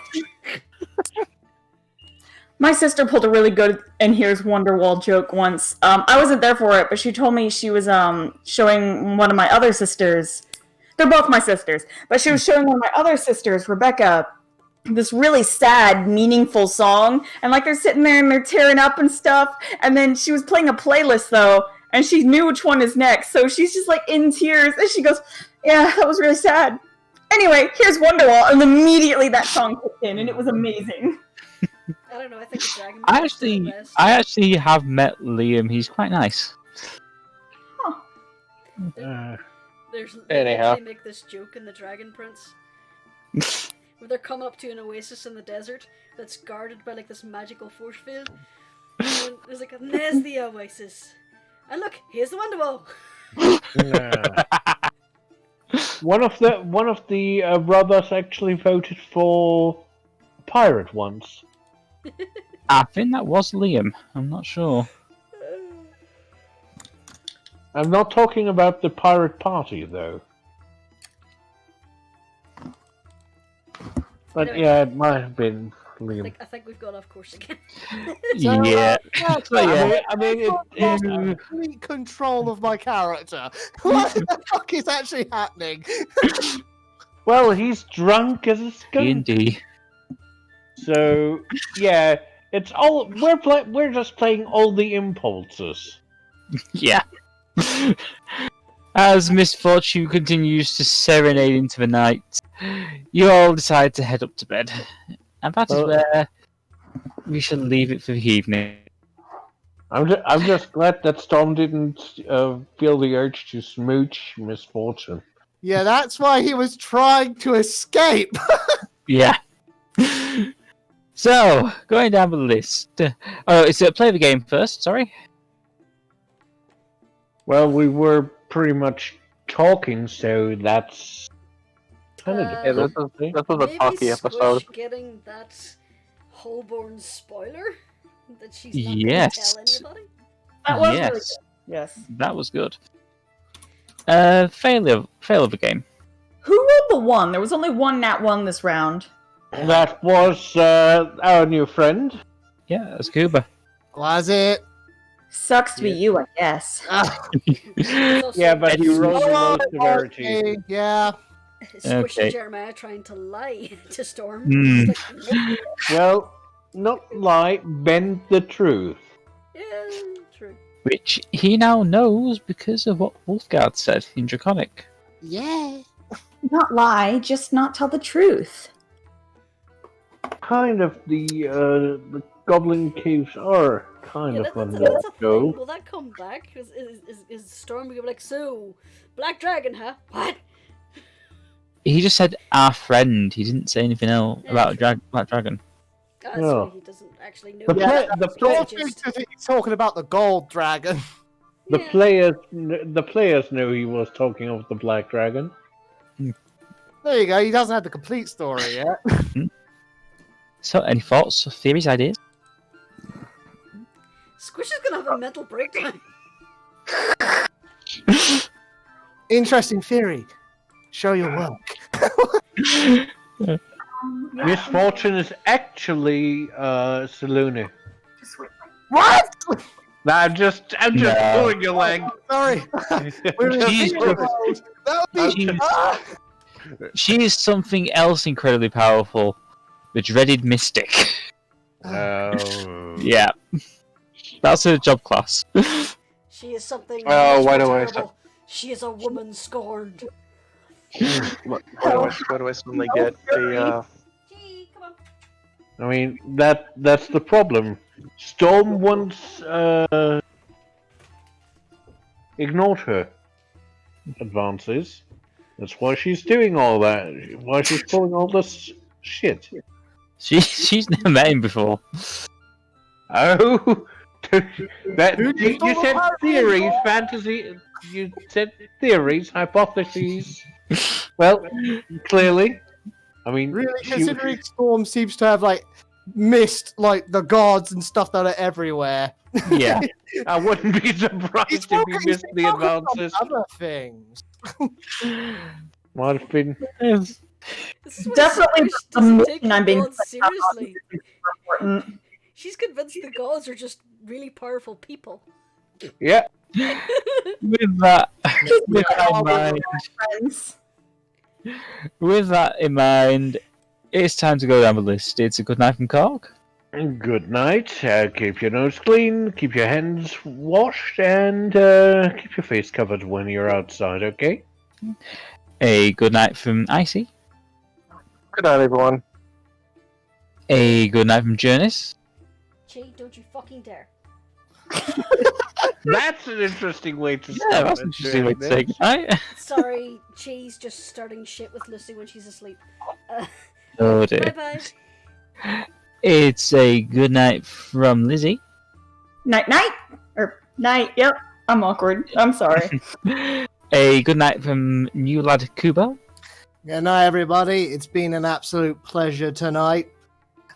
My sister pulled a really good and here's Wonderwall joke once. I wasn't there for it, but she told me she was showing one of my other sisters. They're both my sisters, but she was showing one of my other sisters, Rebecca, this really sad, meaningful song, and like they're sitting there and they're tearing up and stuff. And then she was playing a playlist though, and she knew which one is next, so she's just like in tears, and she goes, "Yeah, that was really sad." Anyway, here's Wonderwall, and immediately that song kicked in, and it was amazing. I don't know. I think the dragon. I actually have met Liam. He's quite nice. Anyhow. They make this joke in the Dragon Prince, where they're come up to an oasis in the desert that's guarded by like this magical force field. And there's like, and there's the oasis, and look, here's the Wonderwall. One of the brothers actually voted for pirate once. I think that was Liam. I'm not sure. I'm not talking about the pirate party though. But Anyway. yeah, it might have been Liam. I think we've got off course again. Yeah. I mean, I've lost complete control of my character. What the fuck is actually happening? well, he's drunk as a skunk. Indeed. So yeah, it's all we're just playing all the impulses. Yeah. As Miss Fortune continues to serenade into the night, you all decide to head up to bed. And that is Oh. where we shall leave it for the evening. I'm just glad that Storm didn't feel the urge to smooch Miss Fortune. Yeah, that's why he was trying to escape. Yeah. So, going down the list. Oh, it's play the game first, sorry. Well, we were pretty much talking, so that's kind of Yeah, this was a Maybe talky episode. Squish getting that Holborn spoiler that she's not Yes. going to tell anybody. That was really Yes. good. Yes. That was good. Fail of the game. Who rolled the 1? There was only one nat 1 this round. That was our new friend. Yeah, that's Kubar. Was it? Sucks to be you, I guess. It's also Yeah, but he rolled the low severity. Okay, yeah. Squish Okay. and Jeremiah trying to lie to Storm. Hmm. It's like, nope. Well, not lie, bend the truth. Yeah, true. Which he now knows because of what Wolfguard said in Draconic. Yeah. Not lie, just not tell the truth. Kind of the Goblin Caves are kind Yeah, of on that's that a thing. go. Will that come back? Is Storm gonna be like, so, Black Dragon, huh? What? He just said our friend. He didn't say anything else Yeah, about true. Black Dragon. Oh, No. so he doesn't actually know. The, Yeah, the, Storm play, thinks that he's talking about the gold dragon. the Yeah. players knew he was talking of the Black Dragon. There you go. He doesn't have the complete story yet. So, any thoughts, theories, ideas? Squish is gonna have a mental breakdown. Interesting theory. Show your work. Miss Fortune is actually Saluni. What? Nah, I'm just No. pulling your leg. Sorry. We're in She's a just- world. That would be. She's- Ah! She is something else incredibly powerful. The dreaded mystic. Oh. Yeah. That's her job class. She is something. Oh, much why more do I terrible. start- She is a woman scorned. Why do I suddenly get a... Gee, come on. I mean, that's the problem. Storm once ignored her advances. That's why she's doing all that. Why she's pulling all this shit. She's never met him before. Oh, that Dude, you you said don't theories, have- fantasy. You said theories, hypotheses. Well, clearly, I mean, Really, she- considering Storm seems to have like missed like the gods and stuff that are everywhere. Yeah. I wouldn't be surprised if you missed the focused on advances. other things. Might have been. This is why Definitely Squish the doesn't mission take the I'm being gods seriously. Important. She's convinced the gods are just really powerful people. Yeah. With that, with that in mind, Friends. with that in mind, it's time to go down the list. It's a good night from Kork. Good night. Keep your nose clean. Keep your hands washed, and keep your face covered when you're outside. Okay. A good night from Icy. Good night, everyone. A good night from Jurnis. Gee, don't you fucking dare. That's an interesting way to start. Yeah, that's it, an interesting way to isn't say it? goodnight. Sorry, Cheese just starting shit with Lucy when she's asleep. Oh Bye dear. bye. It's a good night from Lizzie. Night, night. Or night. Yep. I'm awkward. I'm sorry. A good night from new lad Kubar. Good night, everybody. It's been an absolute pleasure tonight.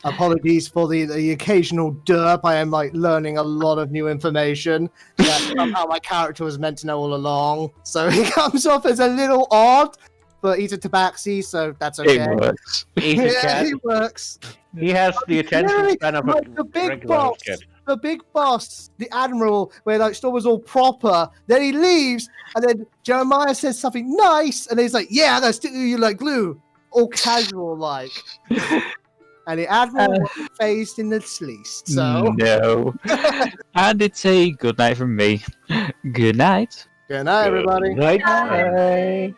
Apologies for the occasional derp. I am like learning a lot of new information that somehow my character was meant to know all along. So he comes off as a little odd, but he's a tabaxi, so that's okay. It works. He's a Yeah, cat. he works. He has the attention Literally, span of a like the big regular boss. cat. The big boss, the admiral, where like Storm was all proper. Then he leaves, and then Jeremiah says something nice, and he's like, "Yeah, I'm gonna stick to you like glue," all casual like. And the admiral wasn't phased in the least. So No. And it's a good night from me. Good night. good night, everybody. Night. Bye. Bye.